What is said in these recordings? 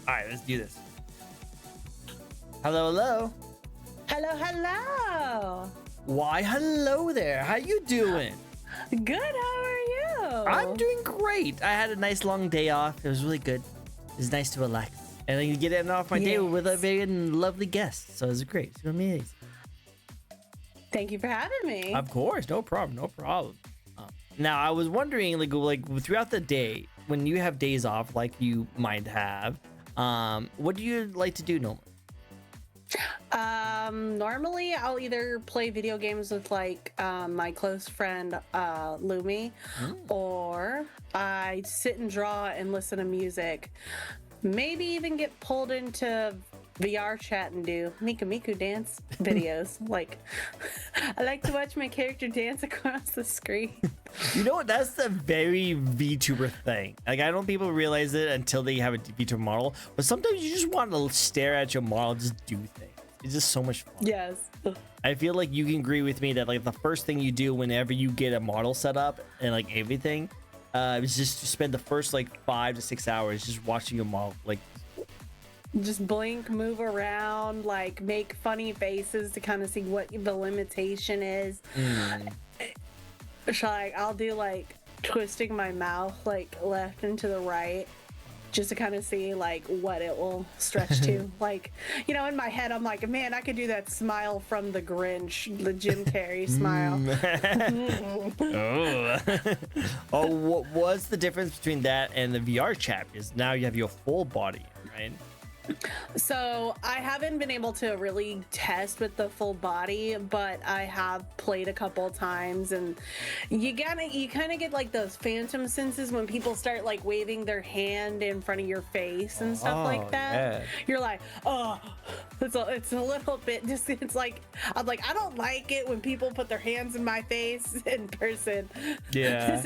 All right, let's do this. Hello, hello. Hello, hello. Why, hello there. How you doing? Good, how are you? I'm doing great. I had a nice long day off. It was really good. It was nice to relax. And then get it off my day with a very lovely guest. So it was great. It was amazing. Thank you for having me. Of course, no problem, no problem. Now I was wondering, like throughout the day, when you have days off, like you might have, what do you like to do normally? Normally I'll either play video games with like my close friend Lumi, or I sit and draw and listen to music. Maybe even get pulled into VR chat and do Miku dance videos. Like, I like to watch my character dance across the screen. You know what? That's the very VTuber thing. Like, I don't think people realize it until they have a VTuber model. But sometimes you just want to stare at your model and just do things. It's just so much fun. Yes. I feel like you can agree with me that like the first thing you do whenever you get a model set up and like everything, is just to spend the first like 5 to 6 hours just watching your model like. Just blink, move around, like make funny faces to kind of see what the limitation is. So like I'll do like twisting my mouth like left and to the right just to kind of see like what it will stretch to. Like, you know, in my head I'm like, man, I could do that smile from the Grinch, the Jim Carrey smile. Oh, what's the difference between that and the VR chat? Is now you have your full body, right? So I haven't been able to really test with the full body, but I have played a couple times, and you kind of get like those phantom senses when people start like waving their hand in front of your face and stuff like that. Yeah. You're like, oh, it's a little bit just, it's like, I'm like, I don't like it when people put their hands in my face in person. Yeah.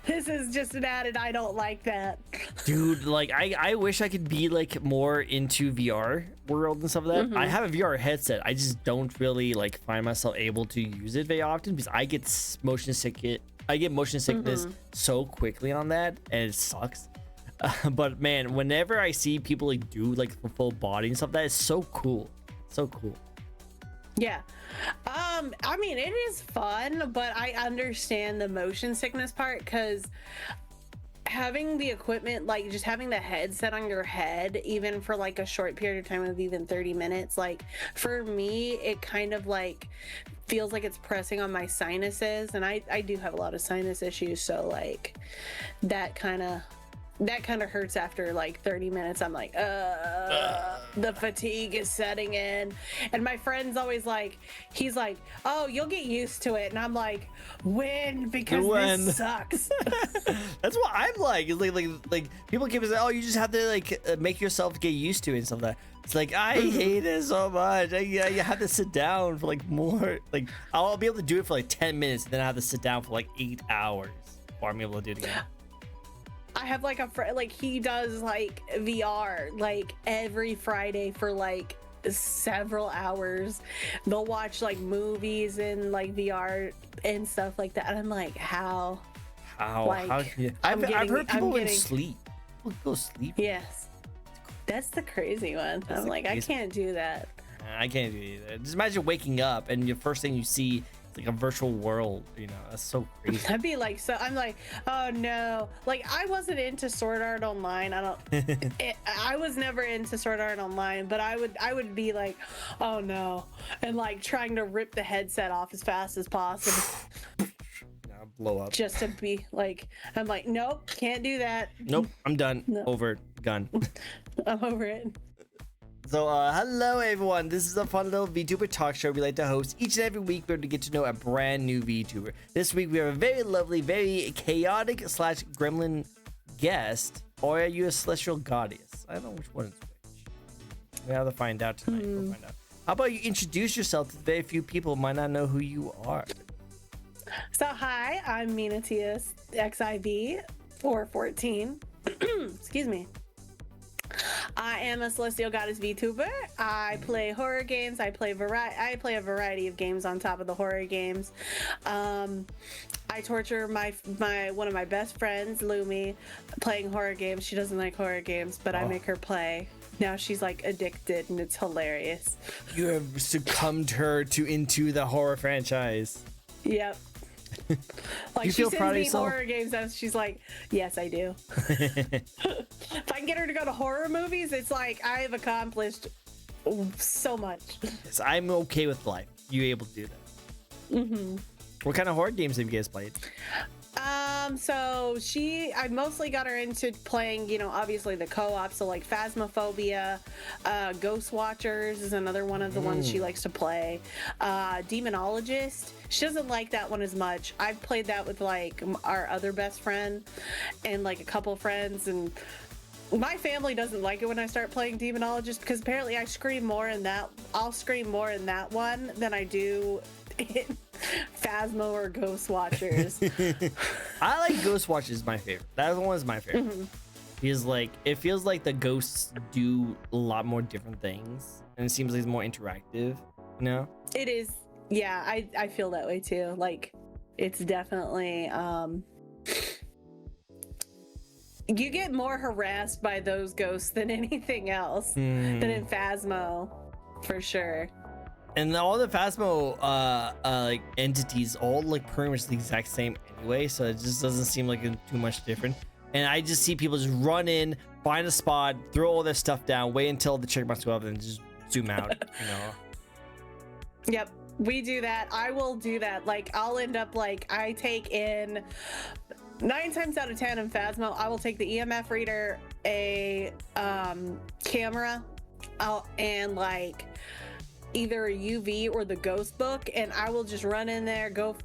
This is just an added, I don't like that. Dude, like I wish I could be like more into VR world and stuff like that. I have a VR headset. I just don't really like find myself able to use it very often because I get motion sickness so quickly on that, and it sucks. But man, whenever I see people like do like the full body and stuff, that is so cool. So cool. Yeah. I mean, it is fun, but I understand the motion sickness part because having the equipment, like just having the headset on your head, even for like a short period of time of even 30 minutes, like for me, it kind of like feels like it's pressing on my sinuses. And I do have a lot of sinus issues. So like that kind of hurts after like 30 minutes. I'm like, the fatigue is setting in. And my friend's always like, he's like, oh, you'll get used to it. And I'm like, when? Because this sucks. That's what I'm like. It's like people keep saying, oh, you just have to like make yourself get used to it and stuff like that. It's like, I hate it so much. You have to sit down for like more. Like, I'll be able to do it for like 10 minutes, and then I have to sit down for like 8 hours before I'm able to do it again. I have like a friend, like he does like VR like every Friday for like several hours. They'll watch like movies and like VR and stuff like that. And I'm like, how? Like, I've heard people sleep. People go sleep. Yes. That's the crazy one. I'm like, I can't do that. I can't do either. Just imagine waking up and the first thing you see is like a virtual world. You know, that's so crazy. I'd be like, so I'm like, oh no. Like I wasn't into Sword Art Online. I was never into Sword Art Online, but I would be like, oh no, and like trying to rip the headset off as fast as possible. Blow up. Just to be like, I'm like, nope, can't do that. Nope, I'm done. No. Over, done. I'm over it. So, hello everyone. This is a fun little VTuber talk show we like to host each and every week. We're to get to know a brand new VTuber. This week we have a very lovely, very chaotic / gremlin guest. Or are you a celestial goddess? I don't know which one is which. We have to find out tonight. We'll find out. How about you introduce yourself to very few people who might not know who you are? So hi, I'm Minatius XIV 414. Excuse me. I am a celestial goddess VTuber. I play horror games. I play a variety of games on top of the horror games. I torture my one of my best friends, Lumi, playing horror games. She doesn't like horror games, but I make her play. Now she's like addicted, and it's hilarious. You have succumbed her into the horror franchise. Yep. Like, you feel she proud sends of me yourself? horror games, and she's like, yes, I do. If I can get her to go to horror movies, it's like I have accomplished so much. Yes, I'm okay with life. You able to do that? Mm-hmm. What kind of horror games have you guys played? So I mostly got her into playing, you know, obviously the co-op. So like Phasmophobia, Ghost Watchers is another one of the ones she likes to play. Demonologist. She doesn't like that one as much. I've played that with like our other best friend and like a couple friends, and my family doesn't like it when I start playing Demonologist because apparently I scream more in that. I'll scream more in that one than I do in Phasmo or Ghost Watchers. I like Ghost Watchers. My favorite. That one is my favorite. Because like it feels like the ghosts do a lot more different things, and it seems like it's more interactive. You know? It is. Yeah, I feel that way too. Like, it's definitely you get more harassed by those ghosts than anything else than in Phasmo, for sure. And all the Phasmo like entities all look pretty much the exact same anyway, so it just doesn't seem like it's too much different. And I just see people just run in, find a spot, throw all their stuff down, wait until the check marks go up, and just zoom out. You know. Yep, we do that. I will do that. Like, I'll end up like I take in 9 times out of 10 in Phasmo, I will take the EMF reader, a camera, and like either a UV or the ghost book, and I will just run in there, go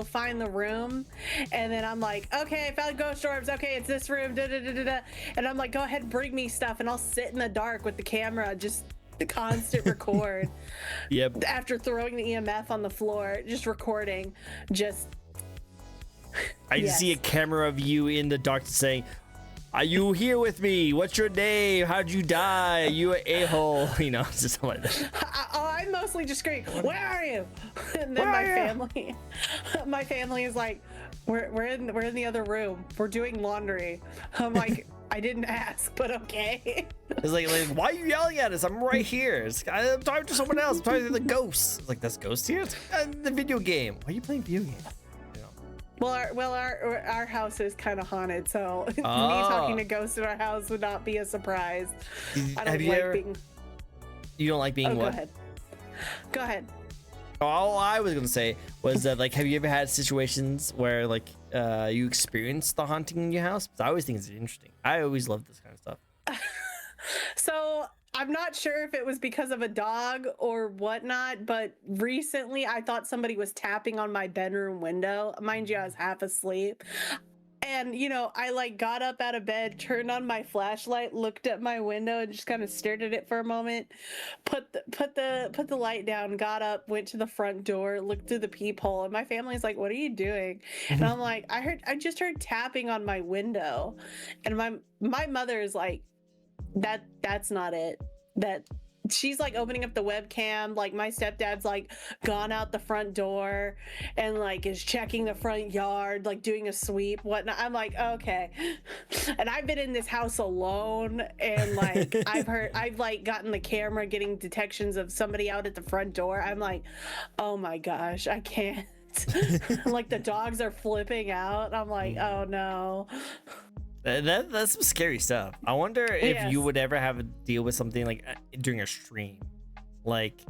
find the room, and then I'm like, okay, I found ghost orbs, okay, it's this room, da da da da da, and I'm like, go ahead and bring me stuff, and I'll sit in the dark with the camera, just the constant record. Yep. After throwing the EMF on the floor, just recording, just. I just see a camera of you in the dark saying, "Are you here with me? What's your name? How'd you die? You an a-hole?" You know, just something like that. I mostly just scream, "Where are you?" And then my family is like, "We're in the other room. We're doing laundry." I'm like, I didn't ask, but okay. It's like, why are you yelling at us? I'm right here. I'm talking to someone else. I'm talking to the ghosts. It's like, that's ghosts here? It's the video game. Why are you playing video games? Well, our house is kind of haunted, so me talking to ghosts in our house would not be a surprise. I don't like being. You don't like being what? Go ahead. All I was gonna say was that, like, have you ever had situations where like you experienced the haunting in your house? Because I always think it's interesting. I always love this kind of stuff. So I'm not sure if it was because of a dog or whatnot, but recently I thought somebody was tapping on my bedroom window. Mind you, I was half asleep. And, you know, I like got up out of bed, turned on my flashlight, looked at my window and just kind of stared at it for a moment, put the light down, got up, went to the front door, looked through the peephole, and my family's like, "What are you doing?" And I'm like, I just heard tapping on my window. And my mother is like, that's not it. That she's like opening up the webcam, like my stepdad's like gone out the front door and like is checking the front yard, like doing a sweep, whatnot. I'm like, okay. And I've been in this house alone, and like I've like gotten the camera getting detections of somebody out at the front door. I'm like, oh my gosh, I can't. Like the dogs are flipping out. I'm like, oh no. That's some scary stuff. I wonder if you would ever have a deal with something like during a stream, like.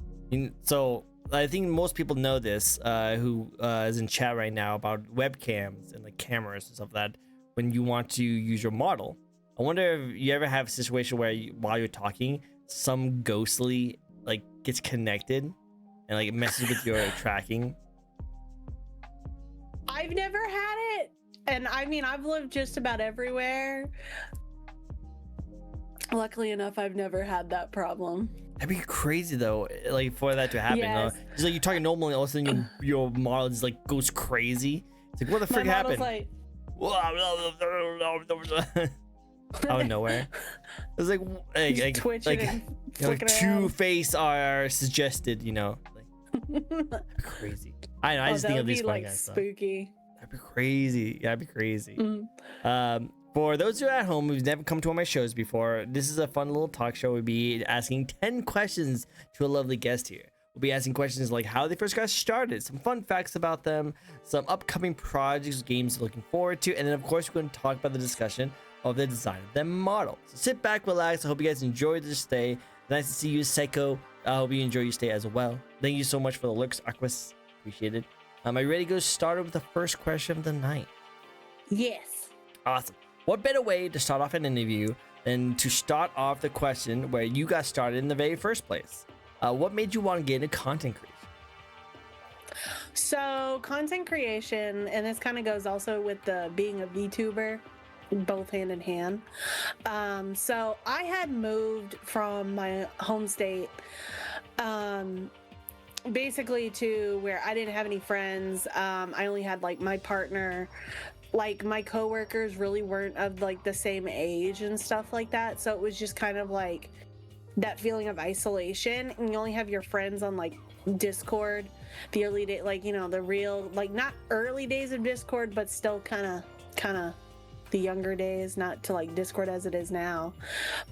So I think most people know this, who is in chat right now, about webcams and like cameras and stuff like that. When you want to use your model, I wonder if you ever have a situation where while you're talking, some ghostly like gets connected and like messes with your tracking. I've never had it. And I mean, I've lived just about everywhere. Luckily enough, I've never had that problem. That'd be crazy though, like for that to happen. Yes. It's like you're talking normally, all of a sudden your model just like goes crazy. It's like, what the frick happened? Like... out of nowhere. It's like twitching and like Two-Face are suggested, you know. Like, crazy. I know. I just think of these like spooky. That'd be crazy. That'd be crazy. Mm. For those who are at home who've never come to one of my shows before, this is a fun little talk show. We'll be asking 10 questions to a lovely guest here. We'll be asking questions like how they first got started, some fun facts about them, some upcoming projects, games they're looking forward to, and then of course we're going to talk about the discussion of the design of their model. So sit back, relax. I hope you guys enjoyed this stay. Nice to see you, Psycho. I hope you enjoy your stay as well. Thank you so much for the looks, Aquas. Appreciate it. Are you ready to go start with the first question of the night? Yes. Awesome. What better way to start off an interview than to start off the question where you got started in the very first place? What made you want to get into content creation? So content creation, and this kind of goes also with the being a VTuber, both hand in hand. So I had moved from my home state basically to where I didn't have any friends. I only had like my partner. Like my coworkers really weren't of like the same age and stuff like that, so it was just kind of like that feeling of isolation, and you only have your friends on like Discord. The early day, like, you know, the real, like, not early days of Discord, but still kind of the younger days, not to like Discord as it is now.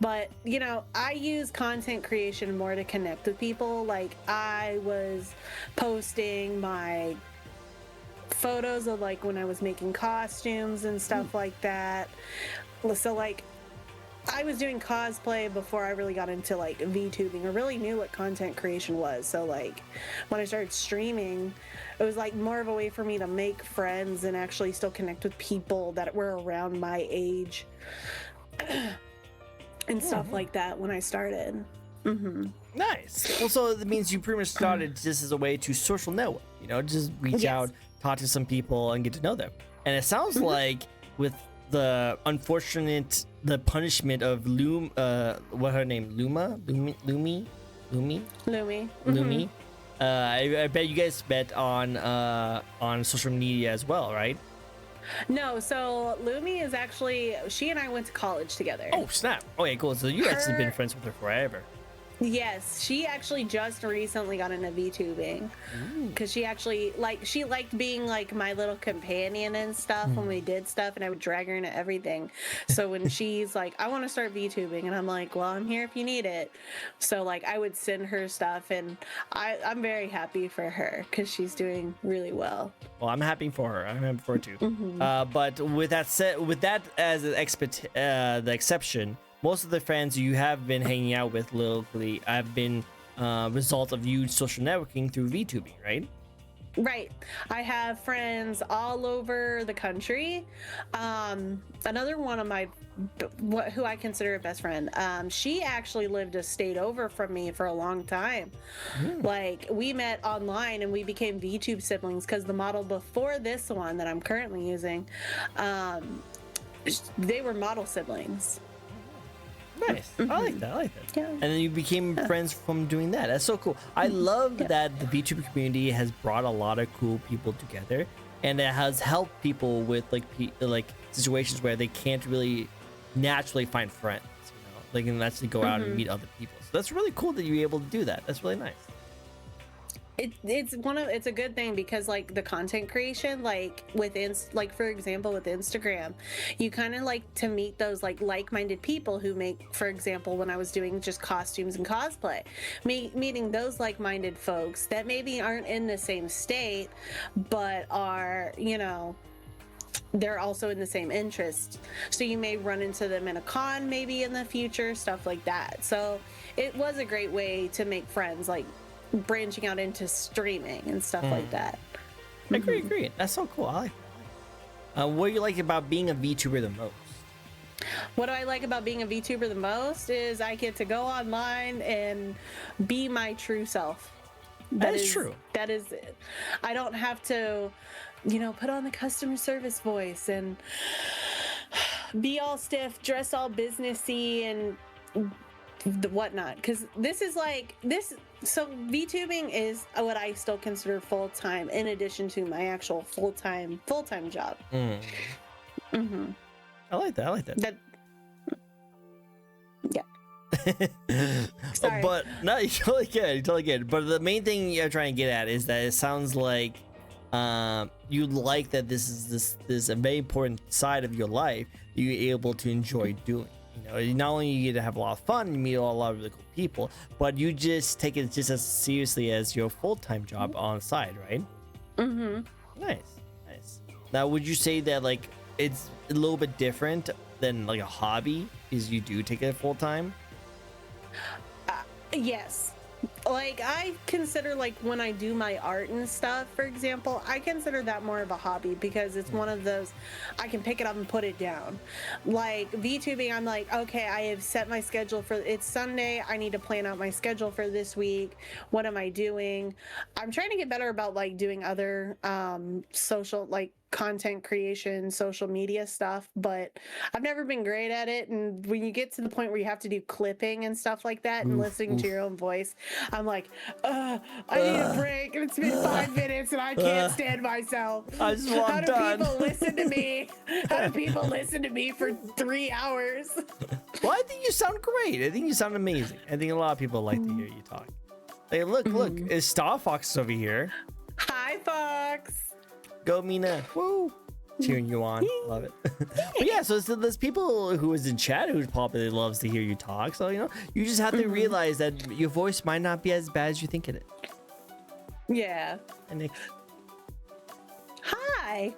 But you know, I use content creation more to connect with people. Like I was posting my photos of like when I was making costumes and stuff like that. So like I was doing cosplay before I really got into like VTubing or really knew what content creation was. So like when I started streaming, it was like more of a way for me to make friends and actually still connect with people that were around my age and stuff like that when I started. Nice. Well, so that means you pretty much started just as a way to social network, you know, just reach out, talk to some people and get to know them. And it sounds like with the punishment of what her name, Lumi. I bet you guys bet on social media as well, right? No, so Lumi is actually, she and I went to college together. Oh snap. Okay, cool. So you guys have been friends with her forever. Yes, she actually just recently got into VTubing because she actually she liked being like my little companion and stuff when we did stuff, and I would drag her into everything. So when she's like, I want to start VTubing, and I'm like, well, I'm here if you need it. So like I would send her stuff, and I'm very happy for her because she's doing really well. Well, I'm happy for her. I'm happy for her too. But with that said, with that as the exception, most of the friends you have been hanging out with locally have been result of you social networking through VTubing, right? Right. I have friends all over the country. Another one of my, who I consider a best friend, she actually lived a state over from me for a long time. Like we met online and we became VTube siblings because the model before this one that I'm currently using, they were model siblings. Nice. I like that. Yeah. And then you became friends from doing that. That's so cool. I love that the VTuber community has brought a lot of cool people together, and it has helped people with like situations where they can't really naturally find friends. You know, they can actually go out and meet other people. So that's really cool that you're able to do that. That's really nice. It's a good thing because like the content creation, like like for example with Instagram, you kind of like to meet those like-minded people who make, for example, when I was doing just costumes and cosplay, meeting those like-minded folks that maybe aren't in the same state but are, you know, they're also in the same interest. So you may run into them in a con maybe in the future, stuff like that. So it was a great way to make friends, like branching out into streaming and stuff like that. Agree. That's so cool. I like that. What do you like about being a VTuber the most? What do I like about being a VTuber the most is I get to go online and be my true self. That is true. That is it. I don't have to, you know, put on the customer service voice and be all stiff, dress all businessy and the whatnot, because this is like this. So VTubing is what I still consider full-time in addition to my actual full-time job. I like that. Yeah. Sorry. But no, you totally get it. But the main thing you're trying to get at is that it sounds like you like that this is this a very important side of your life that you're able to enjoy doing. You know, not only you get to have a lot of fun, you meet a lot of really cool people, but you just take it just as seriously as your full-time job on the side, right? Nice. Now, would you say that like it's a little bit different than like a hobby because you do take it full-time? Yes. Like, I consider, like, when I do my art and stuff, for example, I consider that more of a hobby because it's one of those, I can pick it up and put it down. Like, VTubing, I'm like, okay, I have set my schedule for, it's Sunday, I need to plan out my schedule for this week. What am I doing? I'm trying to get better about, like, doing other social, like, content creation, social media stuff, but I've never been great at it. And when you get to the point where you have to do clipping and stuff like that and listening to your own voice, I'm like, I need a break, and it's been 5 minutes and I can't stand myself. I just want How do done. people listen to me? How do people listen to me for 3 hours? Well, I think you sound great. I think you sound amazing. I think a lot of people like to hear you talk. Hey, look, it's Star Fox over here. Hi, Fox. Go Mina. Woo. Cheering you on. Love it. But yeah, so there's people who is in chat who probably loves to hear you talk. So, you know, you just have to realize that your voice might not be as bad as you think it is. Yeah. And Nick. Hi.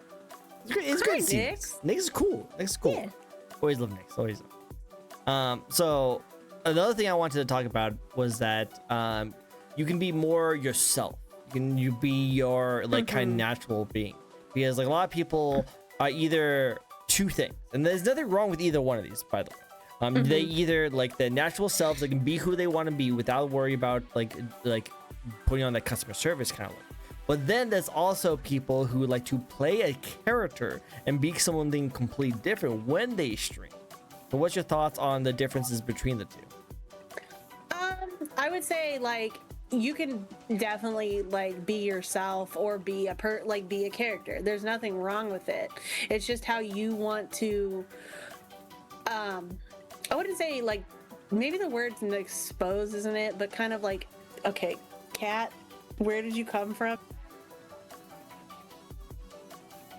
It's great to see Nick. this. Nick is cool. Nick's cool. Yeah. Always love Nick. Always love. So another thing I wanted to talk about was that you can be more yourself. You be your like kind of natural being, because like a lot of people are either two things, and there's nothing wrong with either one of these, by the way. They either like the natural selves, they can be who they want to be without worry about like putting on that customer service kind of look. But then there's also people who like to play a character and be something completely different when they stream. So what's your thoughts on the differences between the two? I would say like you can definitely like be yourself or be be a character. There's nothing wrong with it. It's just how you want to I wouldn't say like, maybe the word's expose, isn't it? But kind of like, okay, cat, where did you come from?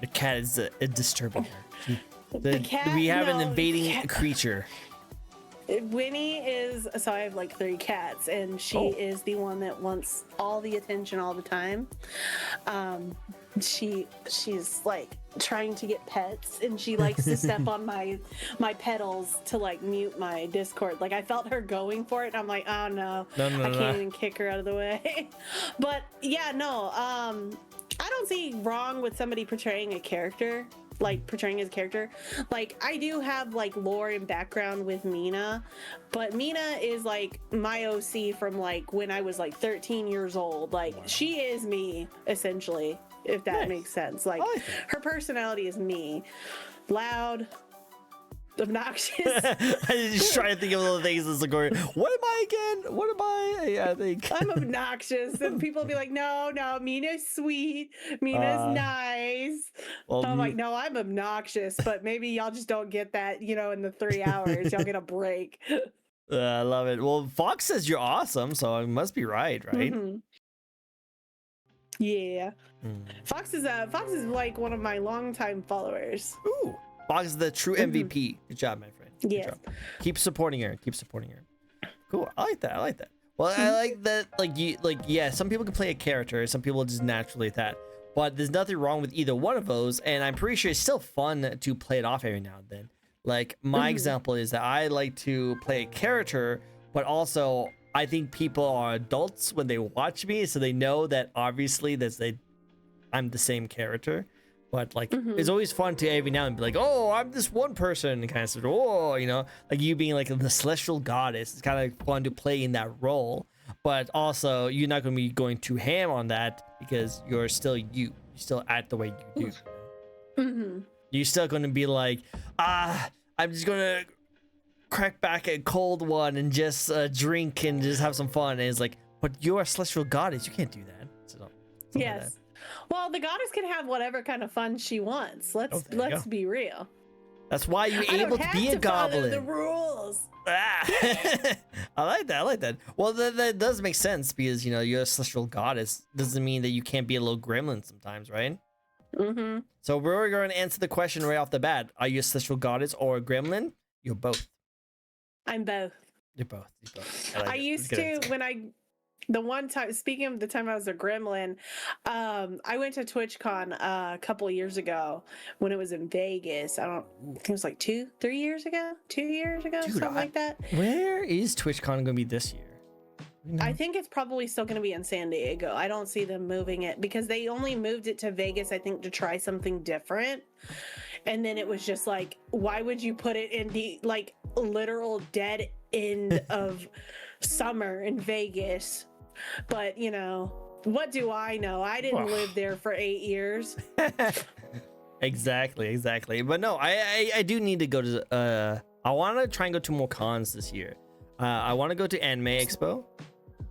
The cat is disturbing her. The cat, we have an no, invading creature. Winnie is, so I have like 3 cats, and she is the one that wants all the attention all the time. She's like trying to get pets, and she likes to step on my pedals to like mute my Discord. Like I felt her going for it, and I'm like, oh no, I can't even kick her out of the way. But yeah, no, I don't see wrong with somebody portraying a character. Like portraying his character. Like I do have like lore and background with Mina, but Mina is like my OC from like when I was like 13 years old. Like she is me essentially, if that makes sense. Like her personality is me. Loud, obnoxious. I just try to think of little things as like going, what am I again? What am I? Yeah, I think I'm obnoxious, and people be like, no, Mina's sweet, Mina's nice. Well, I'm like, no, I'm obnoxious, but maybe y'all just don't get that, you know, in the 3 hours. Y'all get a break. I love it. Well, Fox says you're awesome, so it must be right? Yeah. Fox is like one of my longtime followers. Ooh, Fox is the true MVP. Good job, my friend. Good Yes. job. Keep supporting her. Cool. I like that. Well, I like that. Yeah, some people can play a character. Some people just naturally that. But there's nothing wrong with either one of those, and I'm pretty sure it's still fun to play it off every now and then. Like my example is that I like to play a character, but also I think people are adults when they watch me, so they know that obviously I'm the same character. But like it's always fun to every now and be like, oh, I'm this one person, and kind of sort of, oh, you know, like you being like the celestial goddess. It's kind of fun to play in that role, but also you're not going to be going too ham on that because you're still you. You're still act the way you do. You're still going to be like, I'm just going to crack back a cold one and just drink and just have some fun. And it's like, but you're a celestial goddess. You can't do that. So, yes. Like that. Well, the goddess can have whatever kind of fun she wants. Let's be real. That's why you're able to be a goblin. The rules. Ah. I like that. I like that. Well, that does make sense because you're a celestial goddess. Doesn't mean that you can't be a little gremlin sometimes, right? Mm-hmm. So we're going to answer the question right off the bat. Are you a celestial goddess or a gremlin? You're both. I'm both. You're both. You're both. I like I it. used That's good. to when the one time, speaking of the time I was a gremlin, I went to TwitchCon a couple years ago when it was in Vegas. I think it was like 2 years ago, Dude, something like that. Where is TwitchCon going to be this year? I think it's probably still going to be in San Diego. I don't see them moving it because they only moved it to Vegas, I think, to try something different. And then it was just like, why would you put it in the like literal dead end of summer in Vegas? But what do I know? I didn't live there for 8 years. Exactly. But no, I do need to go to I want to try and go to more cons this year. I want to go to Anime Expo.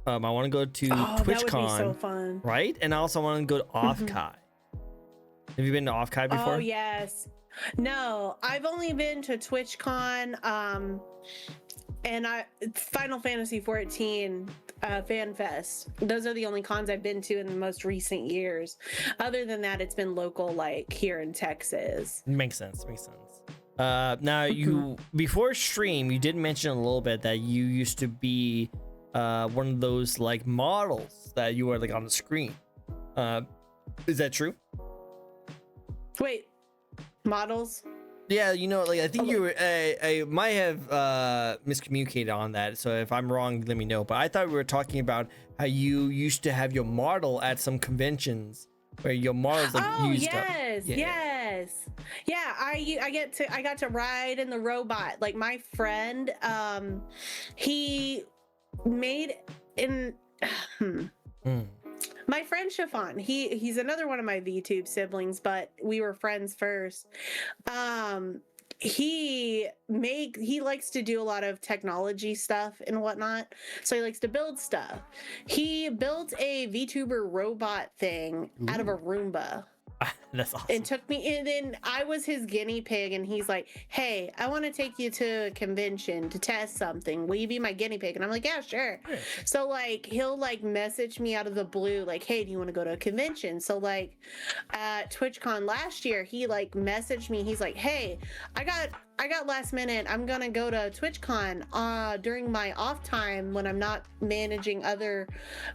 I want to go to TwitchCon. That would be so fun. Right? And I also want to go to Offkai. Have you been to Offkai before? Oh, yes. No, I've only been to TwitchCon and Final Fantasy 14 Fan Fest. Those are the only cons I've been to in the most recent years. Other than that, it's been local, like here in Texas. Makes sense. Now, you before stream, you did mention a little bit that you used to be one of those like models that you were like on the screen. Is that true? Wait, models? Yeah, like I think you were. I might have miscommunicated on that. So if I'm wrong, let me know. But I thought we were talking about how you used to have your model at some conventions where your models like used yes, up. yes. Yeah, I got to ride in the robot. Like my friend, he made in my friend Chiffon, he's another one of my VTube siblings, but we were friends first. He likes to do a lot of technology stuff and whatnot, so he likes to build stuff. He built a VTuber robot thing out of a Roomba. That's awesome. And took me, and then I was his guinea pig, and he's like, hey, I want to take you to a convention to test something. Will you be my guinea pig? And I'm like, yeah, sure. Yeah. So like he'll like message me out of the blue, like, hey, do you want to go to a convention? So like at TwitchCon last year, he like messaged me. He's like, hey, I got last minute. I'm gonna go to TwitchCon during my off time when I'm not managing other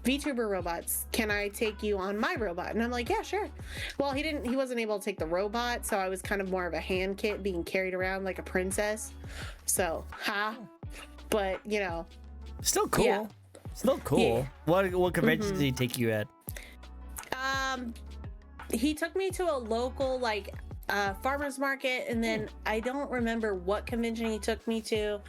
VTuber robots. Can I take you on my robot? And I'm like, yeah, sure. Well, he wasn't able to take the robot, so I was kind of more of a hand kit being carried around like a princess. So, but still cool. Yeah. Still cool. Yeah. What convention did he take you at? He took me to a local like farmers market, and then I don't remember what convention he took me to.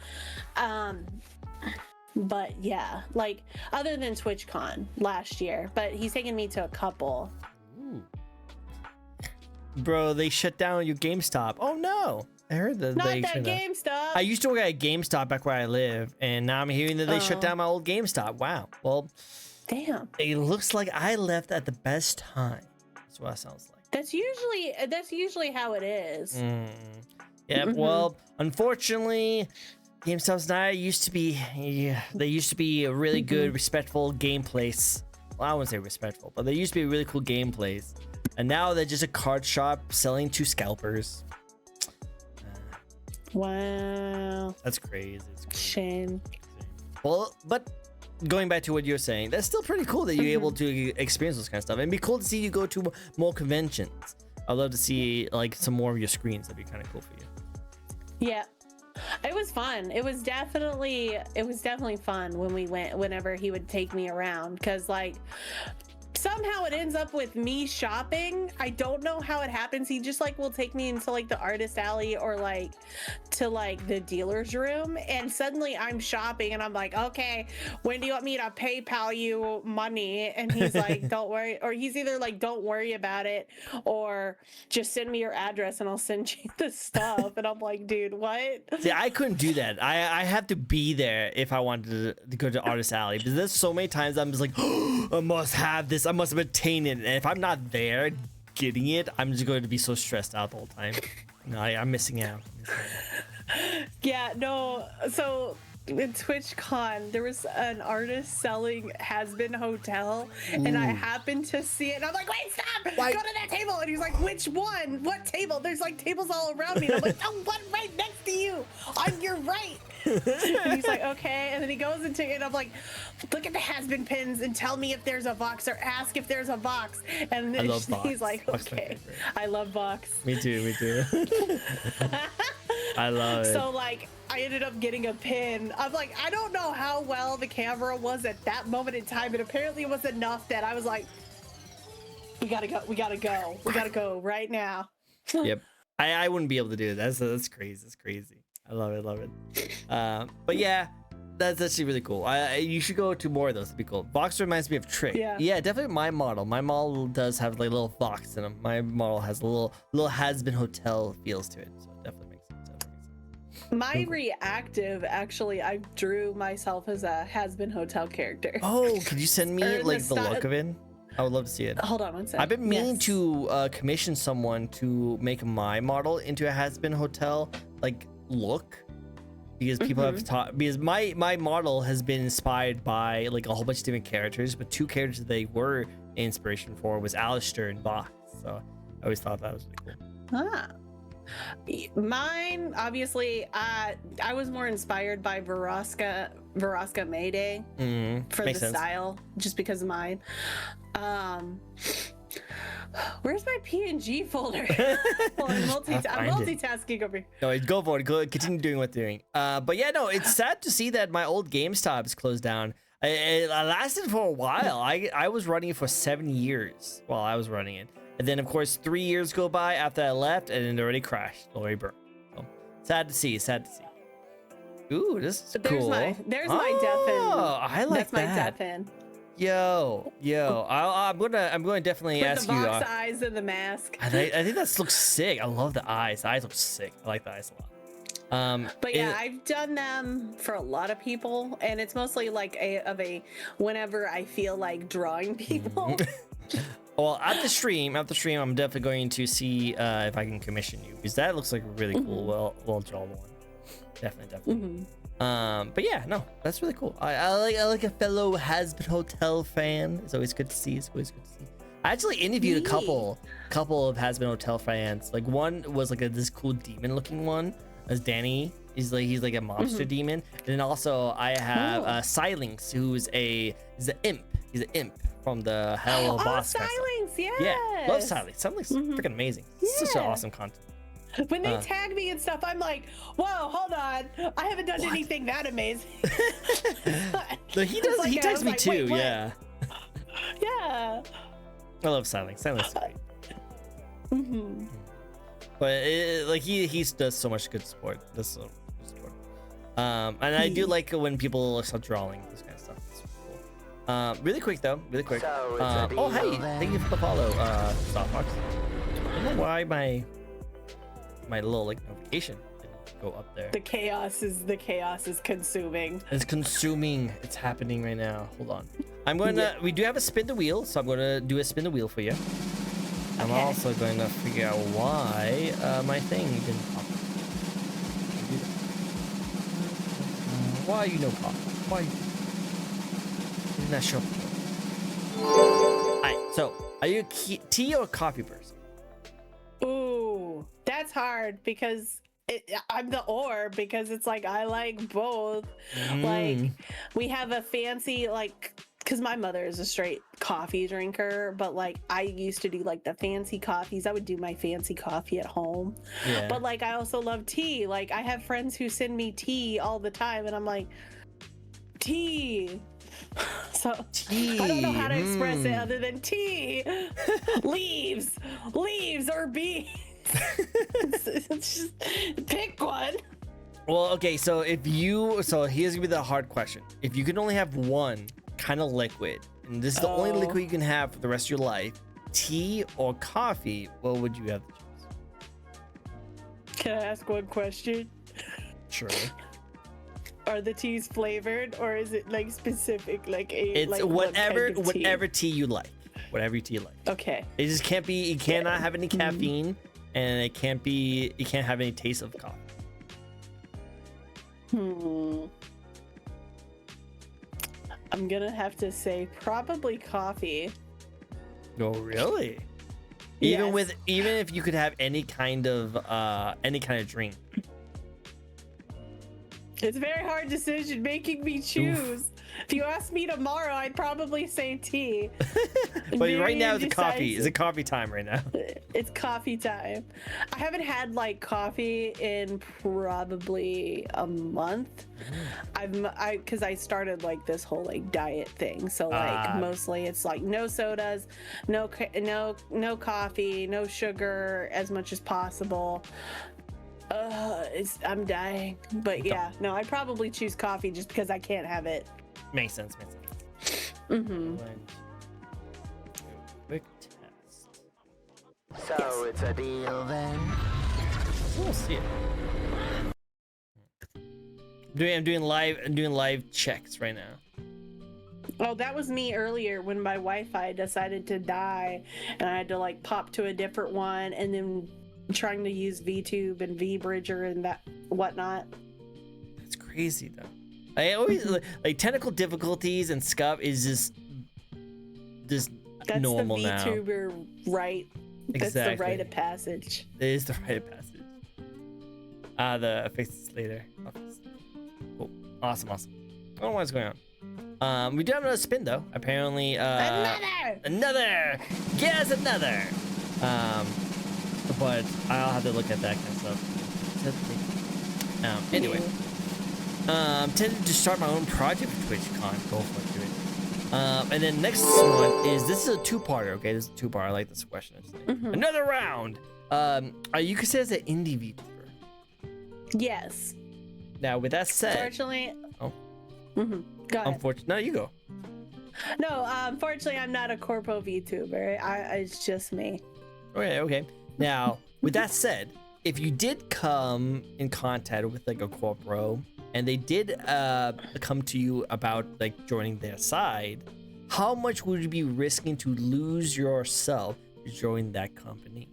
But yeah, like other than TwitchCon last year, but he's taken me to a couple. Ooh. Bro, they shut down your GameStop. Oh no. I heard that. Not that GameStop. I used to work at a GameStop back where I live, and now I'm hearing that they shut down my old GameStop. Wow. Well, damn. It looks like I left at the best time. That's what it sounds like. That's usually how it is. Yeah. Well, unfortunately, GameStop's not used to be. Yeah, they used to be a really good, respectful game place. Well, I wouldn't say respectful, but they used to be a really cool game place. And now they're just a card shop selling to scalpers. Wow. That's crazy. Shame. Well, but going back to what you're saying, that's still pretty cool that you're able to experience those kind of stuff. And it'd be cool to see you go to more conventions. I'd love to see like some more of your screens. That'd be kind of cool for you. Yeah. It was fun. It was definitely fun when we went, whenever he would take me around, because like somehow it ends up with me shopping. I don't know how it happens. He just like will take me into like the artist alley or like to like the dealer's room, and suddenly I'm shopping and I'm like, okay, when do you want me to PayPal you money? And he's like, don't worry, or he's either like, don't worry about it, or just send me your address and I'll send you the stuff. And I'm like, dude, what? See, I couldn't do that. I have to be there if I wanted to go to artist alley, because there's so many times I'm just like, oh, I must have this, I must have obtained it, and if I'm not there getting it, I'm just going to be so stressed out the whole time. No, I'm missing out. Yeah, no. So in TwitchCon, there was an artist selling Has-Been Hotel, and I happened to see it, and I'm like, wait, stop! Why? Go to that table! And he's like, which one? What table? There's like tables all around me. And I'm like, oh, one right next to you. On your right. And he's like, okay. And then he goes into it, and I'm like, look at the Has-Been pins and tell me if there's a box, or ask if there's a box. And then he's like, okay. I love box. Me too. I love it. So like, I ended up getting a pin. I'm like, I don't know how well the camera was at that moment in time, but apparently it was enough that I was like, we gotta go right now. Yep. I wouldn't be able to do it. That's crazy. That's crazy. I love it. But yeah, that's actually really cool. You should go to more of those. It'd be cool. Vox reminds me of Trick. Yeah, definitely my model. My model does have like a little Vox in them. My model has a little Has-Been Hotel feels to it. So it definitely makes sense. My reactive, actually, I drew myself as a Has-Been Hotel character. Oh, could you send me like the look of it? I would love to see it. Hold on one second. I've been meaning to commission someone to make my model into a Has-Been Hotel like look, because people have taught, because my model has been inspired by like a whole bunch of different characters, but two characters that they were inspiration for was Alistair and Vox. So I always thought that was really cool. Mine, obviously, I was more inspired by Veroska Mayday for the style, just because of mine. Where's my PNG folder? Well, I'm multitasking over here. No, go for it. Go continue doing what they're doing. But yeah, no, it's sad to see that my old GameStop is closed down. It lasted for a while. I was running it for 7 years while I was running it. And then, of course, 3 years go by after I left, and it already crashed. Already burned. So, sad to see. Ooh, this is cool. There's my death in. Oh, I like that. That's my death in. Yo, I'm gonna definitely ask you. With the box eyes and the mask. I think that looks sick. I love the eyes. The eyes look sick. I like the eyes a lot. But yeah, I've done them for a lot of people, and it's mostly like whenever I feel like drawing people. Well, at the stream, I'm definitely going to see if I can commission you, because that looks like a really cool, well drawn one. Definitely. But yeah, no, that's really cool. I like a fellow Has-Been Hotel fan. It's always good to see. I actually interviewed a couple of Has-Been Hotel fans. Like one was like this cool demon looking one, as Danny. He's like a monster demon. And then also I have Silings, who's an imp. He's an imp from the Hell boss. Silings, yes. Yeah, love Silings. Silings is freaking amazing. It's such an awesome content. When they tag me and stuff, I'm like, whoa, hold on. I haven't done anything that amazing. No, he does. He tags me too. Wait. Yeah. Yeah. I love Silings. Silings is great. But he does so much good support. And I do like when people start drawing this kind of stuff. It's cool. Really quick though. Oh hey, thank you for the follow, Softbox. I don't know why my little like notification didn't go up there. The chaos is consuming. It's consuming. It's happening right now. Hold on. I'm going to. We do have a spin the wheel, so I'm going to do a spin the wheel for you. I'm also going to figure out why my thing didn't pop. Why you no pop? Why did not show up? Alright. So, are you a tea or coffee person? Ooh, that's hard because I'm because it's like I like both. Like we have a fancy because my mother is a straight coffee drinker, but like I used to do like the fancy coffees. I would do my fancy coffee at home. Yeah. But like I also love tea. Like I have friends who send me tea all the time, and I'm like, tea. So tea. I don't know how to express it other than tea. leaves or bees. Just pick one. Well, okay, so here's gonna be the hard question. If you can only have one kind of liquid, and this is the only liquid you can have for the rest of your life, tea or coffee, what would you have to choose? Can I ask one question? Sure. Are the teas flavored, or is it like specific, like a? It's like whatever tea you like. Whatever tea you like. Okay. It just can't be. It cannot have any caffeine, and it can't have any taste of coffee. I'm gonna have to say probably coffee. Oh, really? Yes. Even if you could have any kind of drink. It's a very hard decision making me choose. If you ask me tomorrow, I'd probably say tea. But right now it's a coffee. indecisive. It's a coffee time right now. It's coffee time. I haven't had like coffee in probably a month. Because I started like this whole like diet thing. So like mostly it's like no sodas, no coffee, no sugar as much as possible. I'm dying. But yeah, no, I'd probably choose coffee just because I can't have it. Makes sense. Quick test. So it's a deal then. We'll see it. I'm doing live checks right now. Oh, that was me earlier when my Wi-Fi decided to die and I had to like pop to a different one and then trying to use VTube and VBridger and that whatnot. That's crazy though. I always like technical difficulties and stuff is just That's normal the now. VTuber right. That's Exactly. the rite of passage. It is the rite of passage. The fix later. Cool. Awesome. I don't know what's going on. We do have another spin though. Apparently, another. Yes, another. But I'll have to look at that kind of stuff. Anyway, tended to start my own project with TwitchCon. Go for it, do it. And then next one is this is a two-parter. Okay, this is a two-part. I like this question. Another round. Are you considered as an indie VTuber? Yes. Now, with that said, Fortunately. Oh. Go ahead. Unfortunately, no, you go. No, unfortunately, I'm not a corpo VTuber. It's just me. Okay. Now, with that said, if you did come in contact with like a corpo and they did come to you about like joining their side, how much would you be risking to lose yourself to join that company?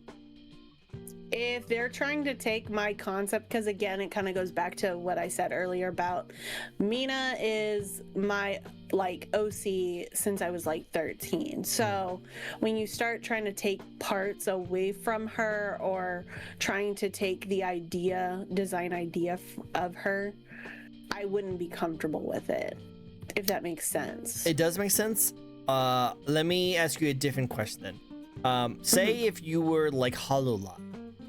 If they're trying to take my concept, because again, it kind of goes back to what I said earlier about Mina is my like OC since I was like 13. So when you start trying to take parts away from her or trying to take the design idea of her, I wouldn't be comfortable with it, if that makes sense. It does make sense. Let me ask you a different question then. Say if you were like HoloLive,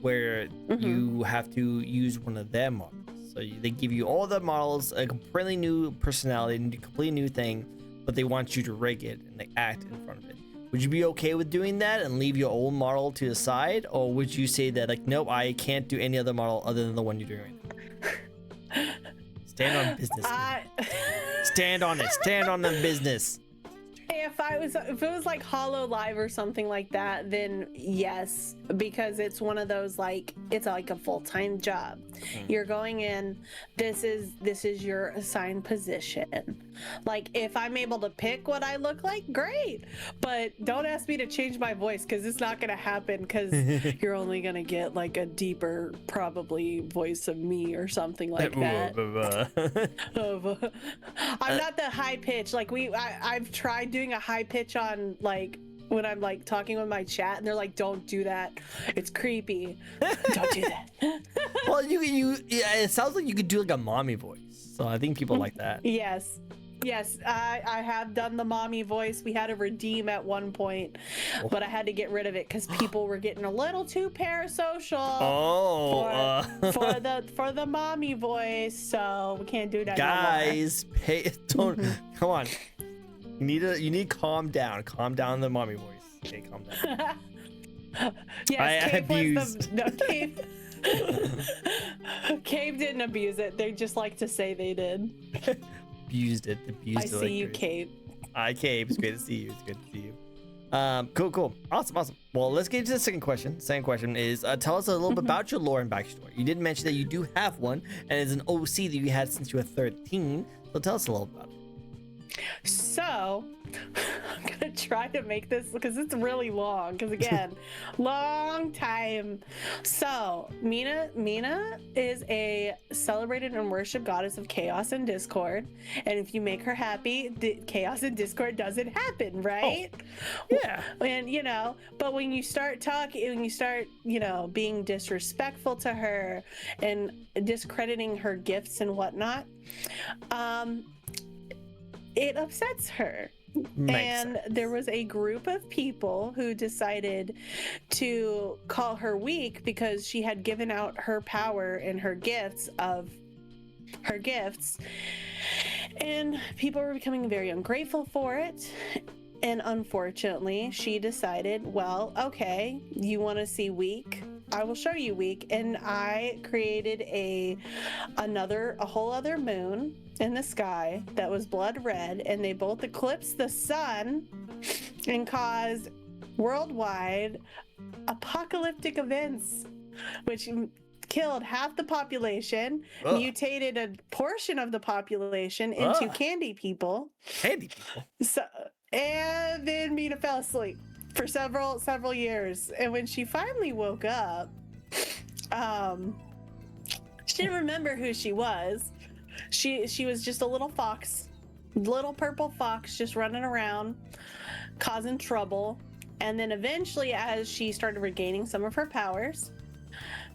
where you have to use one of their models. So they give you all the models, a completely new personality, a completely new thing, but they want you to rig it and like act in front of it. Would you be okay with doing that and leave your old model to the side? Or would you say that like, nope, I can't do any other model other than the one you're doing right now? Stand on business. Stand on it. Stand on the business. If it was like HoloLive or something like that, then yes, because it's one of those like it's like a full-time job. You're going in, this is your assigned position. Like if I'm able to pick what I look like, great. But don't ask me to change my voice because it's not gonna happen because you're only gonna get like a deeper probably voice of me or something like that. I'm not the high pitch. Like I've tried doing a high pitch on like when I'm like talking with my chat and they're like, don't do that, it's creepy. Don't do that. Well, yeah, it sounds like you could do like a mommy voice, so I think people like that. Yes, I have done the mommy voice. We had to redeem at one point, but I had to get rid of it because people were getting a little too parasocial for the mommy voice, so we can't do that. Guys, don't come on. You need to calm down. Calm down the mommy voice. Okay, calm down. Yes, I abused. Cave didn't abuse it. They just like to say they did. Abused it. I see you, Cave. Hi, Cave. It's great to see you. It's good to see you. Cool. Awesome. Well, let's get into the second question. Second question is, tell us a little bit about your lore and backstory. You did mention that you do have one, and it's an OC that you had since you were 13. So tell us a little about it. So I'm gonna try to make this because it's really long. Because again, long time. So Mina is a celebrated and worshipped goddess of chaos and discord. And if you make her happy, the chaos and discord doesn't happen, right? Oh, yeah. And but when you start talking, when you start, being disrespectful to her and discrediting her gifts and whatnot, it upsets her. And there was a group of people who decided to call her weak because she had given out her power and her gifts, and people were becoming very ungrateful for it. And unfortunately, she decided, well, okay, you want to see weak? I will show you weak. And I created a whole other moon in the sky that was blood red, and they both eclipsed the sun and caused worldwide apocalyptic events, which killed half the population, mutated a portion of the population into candy people. Candy people. So, and then Mina fell asleep for several years. And when she finally woke up, she didn't remember who she was. She was just a little fox, little purple fox, just running around, causing trouble. And then eventually, as she started regaining some of her powers,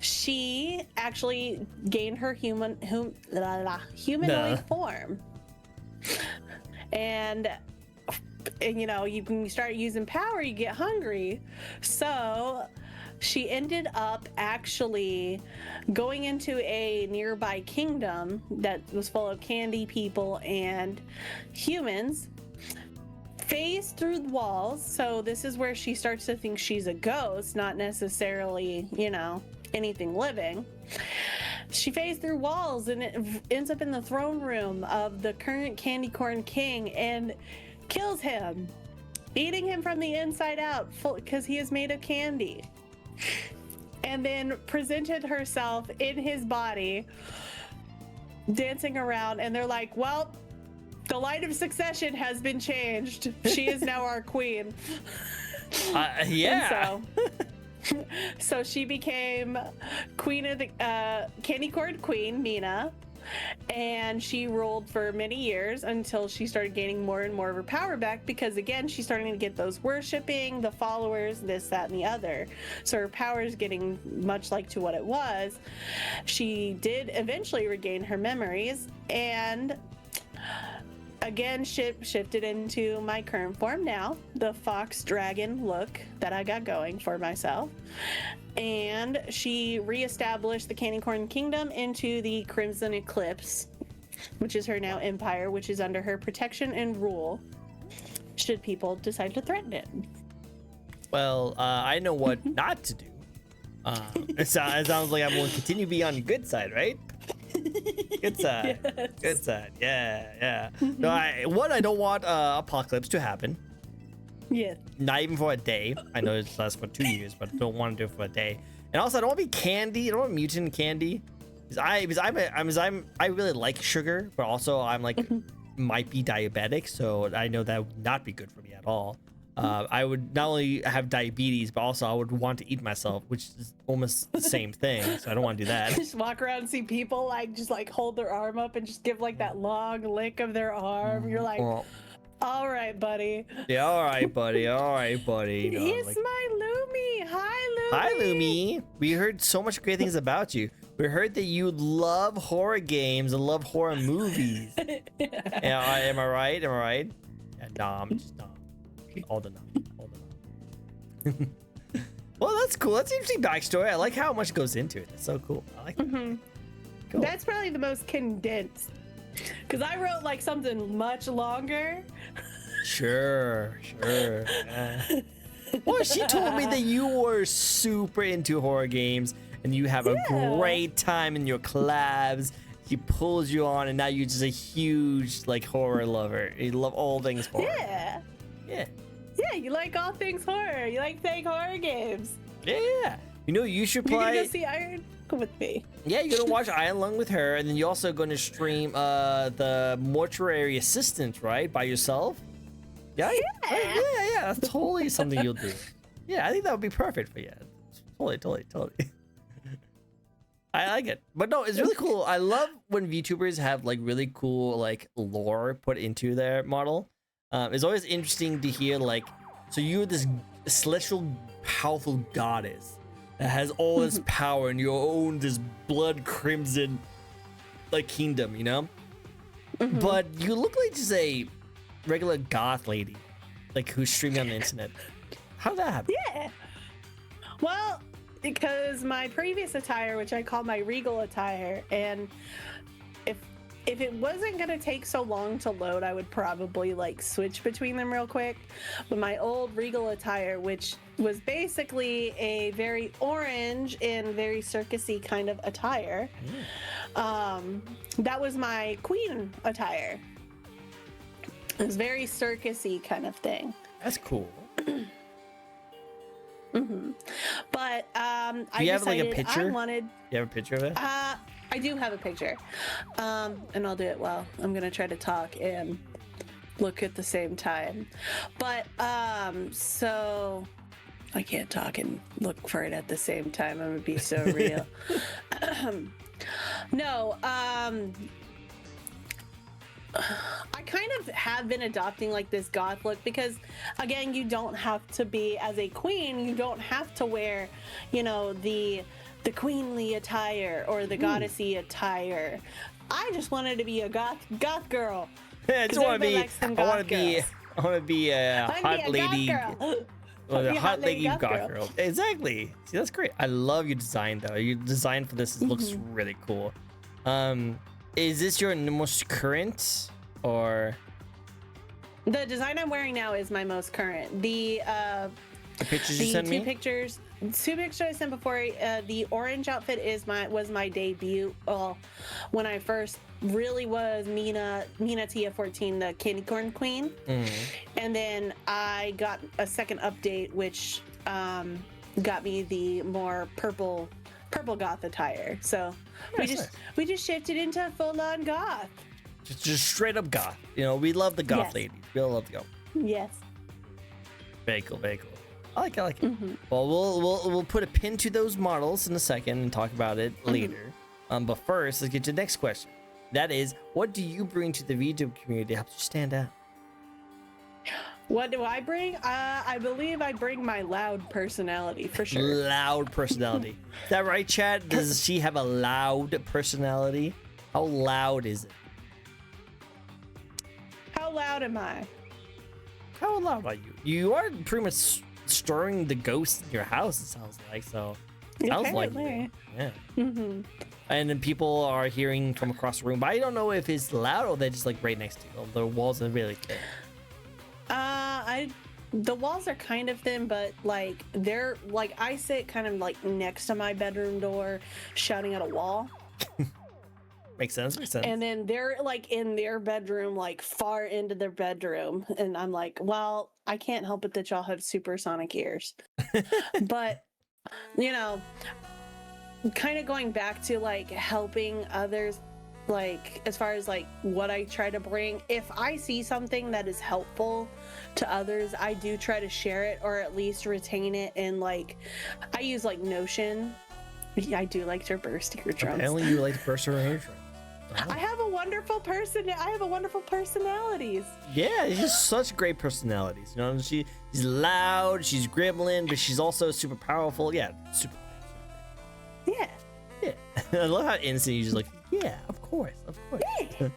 she actually gained her humanoid form. And when you start using power, you get hungry. So she ended up actually going into a nearby kingdom that was full of candy people and humans, phased through the walls. So this is where she starts to think she's a ghost, not necessarily, anything living. She phased through walls and it ends up in the throne room of the current candy corn king and kills him, eating him from the inside out because he is made of candy. And then presented herself in his body, dancing around, and they're like, well, the line of succession has been changed. She is now our queen. Yeah. So she became queen of the candy corn queen, Mina, and she ruled for many years until she started gaining more and more of her power back, because again, she's starting to get those worshipping, the followers, this, that, and the other. So her power is getting much like to what it was. She did eventually regain her memories and again shifted into my current form now, the fox dragon look that I got going for myself. And she reestablished the Candy Corn Kingdom into the Crimson Eclipse, which is her now empire, which is under her protection and rule should people decide to threaten it. Well, I know what not to do. It sounds like I'm going to continue to be on the good side, right? Good side. Yes. Good side. Yeah. No, I don't want apocalypse to happen. Yeah. Not even for a day. I know it's lasts for 2 years, but don't want to do it for a day. And also, I don't want to be candy. I don't want mutant candy. I really like sugar, but also I'm like might be diabetic, so I know that would not be good for me at all. I would not only have diabetes, but also I would want to eat myself, which is almost the same thing. So I don't want to do that. Just walk around and see people just hold their arm up and just give like that long lick of their arm. You're like, all right, buddy. Yeah, all right, buddy. It's my Lumi. Hi, Lumi. We heard so much great things about you. We heard that you love horror games and love horror movies. Yeah, am I right? Yeah, nah, I'm just dumb. All the nom. Well, that's cool. That's an interesting backstory. I like how much goes into it. It's so cool. I like that. Cool. That's probably the most condensed. Because I wrote like something much longer. Sure. Yeah. Well, she told me that you were super into horror games and you have a great time in your collabs. He pulls you on, and now you're just a huge like horror lover. You love all things horror. Yeah, you like all things horror. You like playing horror games. Yeah. You should play. You're gonna go see Iron with me. Yeah, you're gonna watch Iron Lung with her, and then you're also gonna stream the Mortuary Assistant, right? By yourself? Yeah, yeah. That's totally something you'll do. Yeah, I think that would be perfect for you. Totally. I like it, but no, it's really cool. I love when VTubers have like really cool like lore put into their model. It's always interesting to hear like, so you're this celestial, powerful goddess that has all this power, and you own this blood crimson like kingdom, you know. But you look like just a regular goth lady, like who's streaming on the internet. How did that happen? Yeah. Well, because my previous attire, which I call my regal attire, and if it wasn't gonna take so long to load, I would probably like switch between them real quick. But my old regal attire, which was basically a very orange and very circusy kind of attire, that was my queen attire. It was very circusy kind of thing. That's cool. But I you have like a decided picture? I wanted. You have a picture of it? I do have a picture, and I'll do it while I'm gonna try to talk and look at the same time. But so I can't talk and look for it at the same time. I'm gonna be so real. No, I kind of have been adopting like this goth look because, again, you don't have to be, as a queen, you don't have to wear, you know, the queenly attire or the goddessy attire. I just wanted to be a goth girl. Yeah, I just want to be. I want to be a hot lady. A hot lady goth girl. Exactly. See, that's great. I love your design though. Your design for this looks really cool. Is this your most current or? The design I'm wearing now is my most current. The pictures you sent me? Two pictures I sent before. The orange outfit was my debut. When I first really was Mina Tia 14, the candy corn queen, and then I got a second update, which got me the more purple goth attire. So we just shifted into full on goth. Just straight up goth. You know, we love the goth ladies. We all love to go. Yes. Very cool. I like it. Well, we'll put a pin to those models in a second and talk about it later. But first, let's get to the next question. That is, what do you bring to the VTuber community that helps you stand out? What do I bring? I believe I bring my loud personality for sure. Loud personality. Is that right, Chad? Does she have a loud personality? How loud is it? How loud am I? How loud are you? You are pretty much stirring the ghosts in your house, it sounds like. So, sounds like you. Yeah. And then people are hearing from across the room, but I don't know if it's loud or they're just like right next to you. The walls are really thick. The walls are kind of thin, but like they're like I sit kind of like next to my bedroom door, shouting at a wall. Makes sense. And then they're like in their bedroom, like far into their bedroom, and I'm like, well, I can't help it that y'all have supersonic ears. But you know, kind of going back to like helping others, like as far as like what I try to bring, if I see something that is helpful to others, I do try to share it or at least retain it. And like I use like Notion. I do like to burst eardrums. Apparently you like to burst her eardrums. I have a wonderful personalities. Yeah, she's such great personalities. You know, she's loud, she's Gremlin, but she's also super powerful. Yeah, super. Yeah. I love how innocent you just like. Yeah, of course. Yeah.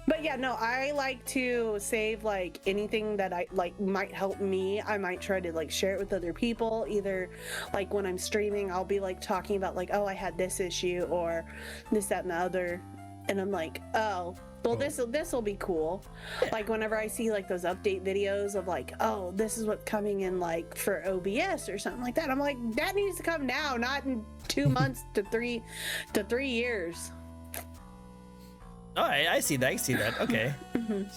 But yeah, no, I like to save like anything that I like might help me. I might try to like share it with other people. Either like when I'm streaming, I'll be like talking about like, oh, I had this issue or this, that, and the other. And I'm like, oh, well, this will be cool. Like whenever I see like those update videos of like, oh, this is what's coming in like for OBS or something like that. I'm like, that needs to come now, not in 2 months to 3 years. Oh, I see that. Okay.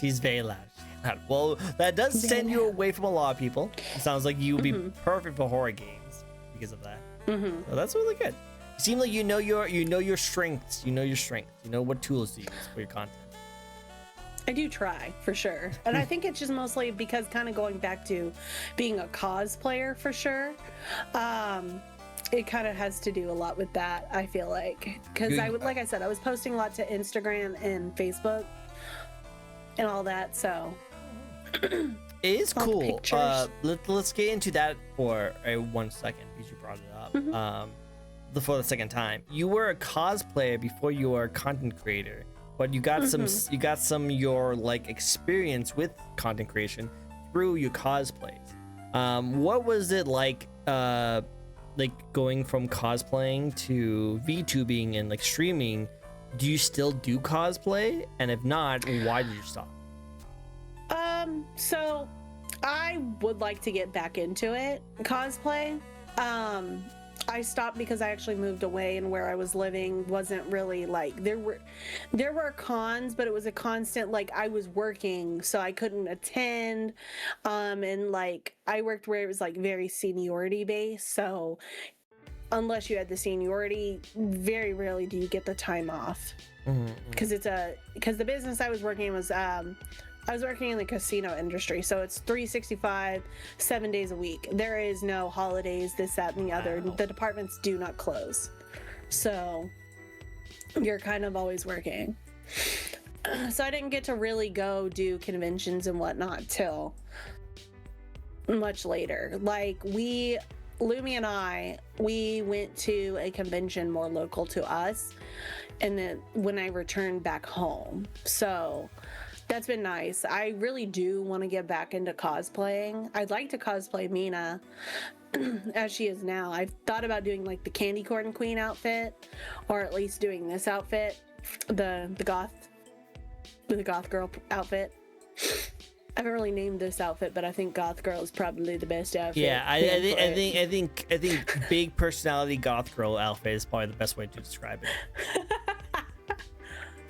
She's very loud. Well, that does send you away from a lot of people. It sounds like you would be perfect for horror games because of that. So that's really good. You seem like you know your strengths. You know your strengths. You know what tools to use for your content. I do try for sure. And I think it's just mostly because kind of going back to being a cosplayer for sure. It kind of has to do a lot with that, I feel like. Because I would, like I said, I was posting a lot to Instagram and Facebook and all that, so. It is cool. Let's get into that for 1 second because you brought it up. For the second time, you were a cosplayer before you were a content creator, but you got some your like experience with content creation through your cosplays. What was it like going from cosplaying to VTubing and like streaming? Do you still do cosplay? And if not, why did you stop? So I would like to get back into it, cosplay. I stopped because I actually moved away, and where I was living wasn't really like there were cons, but it was a constant like I was working, so I couldn't attend. And like I worked where it was like very seniority based, so unless you had the seniority, very rarely do you get the time off. Because the business I was working in was I was working in the casino industry, so it's 365, 7 days a week. There is no holidays, this, that, and the other. The departments do not close. So you're kind of always working. So I didn't get to really go do conventions and whatnot till much later. Like Lumi and I, we went to a convention more local to us, and then when I returned back home. So that's been nice. I really do want to get back into cosplaying. I'd like to cosplay Mina as she is now. I've thought about doing like the Candy Corn Queen outfit, or at least doing this outfit, the goth girl outfit. I haven't really named this outfit, but I think goth girl is probably the best outfit. Yeah, I think big personality goth girl outfit is probably the best way to describe it.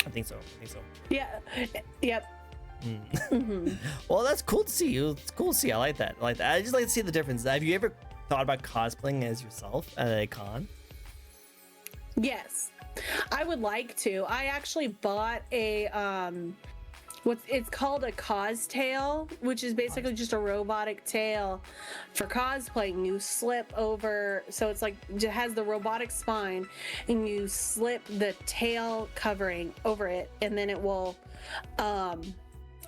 I think so. Yeah. Yep. Well, that's cool to see. It's cool to see. I like that. I just like to see the difference. Have you ever thought about cosplaying as yourself at a con? Yes, I would like to. I actually bought a it's called a cos tail, which is basically just a robotic tail for cosplaying. You slip over, so it's like it has the robotic spine, and you slip the tail covering over it, and then it will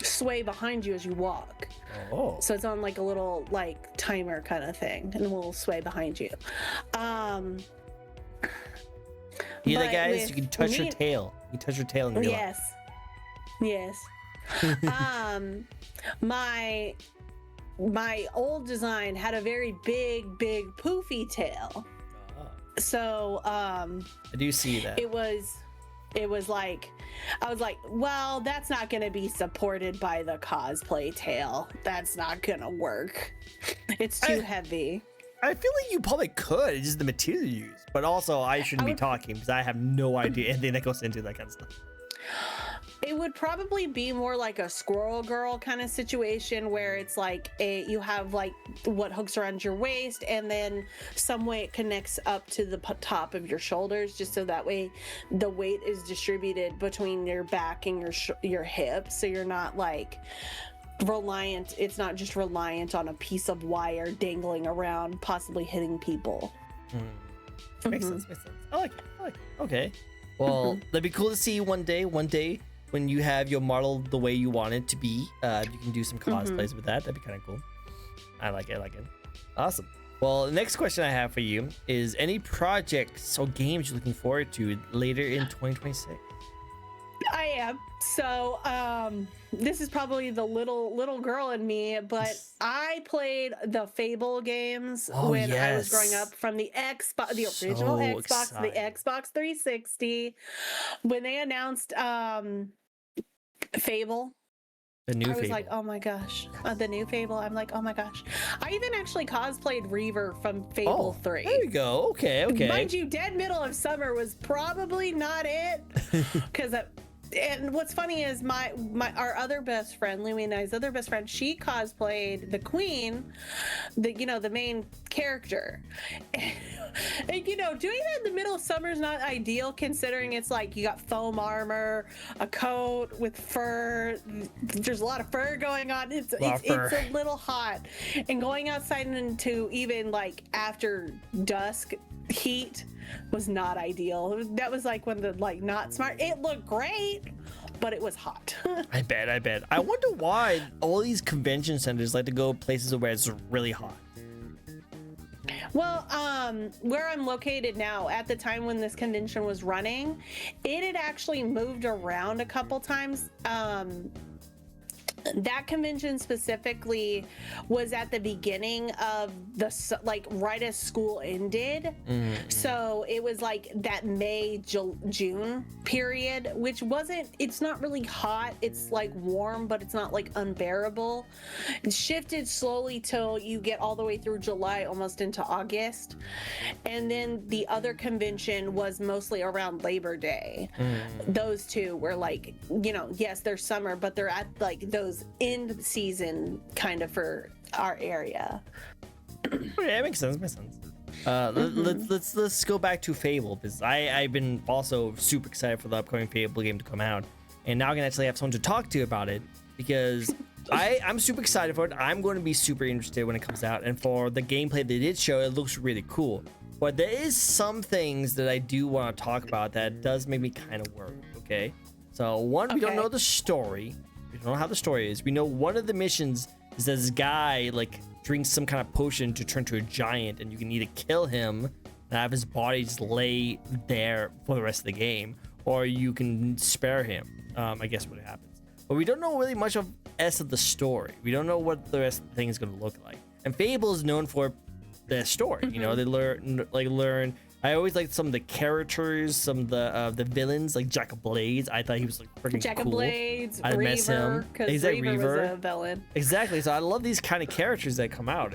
sway behind you as you walk. Oh. So it's on like a little like timer kind of thing, and it will sway behind you. You know, guys, you can touch your tail. You can touch your tail in real life. Yes. My old design had a very big poofy tail. So I do see that. it was like, I was like, well, that's not gonna be supported by the cosplay tail. That's not gonna work. It's too heavy. I feel like you probably could. It's just the material you use. But also, I shouldn't be talking because I have no idea anything that goes into that kind of stuff. It would probably be more like a Squirrel Girl kind of situation, where it's like you have like what hooks around your waist, and then some way it connects up to the top of your shoulders, just so that way the weight is distributed between your back and your hips, so you're not like reliant. It's not just reliant on a piece of wire dangling around, possibly hitting people. Makes sense. I like it. Okay. Well, that'd be cool to see one day when you have your model the way you want it to be. You can do some cosplays with that. That'd be kind of cool. I like it. Awesome. Well, the next question I have for you is any projects or games you're looking forward to later in 2026? I am. So, this is probably the little girl in me, but I played the Fable games when I was growing up, from the Xbox, the original Xbox, the Xbox 360. When they announced Fable, the new I was Fable. like, oh my gosh, the new Fable. I'm like, oh my gosh. I even actually cosplayed Reaver from Fable 3. There you go. Okay. Mind you, Dead Middle of Summer was probably not it, because and what's funny is our other best friend, Louie and I's other best friend, she cosplayed the queen, the main character. And doing that in the middle of summer is not ideal, considering it's like you got foam armor, a coat with fur. There's a lot of fur going on. It's a little hot, and going outside into even like after dusk heat was not ideal. That was like when the not smart. It looked great, but it was hot. I bet. I wonder why all these convention centers like to go places where it's really hot. Well, where I'm located now, at the time when this convention was running, it had actually moved around a couple times. That convention specifically was at the beginning of right as school ended. So it was like that June period, which it's not really hot. It's like warm, but it's not like unbearable. It shifted slowly till you get all the way through July, almost into August. And then the other convention was mostly around Labor Day. Those two were like, yes, they're summer, but they're at like those end season kind of for our area. Yeah, it makes sense. Let's go back to Fable, because I've been also super excited for the upcoming Fable game to come out, and now I can actually have someone to talk to about it, because I'm super excited for it. I'm going to be super interested when it comes out, and for the gameplay they did show, it looks really cool. But there is some things that I do want to talk about that does make me kind of worry. Okay, so we don't know the story. We don't know how the story is. We know one of the missions is that this guy drinks some kind of potion to turn to a giant, and you can either kill him and have his body just lay there for the rest of the game, or you can spare him. I guess what happens. But we don't know really much of the story. We don't know what the rest of the thing is going to look like. And Fable is known for their story. They learn. I always liked some of the characters, some of the villains, like Jack of Blades. I thought he was freaking cool. Jack of Blades, I miss him. Because Reaver was a villain. Exactly. So I love these kind of characters that come out.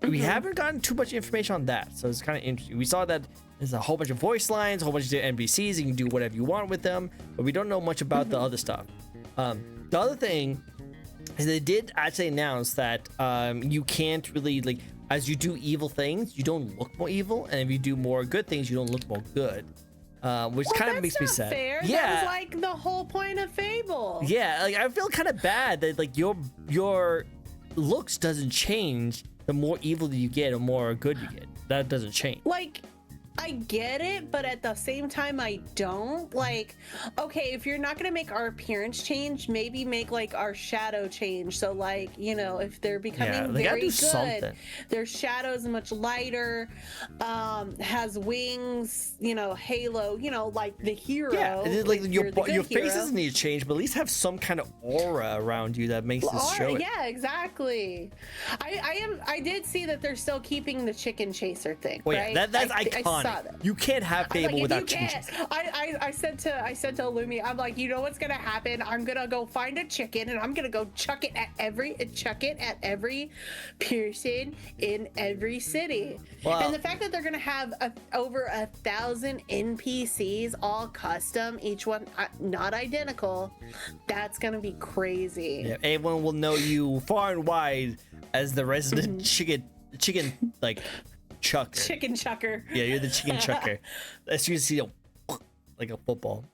We haven't gotten too much information on that, so it's kind of interesting. We saw that there's a whole bunch of voice lines, a whole bunch of NPCs. You can do whatever you want with them, but we don't know much about the other stuff. The other thing is they did actually announce that you can't really as you do evil things, you don't look more evil, and if you do more good things, you don't look more good, which kind of makes me sad. Fair. Yeah, that was like the whole point of Fable. Yeah, I feel kind of bad that your looks doesn't change the more evil that you get or more good you get. That doesn't change. I get it, but at the same time, I don't. Okay, if you're not gonna make our appearance change, maybe make our shadow change. So if they're becoming very good, something. Their shadow is much lighter, has wings, halo, like the hero. Yeah, your face doesn't need to change, but at least have some kind of aura around you that makes this show it. Yeah, exactly. I did see that they're still keeping the chicken chaser thing. Well, right? Yeah, that's iconic. You can't have Fable without chicken chase. I said to Lumi, I'm like, you know what's gonna happen? I'm gonna go find a chicken and I'm gonna go chuck it at every person in every city. Wow. And the fact that they're gonna have over 1,000 NPCs, all custom, each one not identical, that's gonna be crazy. Yeah, everyone will know you far and wide as the resident chicken chucker. Chicken chucker. Yeah, you're the chicken chucker. As you can see, like a football.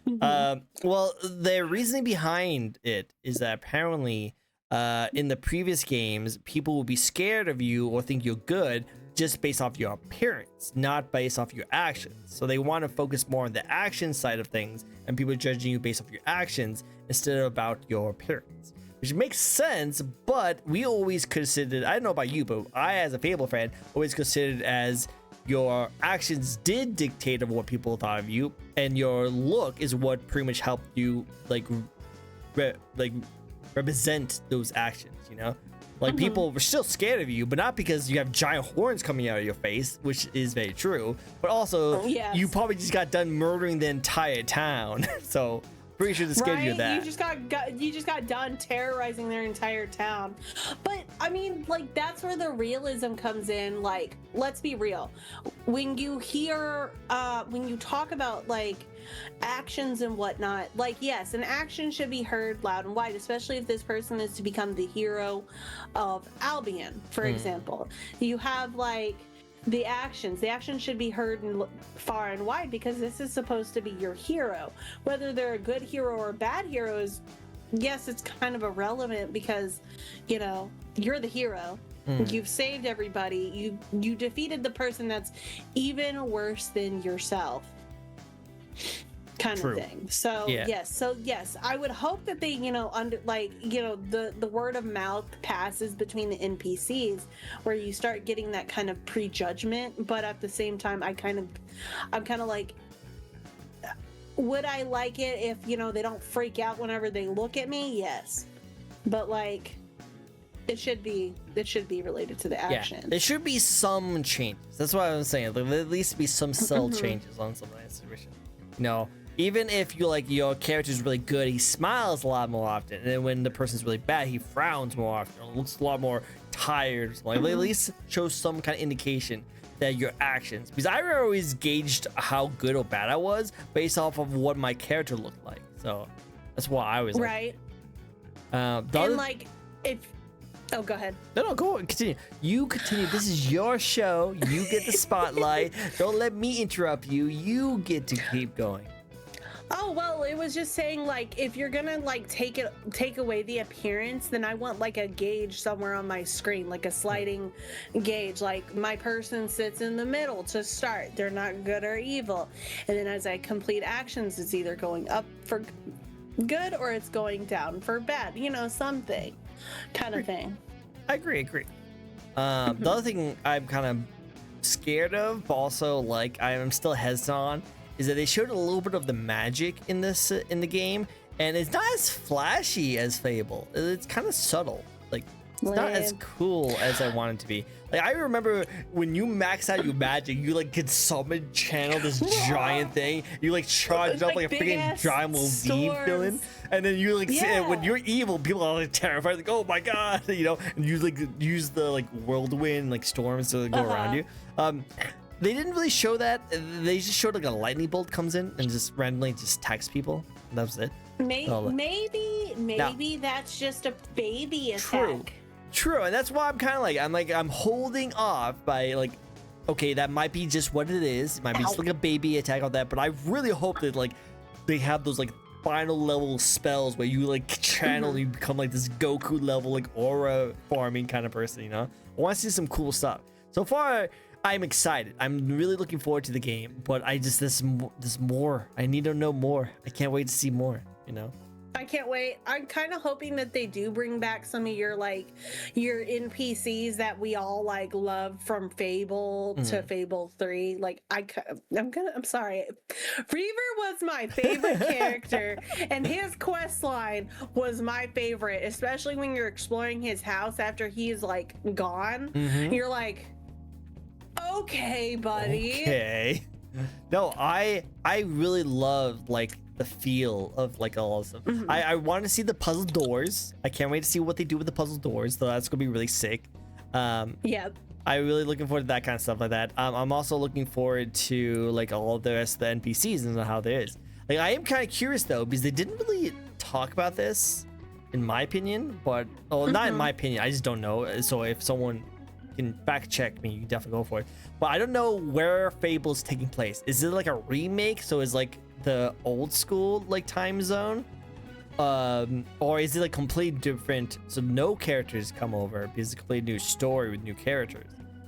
Well, the reasoning behind it is that apparently in the previous games, people will be scared of you or think you're good just based off your appearance, not based off your actions. So they want to focus more on the action side of things, and people judging you based off your actions instead of about your appearance. Which makes sense, but we always considered, I don't know about you, but I, as a Fable fan, always considered as your actions did dictate of what people thought of you, and your look is what pretty much helped you represent those actions, people were still scared of you, but not because you have giant horns coming out of your face, which is very true, but also you probably just got done murdering the entire town. So Pretty sure this gives you Right? that. You just got done terrorizing their entire town. But I mean, like, that's where the realism comes in. Like, let's be real. When you hear when you talk about like actions and whatnot, like, yes, an action should be heard loud and wide, especially if this person is to become the hero of Albion, for example. You have like the actions should be heard far and wide, because this is supposed to be your hero. Whether they're a good hero or a bad hero is, yes, it's kind of irrelevant, because, you know, you're the hero. You've saved everybody. You defeated the person that's even worse than yourself, kind True. of thing. So Yeah. yes, I would hope that they, you know, the word of mouth passes between the NPCs, where you start getting that kind of prejudgment. But at the same time, I'm kind of like, would I like it if, you know, they don't freak out whenever they look at me? Yes, but like, it should be related to the action. Yeah, there should be some changes. That's what I was saying. There at least be some subtle changes on some of that situation. You know, even if you like your character's really good, he smiles a lot more often, and then when the person's really bad, he frowns more often, or looks a lot more tired. Like, at least show some kind of indication that your actions. Because I always gauged how good or bad I was based off of what my character looked like. So that's why I was right. Like, if oh, go ahead. No, go on. Continue. You continue. This is your show. You get the spotlight. Don't let me interrupt you. You get to keep going. Oh, well, it was just saying, like, if you're gonna like take away the appearance, then I want like a gauge somewhere on my screen, like a sliding gauge. Like, my person sits in the middle to start. They're not good or evil, and then as I complete actions, it's either going up for good or it's going down for bad. You know, something kind of thing. I agree. The other thing I'm kind of scared of, but also like I am still hesitant on, is that they showed a little bit of the magic in this in the game, and it's not as flashy as Fable. It's kind of subtle. Like, it's not as cool as I want it to be. Like, I remember when you max out your magic, you like could summon, channel this giant thing. You like charge up like a freaking giant little demon villain, and then you like when you're evil, people are like terrified, like, oh my god, you know, and you like use the like whirlwind like storms to go around you. They didn't really show that. They just showed like a lightning bolt comes in and just randomly just attacks people. And that was it. Maybe that's just a baby attack. True, and that's why I'm holding off by like, okay, that might be just what it is. It might be just like a baby attack on that, but I really hope that like they have those like final level spells where you like channel, you become like this Goku level like aura farming kind of person, you know? I want to see some cool stuff. So far, I'm excited. I'm really looking forward to the game, but there's more. I need to know more. I can't wait to see more, you know? I can't wait. I'm kind of hoping that they do bring back some of your NPCs that we all like love from Fable to Fable 3. Like, I'm sorry. Reaver was my favorite character, and his quest line was my favorite, especially when you're exploring his house after he's like gone. You're like, okay, buddy. Okay. No, I really love like the feel of like all of them. I want to see the puzzle doors. I can't wait to see what they do with the puzzle doors. So that's gonna be really sick. Yep. I'm really looking forward to that kind of stuff like that. I'm also looking forward to like all the rest of the NPCs and how there is. Like, I am kind of curious though, because they didn't really talk about this, in my opinion. But not in my opinion. I just don't know. So if someone can fact check me, you can definitely go for it. But I don't know where Fable's taking place. Is it like a remake? So it's like the old school like time zone, or is it like completely different? So no characters come over because it's a completely new story with new characters.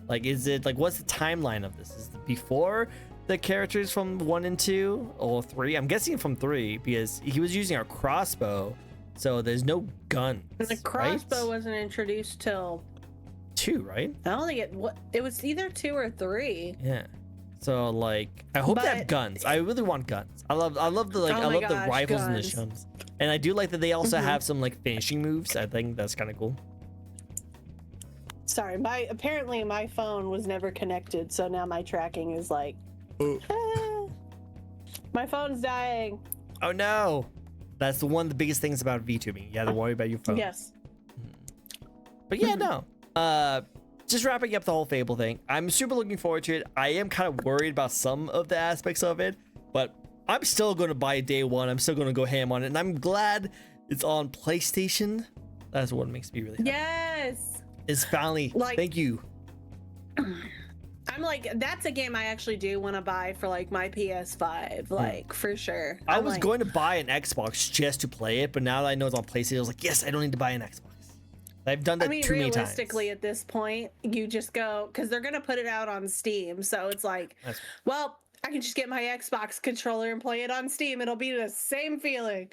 Like, is it like, what's the timeline of this? Is it before the characters from 1 and 2 or 3? I'm guessing from 3 because he was using a crossbow, so there's no guns. And the crossbow wasn't introduced till 2, right? I don't think it was either 2 or 3. Yeah. So like, I hope they have guns. I really want guns. I love the like, I love the rifles and the guns. And I do like that they also have some like finishing moves. I think that's kind of cool. Sorry, apparently my phone was never connected, so now my tracking is like, my phone's dying. Oh no. That's one of the biggest things about VTubing. You have to worry about your phone. Yes. But yeah, no. Just wrapping up the whole Fable thing. I'm super looking forward to it. I am kind of worried about some of the aspects of it, but I'm still going to buy it day one. I'm still going to go ham on it, and I'm glad it's on PlayStation. That's what makes me really happy. Yes. It's finally, Like, thank you. I'm like, that's a game I actually do want to buy for like my PS5, like for sure. I I'm was like, going to buy an Xbox just to play it, but now that I know it's on PlayStation, I was like, yes, I don't need to buy an Xbox. I've done that I mean, too many times. realistically, at this point, you just go because they're gonna put it out on Steam, so it's like, well, I can just get my Xbox controller and play it on Steam. It'll be the same feeling.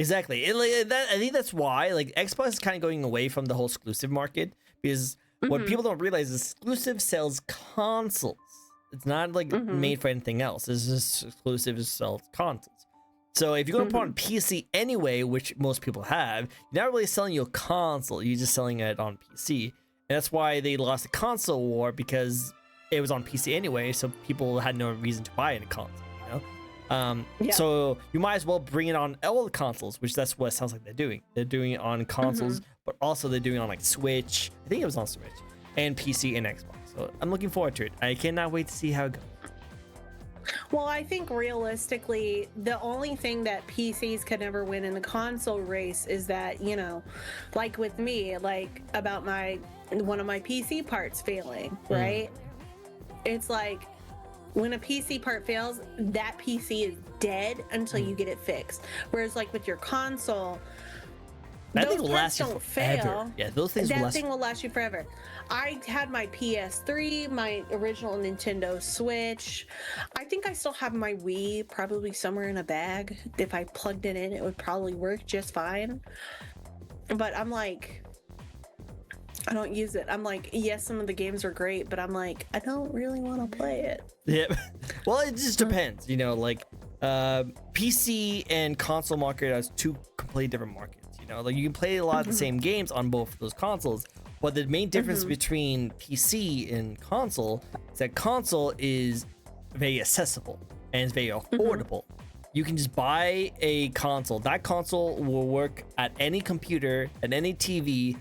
Exactly. I think that's why like Xbox is kind of going away from the whole exclusive market, because what people don't realize is exclusive sells consoles. It's not like made for anything else. It's just exclusive to sell consoles. So if you're going to put on PC anyway, which most people have, you're not really selling you a console. You're just selling it on PC. And that's why they lost the console war, because it was on PC anyway, so people had no reason to buy a console, you know? So you might as well bring it on all the consoles, which that's what it sounds like they're doing. They're doing it on consoles, but also they're doing it on like Switch. I think it was on Switch, and PC and Xbox. So I'm looking forward to it. I cannot wait to see how it goes. Well, I think realistically, the only thing that PCs could never win in the console race is that, you know, like with me, like about one of my PC parts failing, right? It's like when a PC part fails, that PC is dead until you get it fixed. Whereas like with your console, That thing those will parts last you don't forever. fail. Yeah, those things will That last. thing will last you forever. I had my PS3, my original Nintendo Switch. I think I still have my Wii probably somewhere in a bag. If I plugged it in, it would probably work just fine. But I'm like, I don't use it. I'm like, yes, some of the games are great, but I'm like, I don't really want to play it. Yeah. Well, it just depends, you know, like PC and console market are two completely different markets, you know, like you can play a lot of the same games on both of those consoles, but the main difference between PC and console is that console is very accessible and it's very affordable. You can just buy a console. That console will work at any computer, at any TV,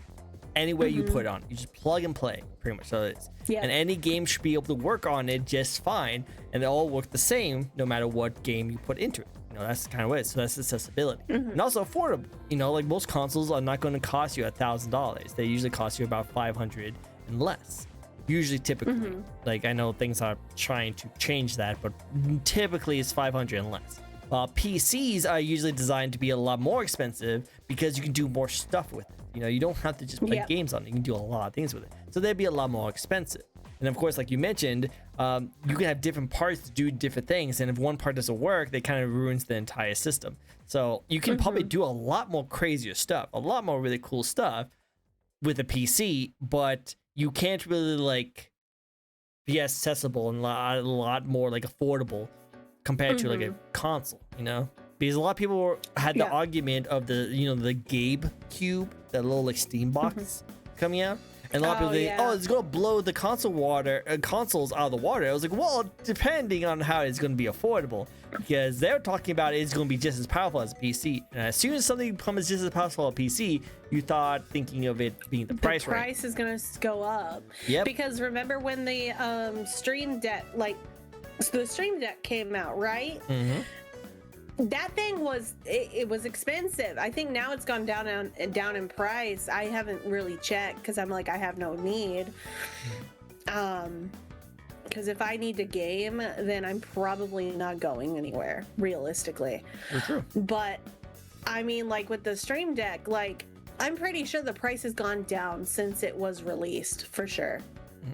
anywhere you put it on. You just plug and play, pretty much. So it's and any game should be able to work on it just fine, and they all work the same no matter what game you put into it. You know, that's kind of it. So that's accessibility, and also affordable. You know, like most consoles are not going to cost you $1,000. They usually cost you about $500 and less. Usually, typically, like I know things are trying to change that, but typically it's $500 and less. PCs are usually designed to be a lot more expensive because you can do more stuff with it. You know, you don't have to just play games on it. You can do a lot of things with it. So they'd be a lot more expensive. And of course, like you mentioned, you can have different parts to do different things. And if one part doesn't work, that kind of ruins the entire system. So you can probably do a lot more crazier stuff, a lot more really cool stuff with a PC, but you can't really like be accessible and a lot more like affordable compared to like a console, you know? Because a lot of people had the argument of the, you know, the Gabe Cube, that little like Steam box coming out. And a lot of people think, oh, it's going to blow the consoles out of the water. I was like, well, depending on how it's going to be affordable. Because they're talking about it's going to be just as powerful as a PC. And as soon as something becomes just as powerful as a PC, you thought thinking of it being the price range. The price is going to go up. Yep. Because remember when the Stream Deck, like, so the Stream Deck came out, right? That thing was it was expensive. I think now it's gone down in price. I haven't really checked because I'm like I have no need. Because if I need to game, then I'm probably not going anywhere realistically. That's true. But I mean, like with the Stream Deck, like I'm pretty sure the price has gone down since it was released for sure.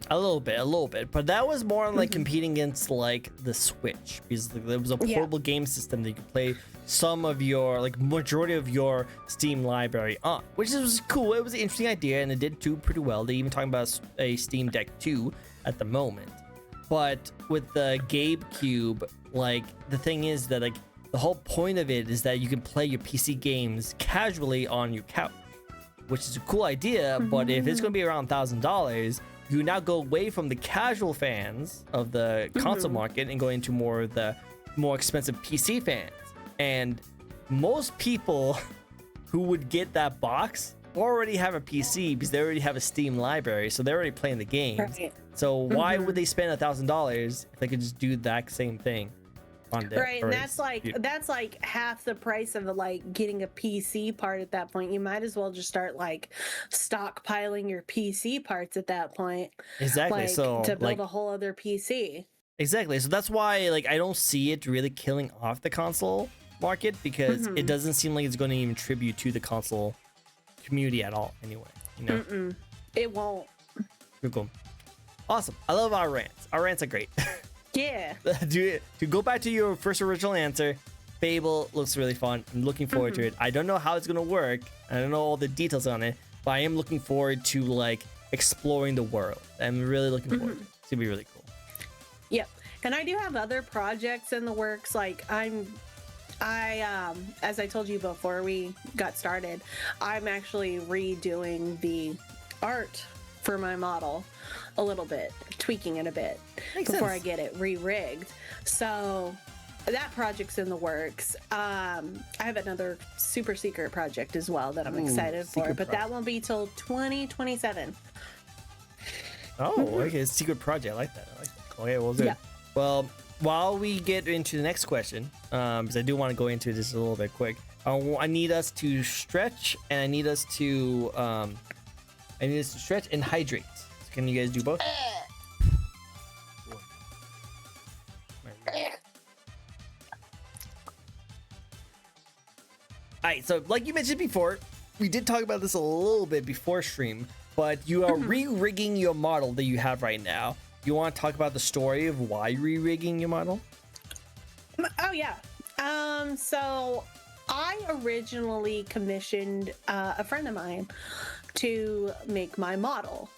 A little bit, but that was more like competing against like the Switch, because there was a portable game system that you could play some of your like majority of your Steam library on, which was cool. It was an interesting idea, and it did do pretty well. They even talking about a Steam Deck 2 at the moment. But with the Gabe Cube, like the thing is that like the whole point of it is that you can play your PC games casually on your couch, which is a cool idea. But if it's going to be around $1,000, you now go away from the casual fans of the console market and go into more of the more expensive PC fans. And most people who would get that box already have a PC because they already have a Steam library, so they're already playing the games. Right. So why would they spend $1,000 if they could just do that same thing on their Right, and that's like half the price of like getting a PC part at that point. You might as well just start like stockpiling your PC parts at that point. Exactly. Like, So to build like a whole other PC. exactly. So that's why like I don't see it really killing off the console market because it doesn't seem like it's going to even tribute to the console community at all anyway, you know. It won't. Cool. Awesome. I love our rants. Our rants are great. Yeah. To go back to your first original answer, Fable looks really fun. I'm looking forward to it. I don't know how it's gonna work. I don't know all the details on it, but I am looking forward to like exploring the world. I'm really looking forward to it. It's gonna be really cool. Yep. And I do have other projects in the works. Like as I told you before we got started, I'm actually redoing the art for my model a little bit, tweaking it a bit before I get it re-rigged. So that project's in the works. I have another super secret project as well that I'm excited for, but that won't be till 2027. Oh, okay. Secret project. I like that. Okay, well, good. Yeah. Well, while we get into the next question, because I do want to go into this a little bit quick, I need us to stretch and I need us to stretch and hydrate. So can you guys do both? Alright, so like you mentioned before, we did talk about this a little bit before stream, but you are re-rigging your model that you have right now. You want to talk about the story of why you're re-rigging your model? Oh yeah. So I originally commissioned a friend of mine to make my model.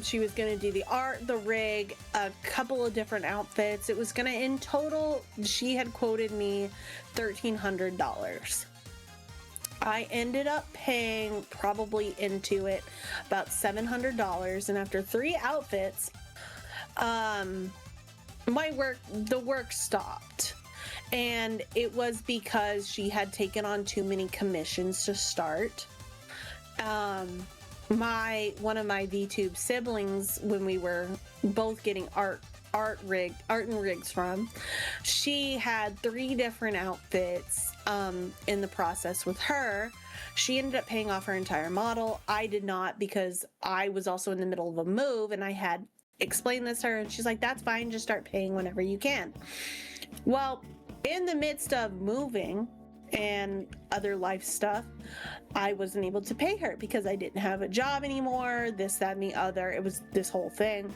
She was going to do the art, the rig, a couple of different outfits. It was going to, in total, she had quoted me $1,300. I ended up paying probably into it about $700, and after 3 outfits, the work stopped. And it was because she had taken on too many commissions to start. One of my VTube siblings, when we were both getting art and rigs from, she had 3 different outfits in the process with her. She ended up paying off her entire model. I did not, because I was also in the middle of a move and I had explained this to her, and she's like, that's fine, just start paying whenever you can. Well, in the midst of moving and other life stuff, I wasn't able to pay her because I didn't have a job anymore, this, that, and the other. It was this whole thing.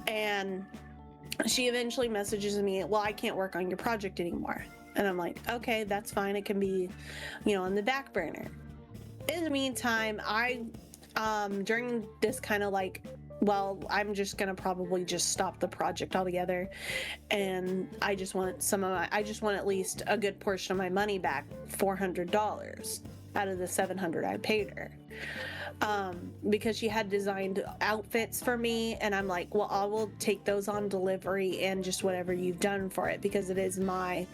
And she eventually messages me, well, I can't work on your project anymore. And I'm like, okay, that's fine. It can be, on the back burner. In the meantime, I, during this kind of like, well, I'm just gonna probably just stop the project altogether, and I just want at least a good portion of my money back, $400 out of the $700 I paid her, because she had designed outfits for me, and I'm like, well, I will take those on delivery and just whatever you've done for it, because it is my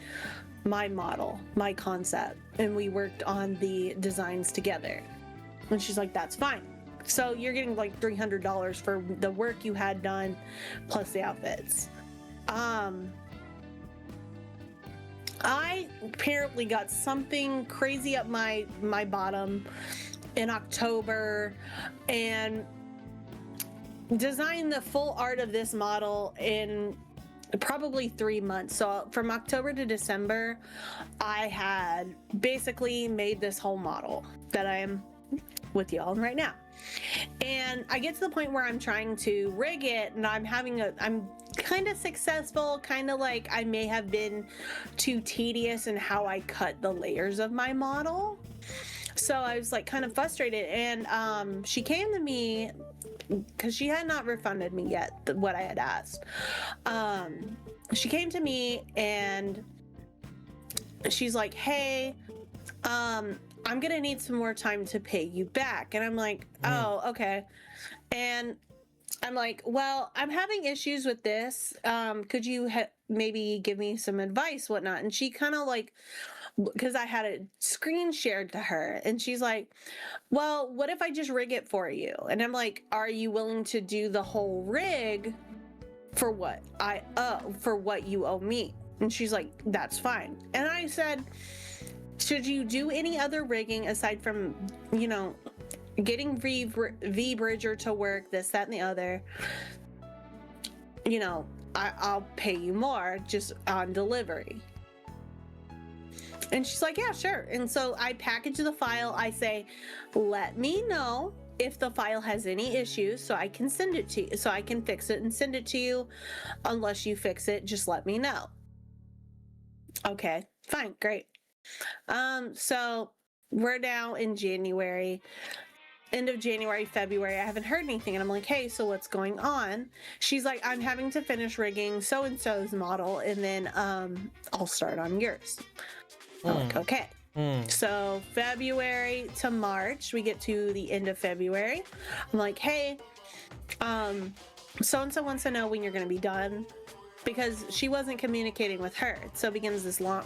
model, my concept, and we worked on the designs together. And she's like, that's fine. So you're getting like $300 for the work you had done plus the outfits. I apparently got something crazy up my bottom in October and designed the full art of this model in probably 3 months. So from October to December, I had basically made this whole model that I am with y'all right now. And I get to the point where I'm trying to rig it, and I'm kind of successful, kind of like I may have been too tedious in how I cut the layers of my model. So I was like kind of frustrated, and she came to me because she had not refunded me yet what I had asked. She came to me and she's like, hey, I'm gonna need some more time to pay you back. And I'm like, oh, okay. And I'm like, well, I'm having issues with this. Could you maybe give me some advice, whatnot? And she kind of like, because I had a screen shared to her, and she's like, well, what if I just rig it for you? And I'm like, are you willing to do the whole rig for what for what you owe me? And she's like, that's fine. And I said, should you do any other rigging aside from, you know, getting V-Bridger to work, this, that, and the other? You know, I'll pay you more just on delivery. And she's like, yeah, sure. And so I package the file. I say, let me know if the file has any issues so I can send it to you, so I can fix it and send it to you. Unless you fix it, just let me know. Okay, fine, great. So we're now in January, end of January, February. I haven't heard anything, and I'm like, hey, so what's going on? She's like, I'm having to finish rigging so and so's model, and then I'll start on yours. I'm like, okay. So February to March, we get to the end of February. I'm like, hey, so and so wants to know when you're going to be done, because she wasn't communicating with her. So begins this long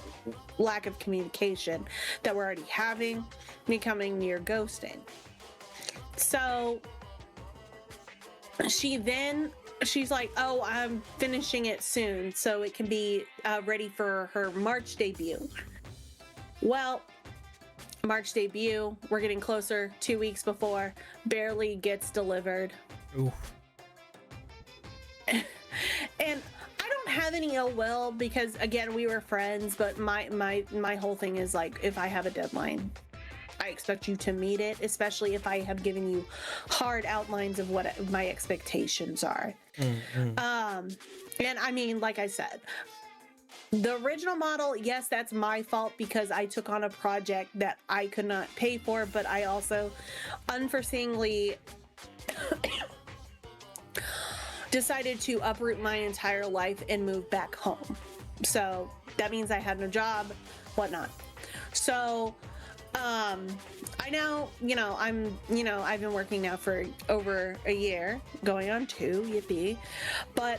lack of communication that we're already having, becoming near ghosting. So she's like, oh, I'm finishing it soon so it can be ready for her March debut. Well, March debut, we're getting closer, 2 weeks before, barely gets delivered. Oof. And I don't have any ill will, because again, we were friends, but my whole thing is like, if I have a deadline, I expect you to meet it, especially if I have given you hard outlines of what my expectations are. And I mean, like I said, the original model, yes, that's my fault because I took on a project that I could not pay for, but I also unforeseeingly decided to uproot my entire life and move back home. So that means I had no job, whatnot. So I know, I've been working now for over a year, going on 2, yippee. But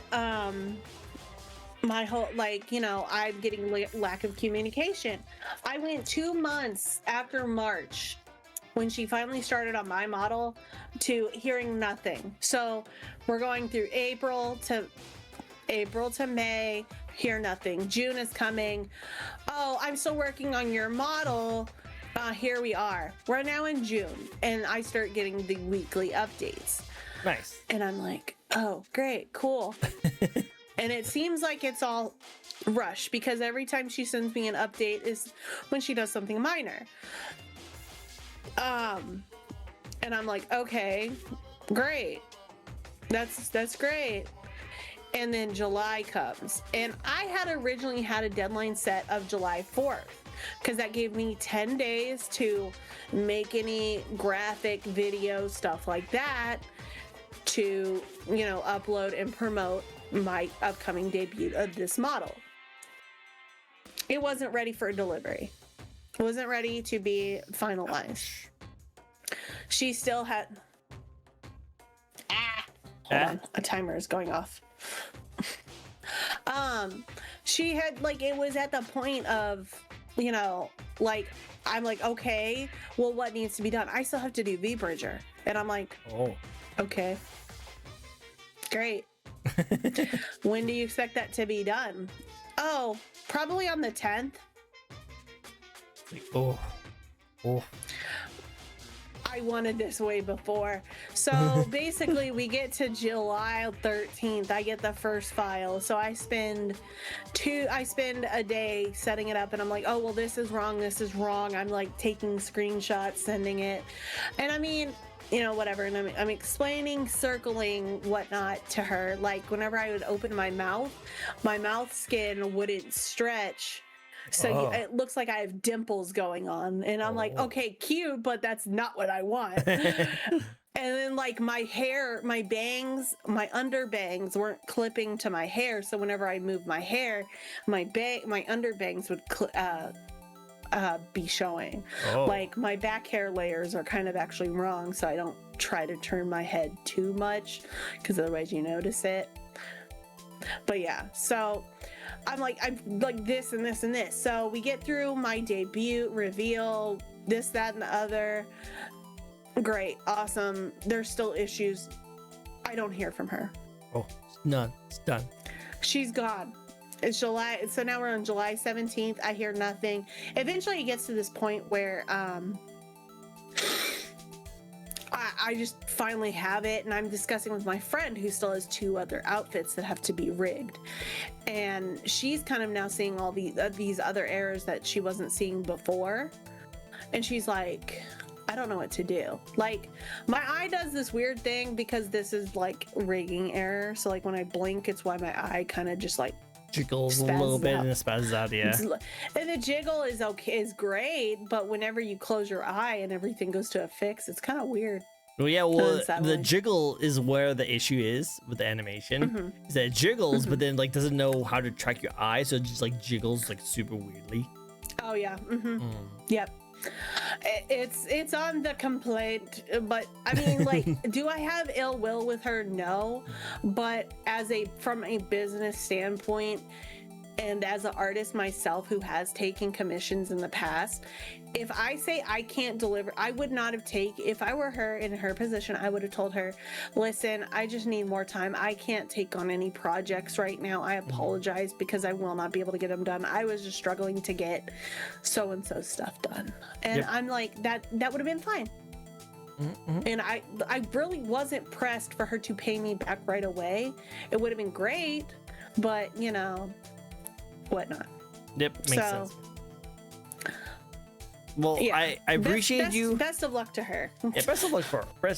my whole, I'm getting lack of communication. I went 2 months after March, when she finally started on my model, to hearing nothing. So we're going through April to May, hear nothing. June is coming. Oh, I'm still working on your model. Here we are. We're now in June, and I start getting the weekly updates. Nice. And I'm like, oh, great, cool. And it seems like it's all rush, because every time she sends me an update is when she does something minor. And I'm like, okay, great. That's great. And then July comes, and I had originally had a deadline set of July 4th, because that gave me 10 days to make any graphic, video, stuff like that, to, upload and promote my upcoming debut of this model. It wasn't ready for delivery. It wasn't ready to be finalized. She still had... Hold on. A timer is going off. She had, it was at the point of, I'm like, okay, well, what needs to be done? I still have to do V-Bridger. And I'm like, oh, okay, great. When do you expect that to be done? Oh, probably on the 10th. Oh. I wanted this way before. So basically we get to July 13th. I get the first file. So I spend a day setting it up, and I'm like, oh, well, this is wrong. I'm like taking screenshots, sending it. And I mean, whatever. And I'm explaining, circling, whatnot to her. Like whenever I would open my mouth skin wouldn't stretch. So it looks like I have dimples going on. And I'm like, okay, cute, but that's not what I want. And then my hair, my bangs, my under bangs weren't clipping to my hair. So whenever I moved my hair, my under bangs would be showing. Oh. Like my back hair layers are kind of actually wrong, so I don't try to turn my head too much because otherwise you notice it. But yeah, so I'm like this and this and this. So we get through my debut reveal, this, that, and the other. Great, awesome. There's still issues. I don't hear from her. Oh, none. It's done. She's gone. It's July, so now we're on July 17th. I hear nothing. Eventually it gets to this point where I just finally have it, and I'm discussing with my friend who still has 2 other outfits that have to be rigged. And she's kind of now seeing all these other errors that she wasn't seeing before. And she's like, I don't know what to do. Like, my eye does this weird thing because this is like rigging error. So like when I blink, it's why my eye kind of just like Jiggles a little bit and it spazzes out, yeah. And the jiggle is okay, is great, but whenever you close your eye and everything goes to a fix, it's kind of weird. Well, yeah, well, the jiggle is where the issue is with the animation. Is that it jiggles, but then like doesn't know how to track your eye, so it just like jiggles like super weirdly. Oh yeah. Yep. It's on the complaint, but I mean, like, do I have ill will with her? No, but from a business standpoint, and as an artist myself who has taken commissions in the past, if I say I can't deliver, I would not have if I were her in her position, I would have told her, listen, I just need more time. I can't take on any projects right now. I apologize because I will not be able to get them done. I was just struggling to get so-and-so stuff done. And I'm like, that would have been fine. And I really wasn't pressed for her to pay me back right away. It would have been great, but you know, whatnot. Yep, makes sense. Well, yeah. I appreciate you. Best of luck to her. Yeah, best of luck for her.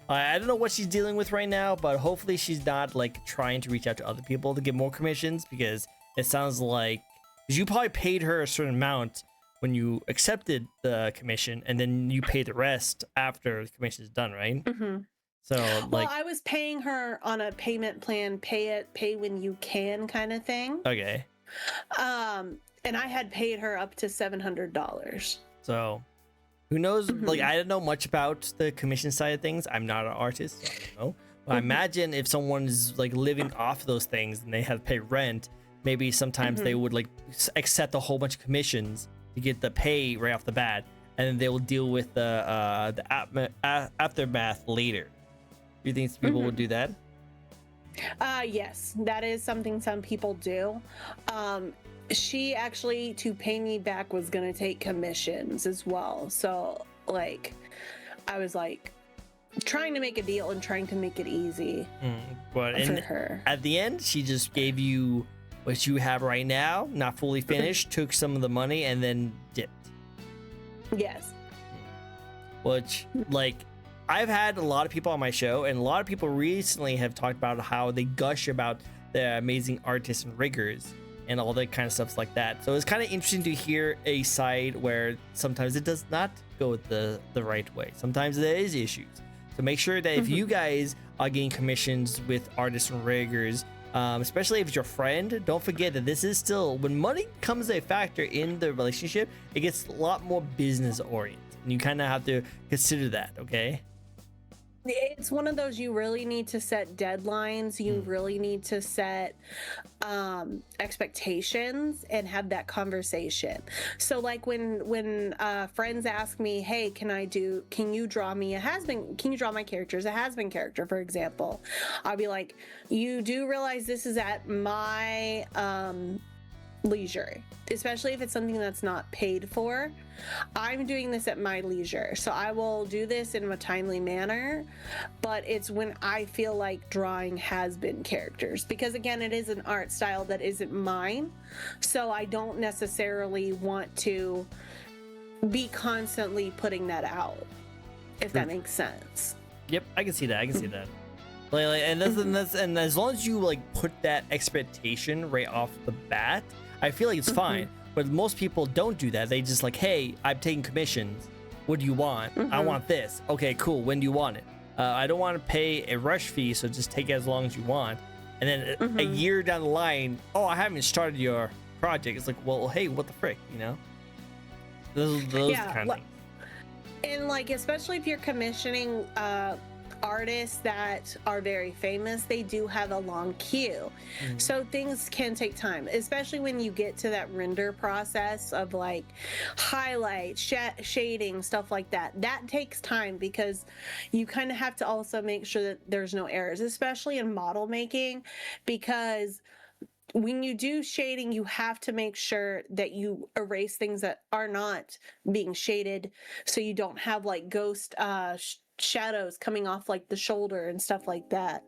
I don't know what she's dealing with right now, but hopefully she's not like trying to reach out to other people to get more commissions, because it sounds like you probably paid her a certain amount when you accepted the commission, and then you pay the rest after the commission is done, right? So like, well, I was paying her on a payment plan, pay when you can kind of thing. Okay. And I had paid her up to $700. So who knows? Like, I don't know much about the commission side of things. I'm not an artist, so I don't know. But I imagine if someone is like living off those things and they have to pay rent, maybe sometimes they would like accept a whole bunch of commissions to get the pay right off the bat, and then they will deal with the aftermath later. Do you think people would do that? Yes, that is something some people do. She actually, to pay me back, was gonna take commissions as well. So like, I was like trying to make a deal and trying to make it easy But for her. At the end, she just gave you what you have right now, not fully finished, took some of the money, and then dipped. Yes. Which, like, I've had a lot of people on my show, and a lot of people recently have talked about how they gush about the amazing artists and riggers and all that kind of stuff like that. So it's kind of interesting to hear a side where sometimes it does not go the right way. Sometimes there is issues. So make sure that if you guys are getting commissions with artists and riggers, especially if it's your friend, don't forget that this is still, when money comes a factor in the relationship, it gets a lot more business oriented, and you kind of have to consider that. Okay. It's one of those, you really need to set deadlines. You really need to set expectations and have that conversation. So like when friends ask me, hey, can you draw me can you draw my character as a has-been character, for example? I'll be like, you do realize this is at my leisure, especially if it's something that's not paid for. I'm doing this at my leisure, so I will do this in a timely manner, but it's when I feel like drawing has-been characters, because again, it is an art style that isn't mine, so I don't necessarily want to be constantly putting that out, if that makes sense. Yep, I can see that. And as long as you like put that expectation right off the bat, I feel like it's fine. But most people don't do that. They just like, hey, I'm taking commissions. What do you want? I want this. Okay, cool. When do you want it? I don't want to pay a rush fee, so just take it as long as you want. And then a year down the line, oh, I haven't started your project. It's like, well, hey, what the frick, you know? Those Yeah, kind of things. And like, especially if you're commissioning artists that are very famous, they do have a long queue. So things can take time, especially when you get to that render process of like highlight, shading, stuff like that. That takes time because you kind of have to also make sure that there's no errors, especially in model making, because when you do shading, you have to make sure that you erase things that are not being shaded, so you don't have like ghost shadows coming off like the shoulder and stuff like that.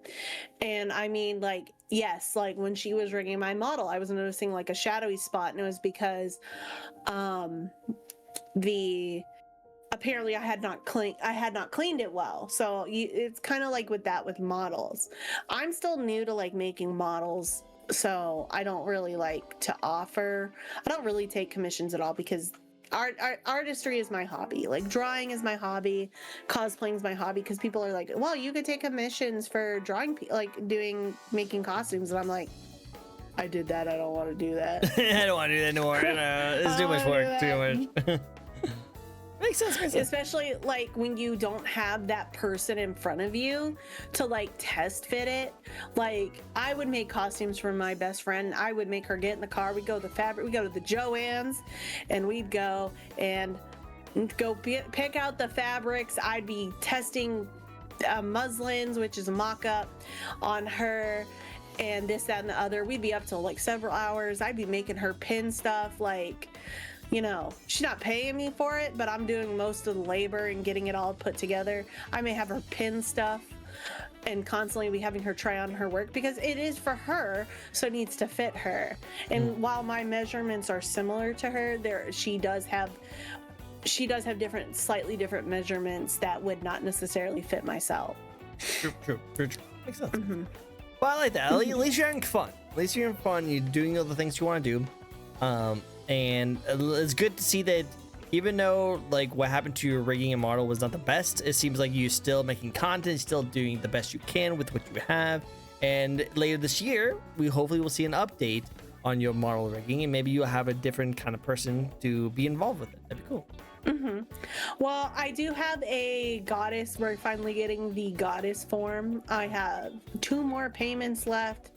And I mean, like, yes, like when she was rigging my model, I was noticing like a shadowy spot, and it was because apparently I had not cleaned it well. So it's kind of like with models. I'm still new to like making models, so I don't really like to offer. I don't really take commissions at all because artistry is my hobby. Like drawing is my hobby, cosplaying is my hobby. Because people are like, "Well, you could take commissions for drawing, like making costumes," and I'm like, I did that. I don't want to do that. I don't want to do that anymore. It's too much work. Too much. Makes sense. Especially like when you don't have that person in front of you to like test fit it. Like I would make costumes for my best friend. I would make her get in the car. We'd go to the Joann's, and we'd go pick out the fabrics. I'd be testing muslins, which is a mock-up, on her, and this, that, and the other. We'd be up till like several hours. I'd be making her pin stuff, like, you know, she's not paying me for it, but I'm doing most of the labor and getting it all put together. I may have her pin stuff and constantly be having her try on her work because it is for her, so it needs to fit her. And while my measurements are similar to her, she does have slightly different measurements that would not necessarily fit myself. True. Makes sense. Well, I like that. At least you're having fun. You're doing all the things you want to do. And it's good to see that even though like what happened to your rigging and model was not the best, it seems like you're still making content, still doing the best you can with what you have. And later this year, we hopefully will see an update on your model rigging, and maybe you'll have a different kind of person to be involved with it. That'd be cool. Well, I do have a goddess. We're finally getting the goddess form. I have 2 more payments left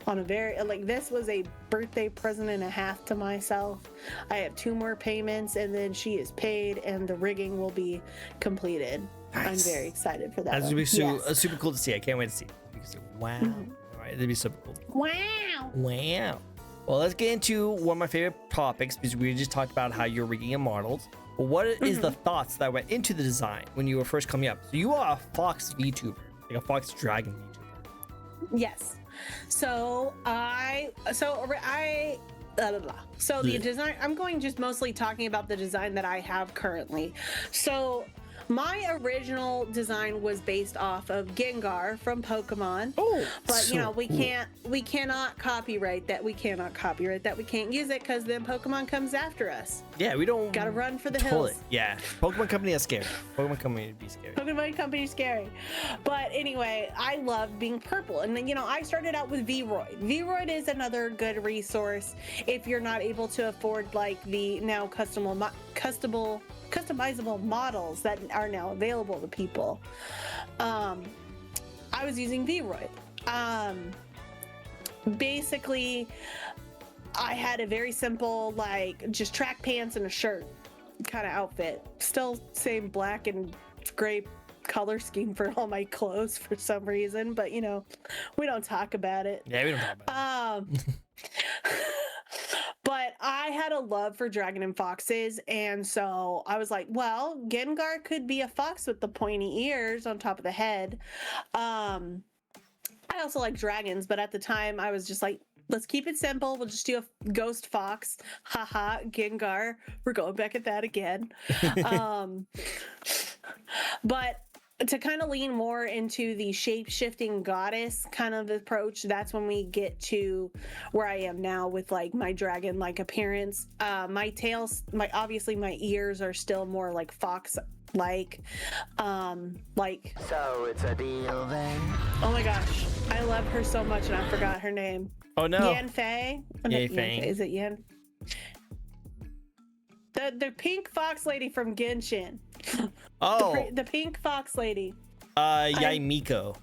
on this was a birthday present and a half to myself. I have 2 more payments, and then she is paid and the rigging will be completed. Nice. I'm very excited for that. That's gonna be super cool to see. I can't wait to see it. Wow. All right, that'd be super cool. Wow. Well, let's get into one of my favorite topics, because we just talked about how you're rigging your models. But what is the thoughts that went into the design when you were first coming up? So you are a fox VTuber, like a fox dragon VTuber. Yes. So the design, I'm going just mostly talking about the design that I have currently. So my original design was based off of Gengar from Pokemon. Oh, but so you know, we cool. cannot copyright that. We can't use it because then Pokemon comes after us. Yeah, we don't gotta run for the hills. Yeah, Pokemon Company is scary. Pokemon Company would be scary. Pokemon Company is scary. But anyway, I love being purple. And then, you know, I started out with Vroid. Vroid is another good resource if you're not able to afford like the now customizable models that are now available to people. I was using Vroid. Basically, I had a very simple, like, just track pants and a shirt kind of outfit. Still same black and gray color scheme for all my clothes for some reason, but you know, we don't talk about it. Yeah, we don't talk about it. But I had a love for dragon and foxes, and so I was like, well, Gengar could be a fox with the pointy ears on top of the head. I also like dragons, but at the time I was just like, let's keep it simple. We'll just do a ghost fox. Haha, Gengar. We're going back at that again. But to kind of lean more into the shape-shifting goddess kind of approach, that's when we get to where I am now with like my dragon-like appearance. My tails, obviously my ears are still more like fox-like. So it's a deal then. Oh my gosh, I love her so much and I forgot her name. Oh no. Yan Fei? Yan Fei. Is it Yan? The pink fox lady from Genshin. Oh, The pink fox lady. Yaimiko.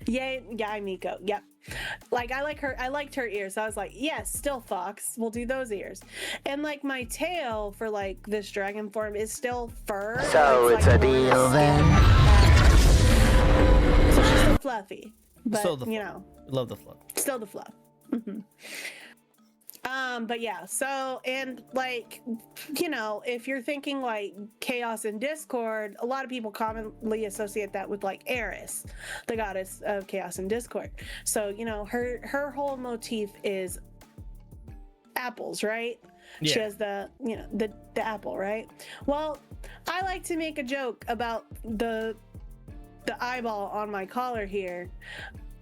Yeah, Miko. Yep. Like I liked her ears. So I was like, yes, still fox. We'll do those ears. And like my tail for like this dragon form is still fur. So it's a deal then. So she's still fluffy. But Still the you fluff. know, Love the fluff. still the fluff. But yeah, so, and like, you know, if you're thinking like chaos in Discord, a lot of people commonly associate that with like Eris, the goddess of chaos in Discord. So, you know, her whole motif is apples, right? Yeah. She has the, you know, the apple, right? Well, I like to make a joke about the eyeball on my collar here,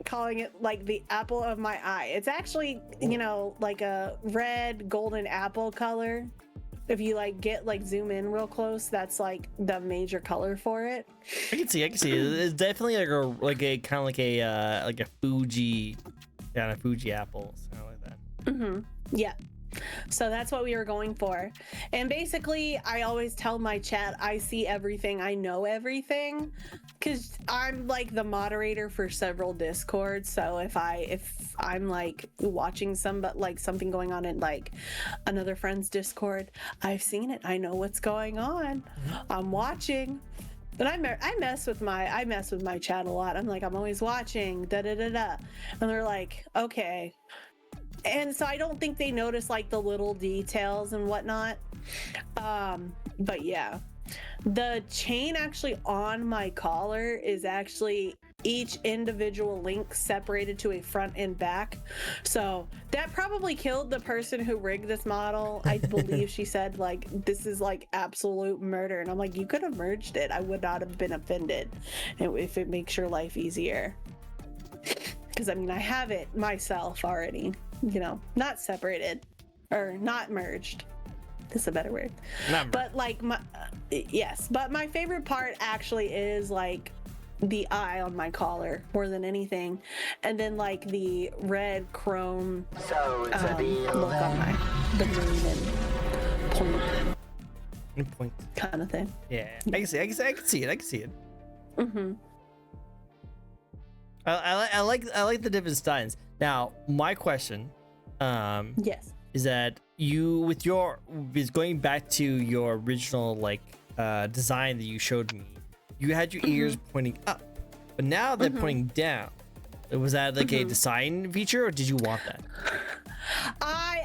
calling it like the apple of my eye. It's actually, you know, like a red golden apple color. If you like zoom in real close, that's like the major color for it. I can see. It's definitely like a kind of like a Fuji, kind of Fuji apple, kind of like that. Yeah. So that's what we were going for. And basically, I always tell my chat, I see everything, I know everything, because I'm like the moderator for several Discords. So if I'm like watching something going on in like another friend's Discord, I've seen it, I know what's going on, I'm watching. And I mess with my chat a lot. I'm like, I'm always watching, da da da da, and they're like, okay. And so I don't think they notice like the little details and whatnot. But yeah, the chain actually on my collar is actually each individual link separated to a front and back. So that probably killed the person who rigged this model. I believe she said like, this is like absolute murder. And I'm like, you could have merged it. I would not have been offended if it makes your life easier. Because I mean, I have it myself already, you know, not separated or not merged. This is a better word. But like yes, but my favorite part actually is like the eye on my collar more than anything, and then like the red chrome So it's a deal look on then. the moon and point kind of thing. Yeah, I can see it. Mm-hmm. I like the different styles. Now, my question, Yes. is that is going back to your original like design that you showed me. You had your ears pointing up, but now they're pointing down. Was that like a design feature, or did you want that?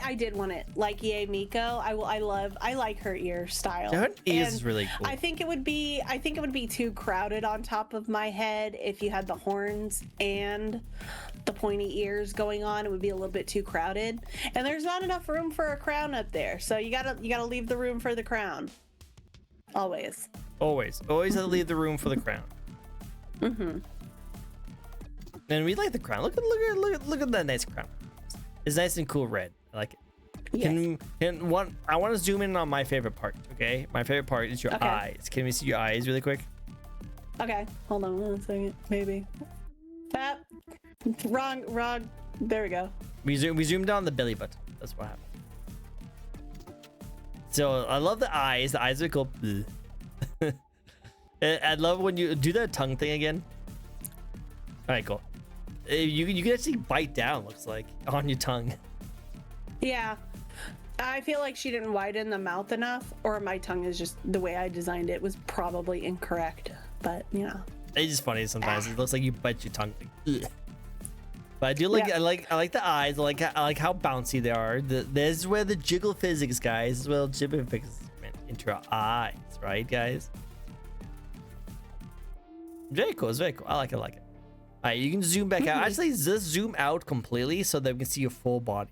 I did want it like Yay Miko. I like her ear style. Her ears And is really cool. I think it would be too crowded on top of my head if you had the horns and the pointy ears going on. It would be a little bit too crowded, and there's not enough room for a crown up there. So you gotta leave the room for the crown. Always have to leave the room for the crown. And we like the crown. Look at that nice crown. It's nice and cool red. I like it. Yes. I want to zoom in on my favorite part. Okay, my favorite part is your Okay. eyes. Can we see your eyes really quick? Okay, hold on 1 second, maybe. Ah, wrong. There we go. We zoomed on the belly button. That's what happened. So I love the eyes. The eyes are cool. I love when you do that tongue thing again. All right, cool. You can actually bite down. Looks like on your tongue. Yeah. I feel like she didn't widen the mouth enough, or my tongue is just the way I designed it was probably incorrect. But you know, It's just funny sometimes. It looks like you bite your tongue. Like, ugh. But I do like Yeah. I like the eyes. I like how bouncy they are. This is where the jiggle physics, guys. This is where the jiggle physics went into our eyes, right, guys? Very cool. It's very cool. I like it. All right, you can zoom back out. Actually, just zoom out completely so that we can see your full body.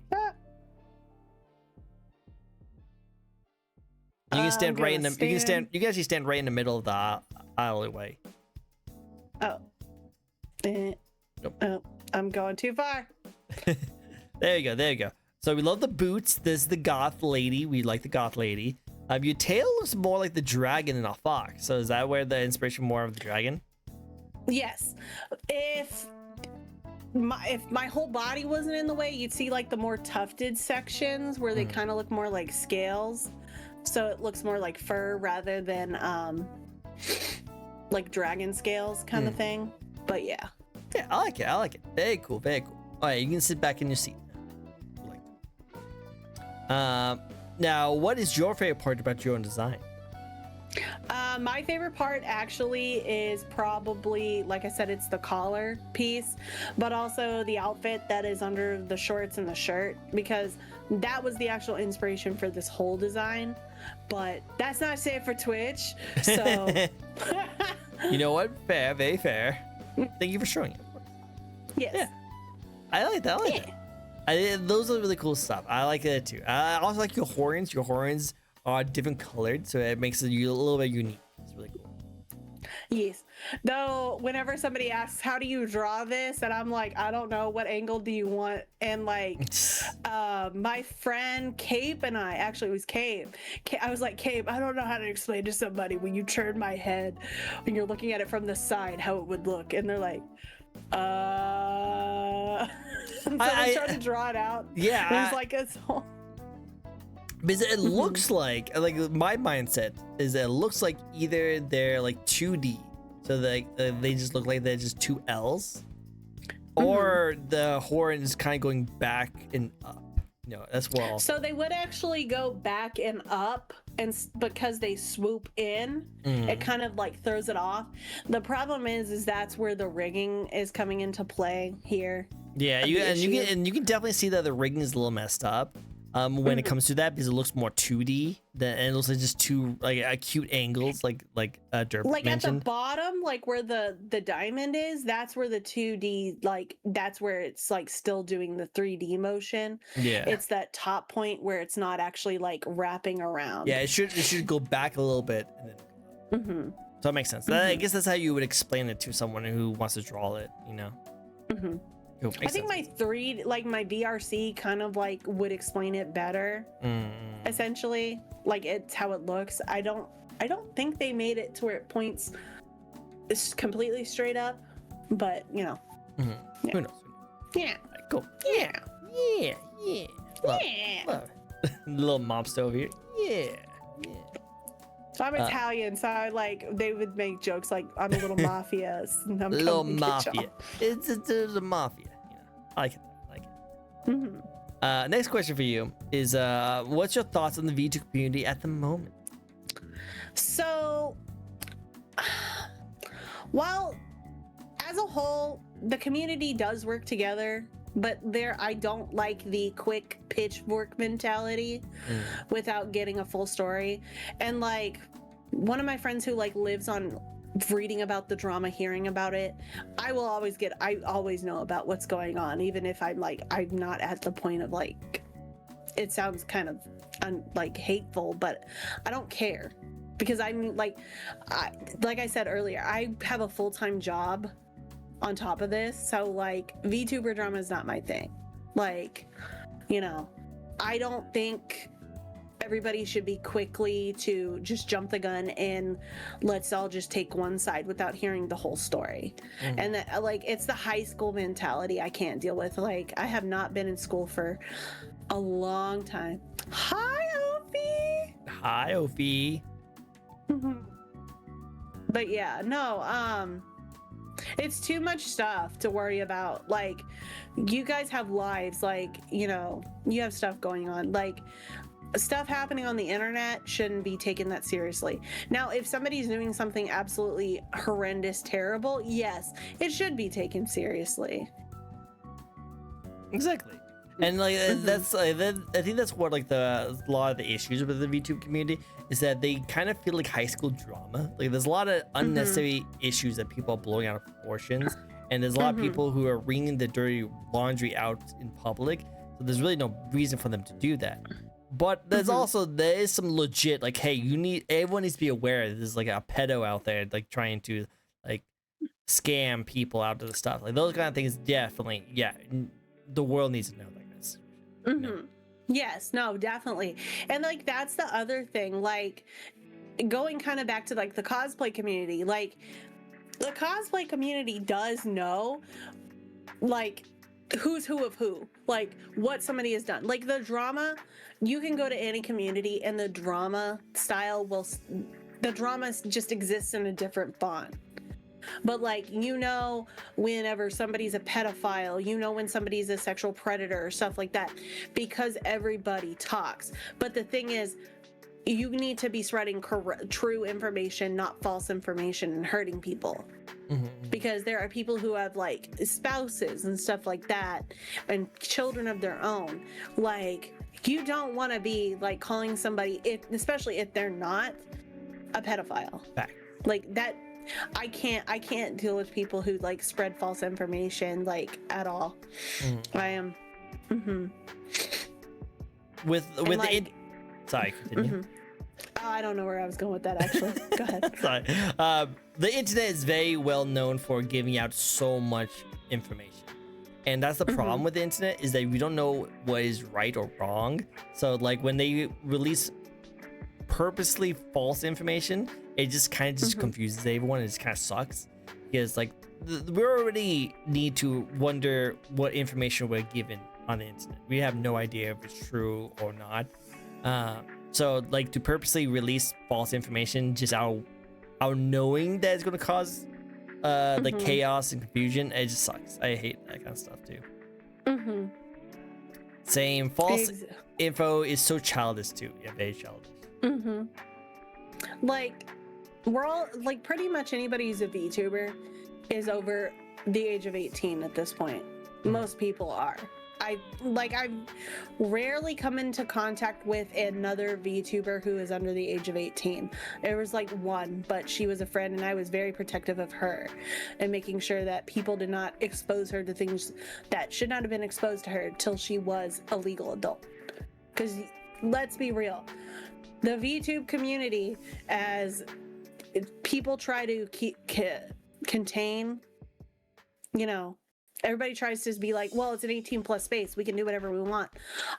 You can stand right in the. You can actually stand right in the middle of the alleyway. oh, Nope. oh, I'm going too far. There you go. So we love the boots. This is the goth lady. We like the goth lady. Your tail looks more like the dragon than a fox. So is that where the inspiration more of the dragon? Yes. If my whole body wasn't in the way, you'd see like the more tufted sections where they kind of look more like scales. so it looks more like fur rather than like dragon scales kind of thing. But yeah. Yeah, I like it. I like it. Very cool. Very cool. All right, you can sit back in your seat. Now, what is your favorite part about your own design? My favorite part actually is probably, like I said, it's the collar piece, but also the outfit that is under the shorts and the shirt, because that was the actual inspiration for this whole design. But that's not safe for Twitch, so You know what? Fair, very fair. Thank you for showing it. yes. Yeah. I like that. I like that. Those are really cool stuff. I like that too. I also like your horns. Your horns are different colored, so it makes it a little bit unique. It's really cool. Yes. Though, whenever somebody asks, how do you draw this? And I'm like, I don't know. What angle do you want? And like, my friend Cape and I, actually it was Cape. I was like, Cape, I don't know how to explain to somebody when you turn my head, when you're looking at it from the side, how it would look. And they're like, and so I tried to draw it out. Yeah. It's like, it's whole... Because it looks like my mindset is that it looks like either they're like 2D, so they just look like they're just two L's, or the horn is kind of going back and up. No, that's well. So they would actually go back and up, and because they swoop in, it kind of like throws it off. The problem is that's where the rigging is coming into play here. Yeah, you can definitely see that the rigging is a little messed up. When it comes to that, because it looks more 2D, and it looks like just two like acute angles, like Derp like mentioned. at the bottom, like where the diamond is, that's where the 2D, like that's where it's like still doing the 3D motion. Yeah, it's that top point where it's not actually like wrapping around. Yeah, it should go back a little bit, and then so that makes sense. I guess that's how you would explain it to someone who wants to draw it, you know. Cool, I think my VRC kind of like would explain it better. Essentially, like it's how it looks. I don't think they made it to where it points completely straight up, but you know. Yeah. Who knows? Yeah. Right, cool. Yeah. Yeah. Love Yeah. it. Love it. Little mobster over here. Yeah. So I'm Italian, so I they would make jokes like I'm a little mafia. And I'm Little coming to get mafia. y'all. It's a mafia. You know, I like it. I like it. Next question for you is what's your thoughts on the V2 community at the moment? So, while as a whole, the community does work together, but I don't like the quick pitchfork mentality without getting a full story. And like one of my friends who like lives on reading about the drama, hearing about it, I always know about what's going on, even if I'm not at the point of like, it sounds kind of hateful, but I don't care, because I'm like I said earlier, I have a full-time job on top of this, so like VTuber drama is not my thing. Like, you know, I don't think everybody should be quickly to just jump the gun and let's all just take one side without hearing the whole story. And that, like, it's the high school mentality I can't deal with. Like, I have not been in school for a long time. Hi, Opie. Hi, Opie. But yeah, no, it's too much stuff to worry about. Like, you guys have lives, like, you know, you have stuff going on. Like, stuff happening on the internet shouldn't be taken that seriously. Now, if somebody's doing something absolutely horrendous, terrible, yes, it should be taken seriously. Exactly. And like that's I think that's what like a lot of the issues with the VTube community is, that they kind of feel like high school drama. Like there's a lot of unnecessary issues that people are blowing out of proportions, and there's a lot of people who are wringing the dirty laundry out in public. So there's really no reason for them to do that. But there's also, there is some legit, like, hey, everyone needs to be aware that there's like a pedo out there like trying to like scam people out of the stuff. Like those kind of things, definitely, yeah, the world needs to know like this. No. Yes, no, definitely. And like that's the other thing, like going kind of back to like the cosplay community. Like the cosplay community does know, like, who's who of who, like what somebody has done. Like the drama, you can go to any community and the drama style the drama just exists in a different font. But like, whenever somebody's a pedophile, when somebody's a sexual predator or stuff like that, because everybody talks. But the thing is, you need to be spreading true information, not false information, and hurting people. Because there are people who have like spouses and stuff like that and children of their own. Like, you don't want to be like calling somebody, especially if they're not a pedophile. Fact. Like that, I can't deal with people who like spread false information like at all. I am with like, sorry, continue. I don't know where I was going with that, actually. Go ahead. Sorry. The internet is very well known for giving out so much information. And that's the problem with the internet, is that we don't know what is right or wrong. So like when they release purposely false information, it just kind of confuses everyone. It just kind of sucks, because like we already need to wonder what information we're given on the internet. We have no idea if it's true or not. So like to purposely release false information just out knowing that it's going to cause like chaos and confusion, it just sucks. I hate that kind of stuff too. Same, false info is so childish too. Yeah, very childish. Like, we're all like, pretty much anybody who's a VTuber is over the age of 18 at this point. Most people are. I've rarely come into contact with another VTuber who is under the age of 18. There was like one, but she was a friend, and I was very protective of her and making sure that people did not expose her to things that should not have been exposed to her till she was a legal adult. Because let's be real, the VTube community, as people try to contain, everybody tries to be like, well, it's an 18 plus space, we can do whatever we want.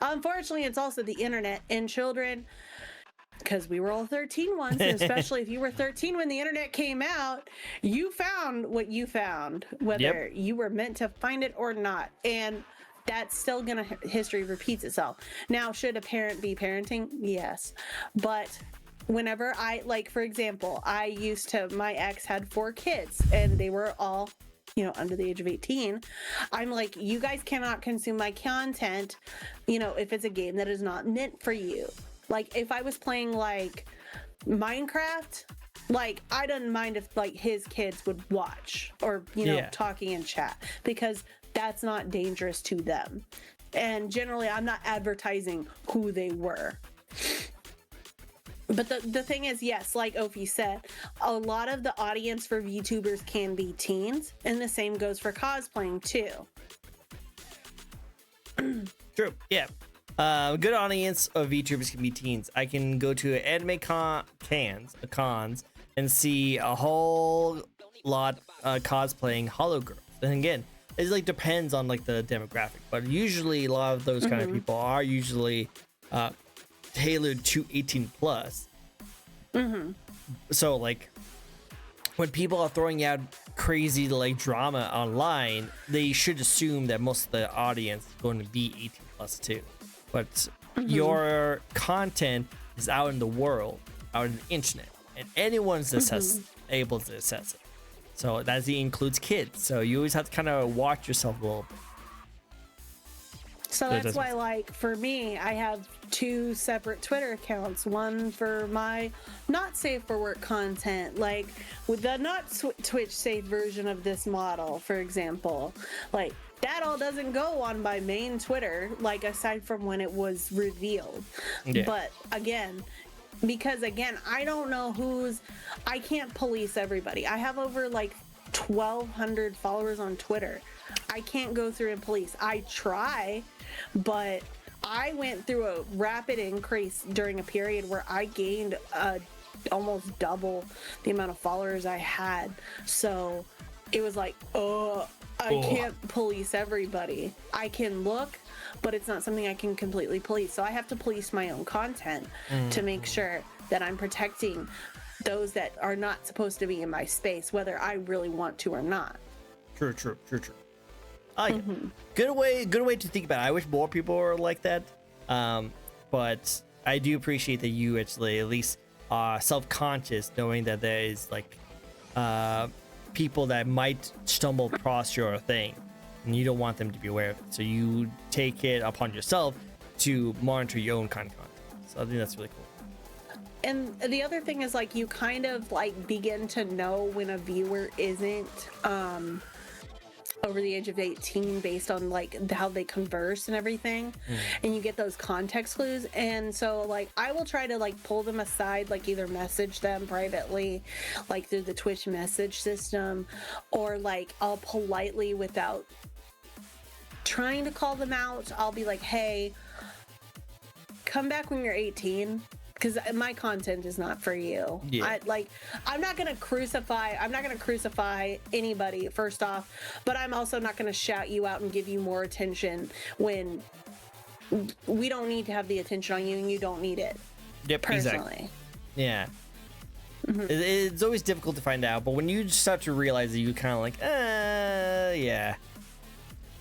Unfortunately, it's also the internet, and children, because we were all 13 once, and especially if you were 13 when the internet came out, you found what you found, whether you were meant to find it or not. And that's still gonna, history repeats itself. Now, should a parent be parenting? Yes. But whenever for example, my ex had 4 kids, and they were all under the age of 18. I'm like, you guys cannot consume my content, if it's a game that is not meant for you. Like, if I was playing like Minecraft, like, I don't mind if like his kids would watch or talking in chat, because that's not dangerous to them. And generally, I'm not advertising who they were. But the thing is, yes, like Ophi said, a lot of the audience for VTubers can be teens, and the same goes for cosplaying too. True, yeah. Good audience of VTubers can be teens. I can go to anime cons and see a whole lot cosplaying Hollow Girls. And again, it like depends on like the demographic, but usually a lot of those kind of people are usually tailored to 18 plus. So like when people are throwing out crazy like drama online, they should assume that most of the audience is going to be 18 plus too. But your content is out in the world, out in the internet, and anyone's able to assess it. So that includes kids. So you always have to kind of watch yourself a little bit. So that's why, like, for me, I have 2 separate Twitter accounts. One for my not safe for work content, like with the not Twitch safe version of this model, for example. Like, that all doesn't go on my main Twitter, like, aside from when it was revealed. Yeah. But again, because again, I don't know I can't police everybody. I have over like 1,200 followers on Twitter. I can't go through and police. I try, but I went through a rapid increase during a period where I gained almost double the amount of followers I had. So it was like, I can't police everybody. I can look, but it's not something I can completely police. So I have to police my own content to make sure that I'm protecting those that are not supposed to be in my space, whether I really want to or not. True. I like it. Good way to think about it. I wish more people were like that. But I do appreciate that you actually at least are self-conscious, knowing that there is like people that might stumble across your thing, and you don't want them to be aware of it. So you take it upon yourself to monitor your own kind of content. So I think that's really cool. And the other thing is, like, you kind of like begin to know when a viewer isn't over the age of 18 based on like how they converse and everything, and you get those context clues. And so like I will try to like pull them aside, like either message them privately like through the Twitch message system, or like I'll politely, without trying to call them out, I'll be like, hey, come back when you're 18, because my content is not for you. Yeah. I'm not gonna crucify anybody, first off, but I'm also not gonna shout you out and give you more attention when we don't need to have the attention on you, and you don't need it. Yep, personally. Exactly. Yeah. It's always difficult to find out, but when you start to realize that, you kind of like, yeah.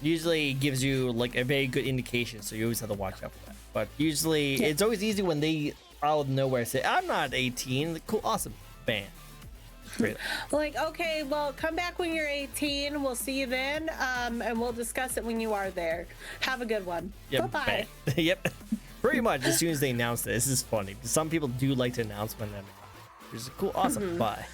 Usually it gives you like a very good indication, so you always have to watch out for that. But usually it's always easy when they out of nowhere say, I'm not 18. Like, cool, awesome, bam. Great. Like, okay, well, come back when you're 18. We'll see you then, and we'll discuss it when you are there. Have a good one. Yep, Bye-bye. Yep. Pretty much as soon as they announce this is funny. Some people do like to announce when they're which is cool, awesome, bye.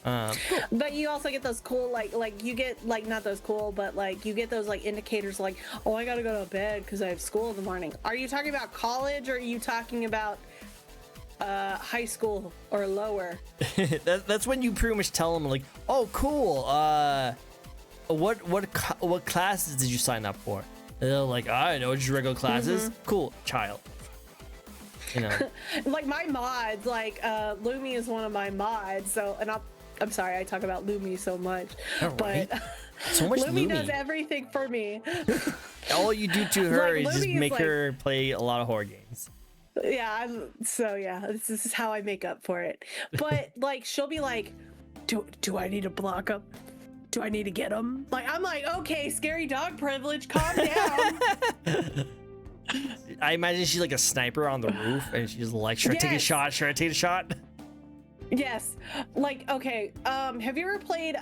Cool. But you also get those cool, like you get like, not those cool, but like you get those like indicators like, oh, I gotta go to bed because I have school in the morning. Are you talking about college, or are you talking about high school or lower? That's when you pretty much tell them like, oh, cool. What classes did you sign up for? And they're like, I don't know, just regular classes. Cool, child. You know. Like my mods, like Lumi is one of my mods. So, and I'm sorry I talk about Lumi so much, Right. but So much Lumi Lumi does everything for me. All you do to her Like, is just Lumi is make like- her play a lot of horror games. Yeah, this is how I make up for it. But like she'll be like, do I need to block him? Do I need to get him? Like, I'm like, okay, scary dog privilege, calm down. I imagine she's like a sniper on the roof, and she's like, should I take a Yes. shot? Should I take a shot? Yes. Like, okay, have you ever played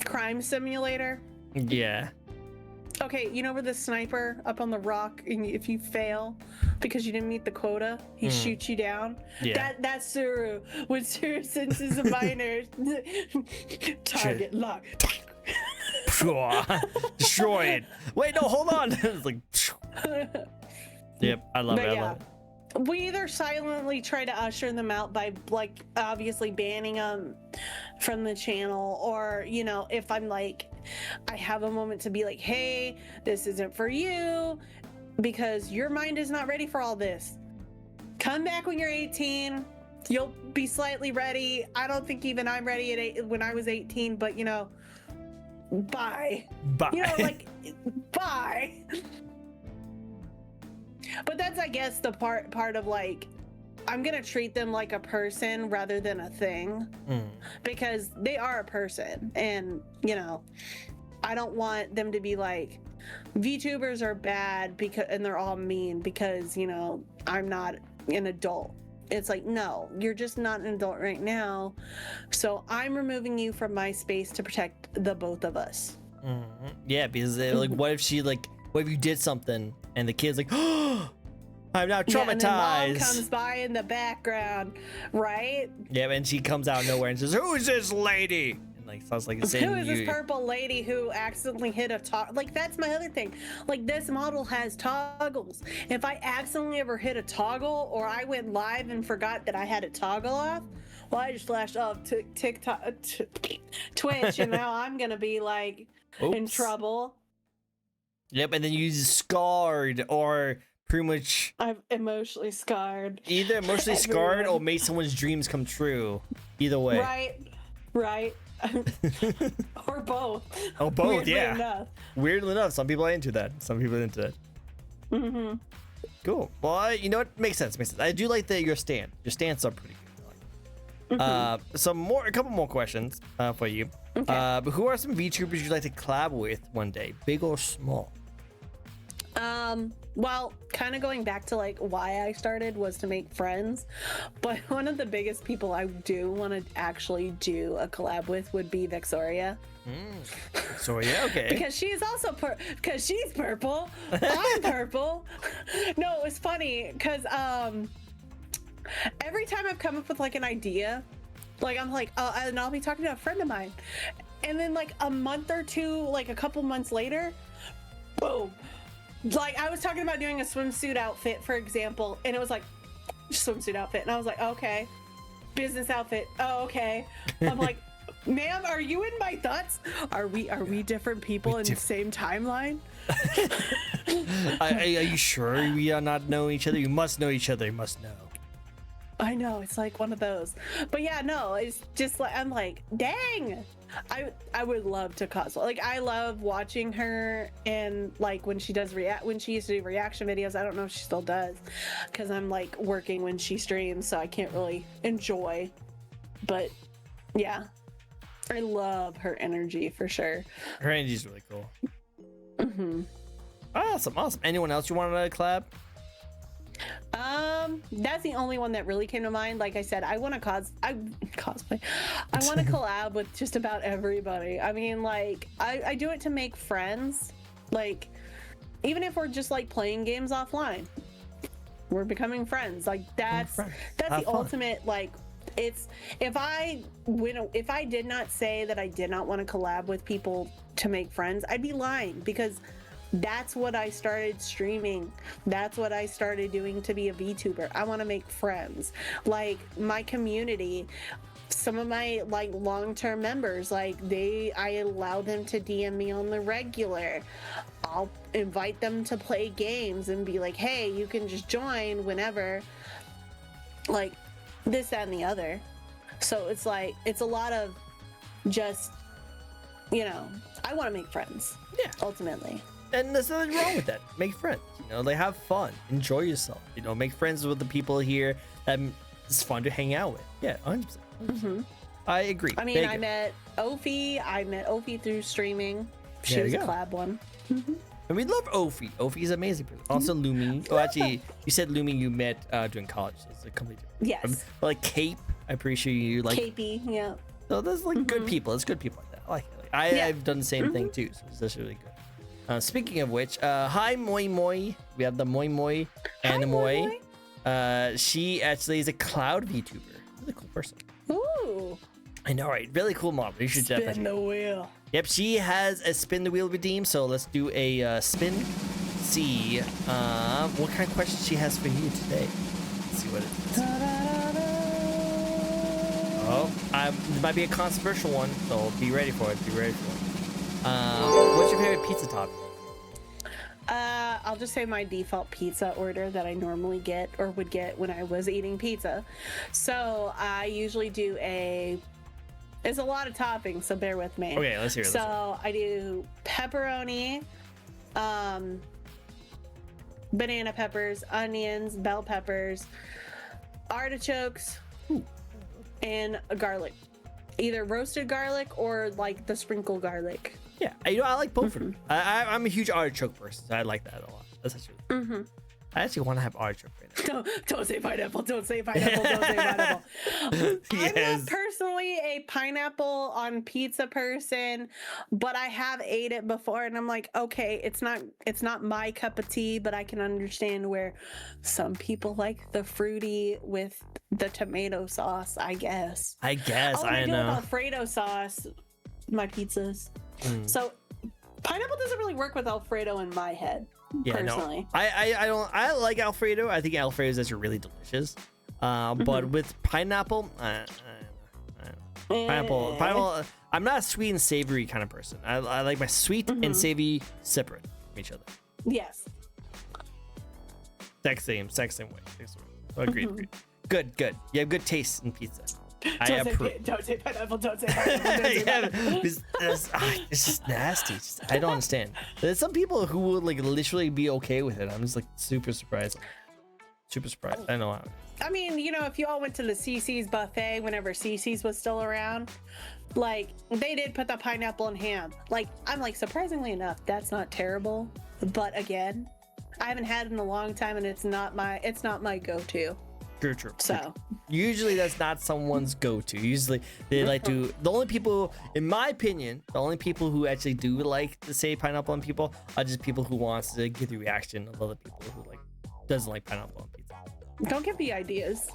Crime Simulator? Yeah. Okay, you know where the sniper up on the rock, and if you fail because you didn't meet the quota, he shoots you down? Yeah. That's Suru. When Suru senses a minor, target lock. Destroy it. Wait, no, hold on. It's like, yep, I love But it. I yeah. love it. We either silently try to usher them out by like obviously banning them from the channel, or you know, if I'm like, I have a moment to be like, hey, this isn't for you because your mind is not ready for all this. Come back when you're 18. You'll be slightly ready. I don't think even I'm ready when I was 18, but you know, bye. Bye. You know, like, bye. But that's, I guess, the part of like, I'm gonna treat them like a person rather than a thing, because they are a person, and you know, I don't want them to be like, VTubers are bad because, and they're all mean because, you know, I'm not an adult. It's like, no, you're just not an adult right now, so I'm removing you from my space to protect the both of us. Yeah, because like, what if you did something and the kid's like, oh, I'm now Yeah, and then mom traumatized. comes by in the background, right? Yeah, and she comes out of nowhere and says, who is this lady? And like, sounds like it's Who is this purple lady who accidentally hit a toggle? Like, that's my other thing. Like, this model has toggles. If I accidentally ever hit a toggle, or I went live and forgot that I had a toggle off, well, I just flashed off TikTok, Twitch, and now I'm gonna be like in Oops. trouble. Yep, and then you use scarred, or pretty much I'm emotionally scarred. either emotionally scarred or Everyone. make someone's dreams come true. Either way. Right. Or both. Oh, both, Weirdly yeah. enough. Weirdly enough, some people are into that. Some people are into that. Cool. Well, you know what? Makes sense. I do like your stand. Your stands are pretty good. I like it. A couple more questions for you. Okay. But who are some VTubers you'd like to collab with one day, big or small? Well, kind of going back to like why I started was to make friends, but one of the biggest people I do want to actually do a collab with would be Vexoria. So yeah, okay. Because she's also because she's purple. I'm purple. No, it was funny because every time I've come up with like an idea, like I'm like, and I'll be talking to a friend of mine, and then like a month or two, like a couple months later, boom. Like I was talking about doing a swimsuit outfit, for example, and it was like swimsuit outfit, and I was like, okay, business outfit. Oh, okay. I'm like, ma'am, are you in my thoughts? Are we different people in the same timeline? Are you sure we are not know each other? You must know each other. You must know. I know, it's like one of those. But yeah, no, it's just like I'm like, dang. I would love to cosplay. Like I love watching her, and like when she used to do reaction videos. I don't know if she still does, because I'm like working when she streams, so I can't really enjoy. But yeah, I love her energy for sure. Her energy's really cool. Awesome. Anyone else you want to collab? That's the only one that really came to mind. Like I said, I want to cosplay. I want to collab with just about everybody. I mean, like I do it to make friends. Like even if we're just like playing games offline, we're becoming friends. Like that's the ultimate. Like it's if I did not say that I did not want to collab with people to make friends, I'd be lying, because that's what I started streaming. That's what I started doing to be a VTuber. I want to make friends. Like my community, some of my like long-term members, like I allow them to DM me on the regular. I'll invite them to play games and be like, hey, you can just join whenever. Like this, that, and the other. So it's like, it's a lot of just, I want to make friends. Yeah. Ultimately. And there's nothing wrong with that. Make friends, like have fun, enjoy yourself, make friends with the people here that it's fun to hang out with. Yeah, 100%. I agree. I mean, I met Ophi through streaming. She was a collab one. And we love Ophi. Ophi is amazing. Also Lumi. Oh, actually, you said Lumi you met during college. So it's a completely different. Yes. Like Cape, I'm pretty sure you like. Capey, yeah. So there's like good people. It's good people like that. I like it. I've done the same thing too. So it's just really good. Speaking of which, hi Moi Moi. We have the Moi Moi and the Moi. She actually is a cloud VTuber. Really cool person. Ooh. I know, right? Really cool model. You should definitely. Spin the wheel. Yep, she has a spin the wheel redeem. So let's do a spin. See what kind of questions she has for you today. Let's see what it is. Oh, it might be a controversial one, so be ready for it. What's your favorite pizza topping? I'll just say my default pizza order that I normally get or would get when I was eating pizza. So I usually do it's a lot of toppings, so bear with me. Okay, let's hear it. So I do pepperoni, banana peppers, onions, bell peppers, artichokes, and garlic. Either roasted garlic or like the sprinkle garlic. Yeah, I like both of them. I'm a huge artichoke person, so I like that a lot. That's actually. I actually want to have artichoke right now. Don't say pineapple. Don't say pineapple. Don't say pineapple. Yes. I'm not personally a pineapple on pizza person, but I have ate it before, and I'm like, okay, it's not my cup of tea, but I can understand where some people like the fruity with the tomato sauce. I guess. I I do know. Alfredo sauce, my pizzas. So pineapple doesn't really work with Alfredo in my head. Yeah, personally. No. I like Alfredo. I think Alfredo is actually really delicious. But with pineapple, pineapple. I'm not a sweet and savory kind of person. I like my sweet and savory separate from each other. Yes. Exact same way. So agreed. Good. You have good taste in pizza. I approve. Don't say pineapple. Don't say pineapple. It's just nasty. I don't understand. There's some people who would like literally be okay with it. I'm just like super surprised. Super surprised. I know how. I mean, you know, if you all went to the CC's buffet whenever CC's was still around, like they did put the pineapple and ham. Like I'm like, surprisingly enough, that's not terrible. But again, I haven't had it in a long time, and it's not my go-to. True. So Usually that's not someone's go-to. Usually they like to. The only people, in my opinion, the only people who actually do like to say pineapple on people are just people who wants to get the reaction of other people who like doesn't like pineapple on pizza. don't give me ideas.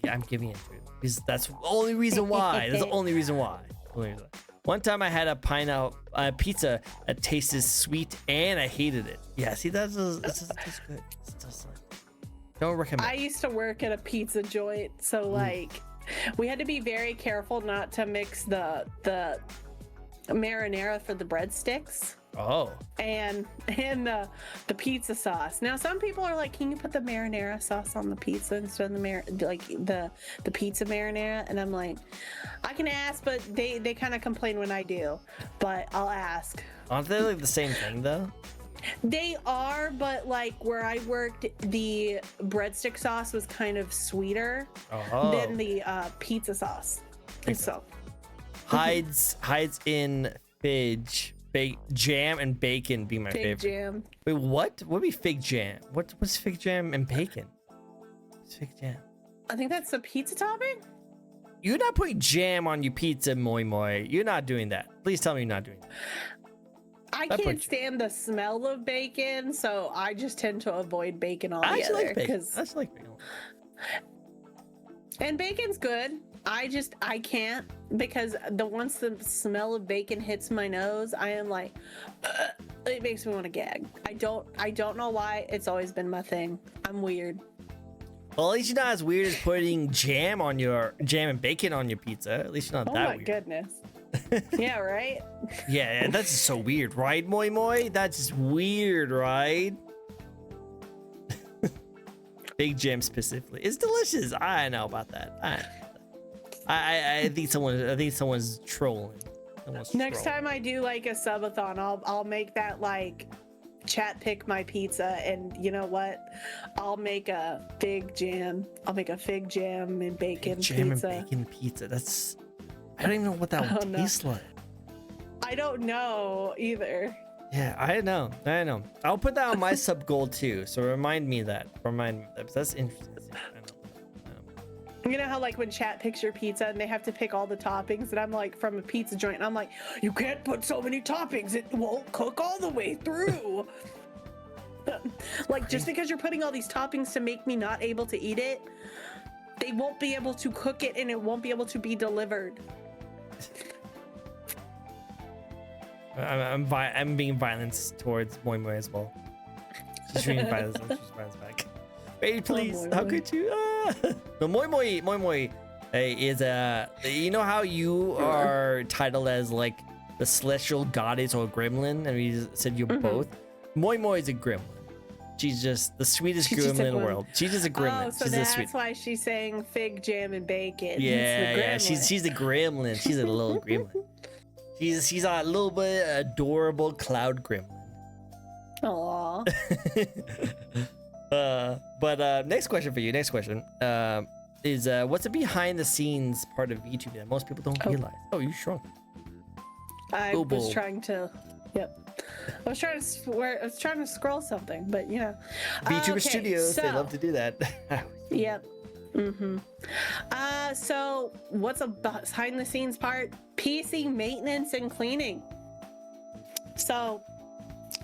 Yeah, I'm giving it to it because that's the only reason why. That's the only reason why. One time I had a pineapple pizza that tasted sweet and I hated it. Yeah, see, that's good. It's just like, don't recommend. I used to work at a pizza joint, so like we had to be very careful not to mix the marinara for the breadsticks Oh, and the pizza sauce. Now some people are like, can you put the marinara sauce on the pizza instead of the pizza marinara? And I'm like, I can ask, but they kind of complain when I do, but I'll ask. aren't they like the same thing though? They are, but like where I worked, the breadstick sauce was kind of sweeter than the pizza sauce. And so hides in fig, jam and bacon be my fig favorite. jam. Wait, what? What would be fig jam? What's fig jam and bacon? What's fig jam? I think that's the pizza topping. You're not putting jam on your pizza, moi moi. You're not doing that. Please tell me you're not doing that. I can't stand the smell of bacon, so I just tend to avoid bacon I altogether. actually like bacon. I actually like bacon. And bacon's good. I can't, because once the smell of bacon hits my nose, I am like, it makes me want to gag. I don't know why. It's always been my thing. I'm weird. Well, at least you're not as weird as putting jam and bacon on your pizza. At least you're not that weird. Oh my goodness. Yeah, right? Yeah, that's just so weird, right, moi moi? That's just weird, right? Big jam specifically. It's delicious. I know about that. I think someone's trolling. Next time I do like a subathon, I'll make that like chat pick my pizza, and you know what? I'll make a fig jam. I'll make a fig jam and bacon pizza. Jam and bacon pizza. That's, I don't even know what that would taste like. I don't know either. Yeah, I know. I'll put that on my sub goal too. So remind me of that. That's interesting. You know how like when chat picks your pizza and they have to pick all the toppings, and I'm like, from a pizza joint, and I'm like, you can't put so many toppings, it won't cook all the way through. Like, just because you're putting all these toppings to make me not able to eat it, they won't be able to cook it and it won't be able to be delivered. I'm being violent towards moi moi as well. She's being violence. She's violence back. Wait, please. How could you? No, moi moi is you know how you are titled as like the celestial goddess or gremlin, and we said you're both. Moi moi is a gremlin. She's just the sweetest gremlin in the world. She's just a gremlin. Oh, so she's that's why she's saying fig jam and bacon. Yeah. She's a gremlin. She's a little gremlin. She's a little bit adorable cloud gremlin. Aww. But next question for you. Next question is what's the behind the scenes part of YouTube that most people don't realize? Oh, you shrunk. I was trying to. Yep. I was trying to scroll something, but you know. VTuber Studios, they love to do that. Yep. So what's a behind the scenes part? PC maintenance and cleaning. So,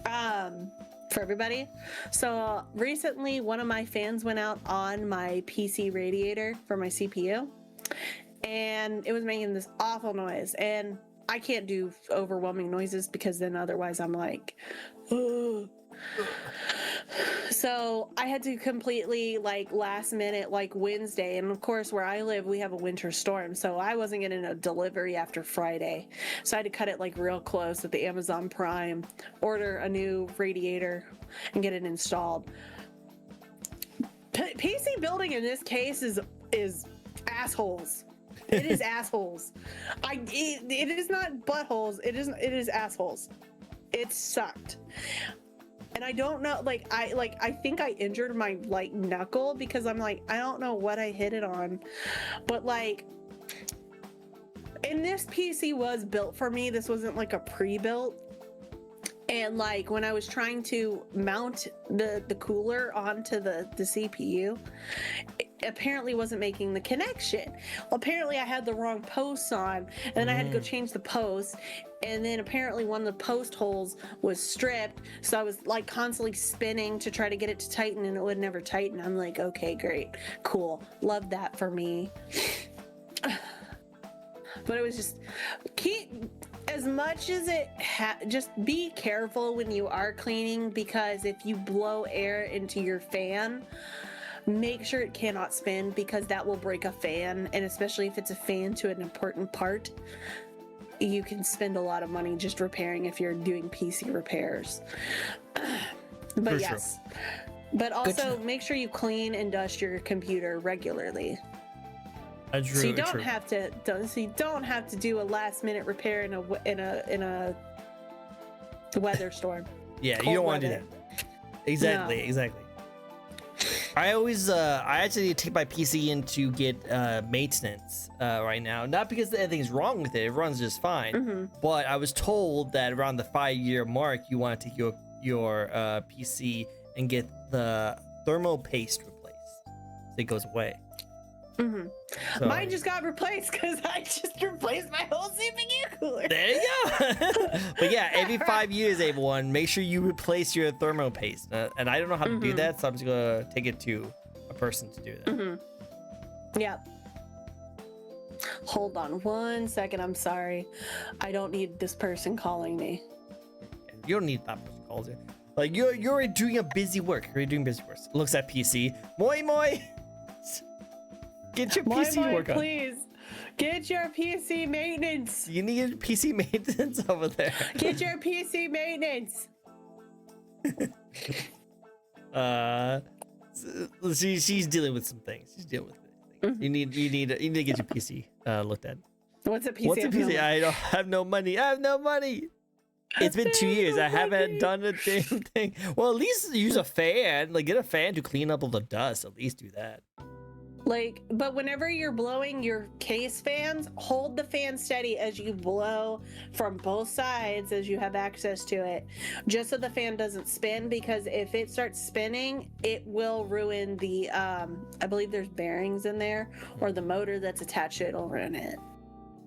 for everybody. So recently, one of my fans went out on my PC radiator for my CPU, and it was making this awful noise. And I can't do overwhelming noises because then otherwise I'm like, ugh. So I had to completely like last minute, like Wednesday, and of course where I live we have a winter storm, so I wasn't getting a delivery after Friday, so I had to cut it like real close at the Amazon Prime, order a new radiator and get it installed. PC building in this case is assholes. It is assholes. It is not buttholes. It is assholes. It sucked. And and I don't know, I think I injured my like knuckle because I'm like, I don't know what I hit it on, but like, and this PC was built for me. This wasn't like a pre-built. And like when I was trying to mount the cooler onto the CPU, it apparently wasn't making the connection. Well, apparently I had the wrong posts on, and then I had to go change the post, and then apparently one of the post holes was stripped, so I was like constantly spinning to try to get it to tighten, and it would never tighten. I'm like, okay, great, cool, love that for me. But it was just as much as just be careful when you are cleaning, because if you blow air into your fan, make sure it cannot spin, because that will break a fan, and especially if it's a fan to an important part, you can spend a lot of money just repairing if you're doing PC repairs. But yes, but also make sure you clean and dust your computer regularly. So you don't have to do a last minute repair in a weather storm. Yeah, you don't want to do that. Exactly. I actually take my PC in to get maintenance right now. Not because anything's wrong with it; it runs just fine. But I was told that around the 5-year mark, you want to take your PC and get the thermal paste replaced, so it goes away. So, mine just got replaced because I just replaced my whole CPU cooler. There you go. But yeah, every 5 years, everyone, make sure you replace your thermal paste. And I don't know how to do that, so I'm just gonna take it to a person to do that. Yep. Hold on 1 second. I'm sorry. I don't need this person calling me. You don't need that person calls you. Like you're doing a busy work. You're doing busy work. Looks at PC. Moi moi. Get your PC to work on. Please. Get your PC maintenance. You need PC maintenance over there. Get your PC maintenance. She's dealing with some things. You need to get your PC looked at. What's a PC? I don't have no money. It's been 2 years. I haven't done a damn thing. Well, at least use a fan. Like, get a fan to clean up all the dust. At least do that. Like, but whenever you're blowing your case fans, hold the fan steady as you blow from both sides as you have access to it, just so the fan doesn't spin, because if it starts spinning, it will ruin the, I believe there's bearings in there, or the motor that's attached to it will ruin it.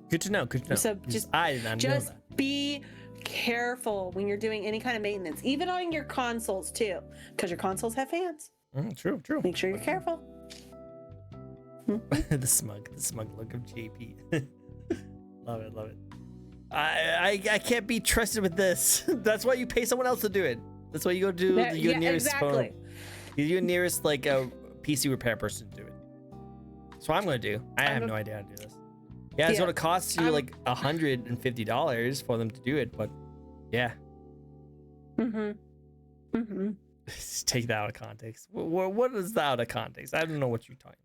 Good to know. So I did not know that. Be careful when you're doing any kind of maintenance, even on your consoles too, because your consoles have fans. True. Make sure you're careful. the smug look of JP. Love it. I can't be trusted with this. That's why you pay someone else to do it. That's why you go to your nearest phone. Your nearest like a PC repair person to do it. That's what I'm gonna do. I have no idea how to do this. Yeah, it's gonna cost you like $150 for them to do it, but yeah. Just take that out of context. What is that out of context? I don't know what you're talking about.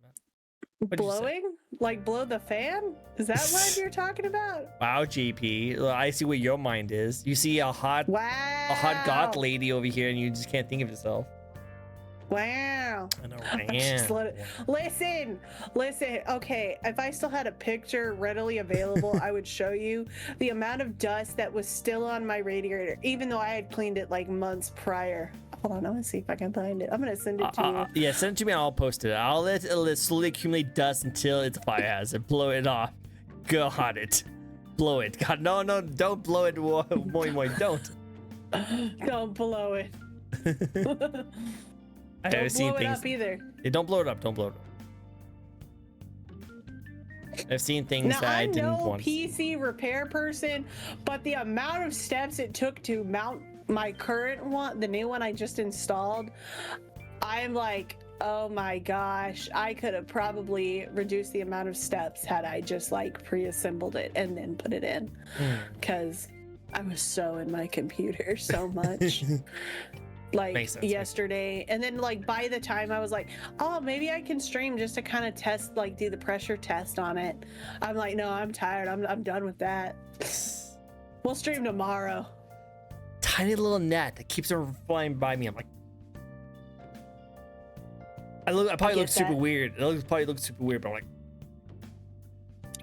Blowing? Like blow the fan? Is that what you're talking about? Wow, JP. I see where your mind is. You see a hot goth lady over here and you just can't think of yourself. Wow. I know, right? Listen. Okay, if I still had a picture readily available, I would show you the amount of dust that was still on my radiator, even though I had cleaned it like months prior. Hold on, I'm gonna see if I can find it. I'm gonna send it to you. Yeah, send it to me and I'll post it. I'll let it slowly accumulate dust until it's a fire hazard. Blow it off. God, it. Blow it. God, no, don't blow it. Moi, don't. Don't blow it. I have seen things. Up either. Yeah, don't blow it up. I've seen things now, that I didn't want. I'm no PC repair person, but the amount of steps it took to mount my current one, the new one I just installed, I'm like, oh my gosh, I could have probably reduced the amount of steps had I just like pre-assembled it and then put it in, because I was so in my computer so much. Like yesterday, and then like by the time I was like, oh, maybe I can stream just to kind of test, like do the pressure test on it, I'm like, no, I'm tired. I'm done with that. We'll stream tomorrow. tiny little net that keeps them from flying by me. I'm like, I probably look super weird. Probably looks super weird, but I'm like,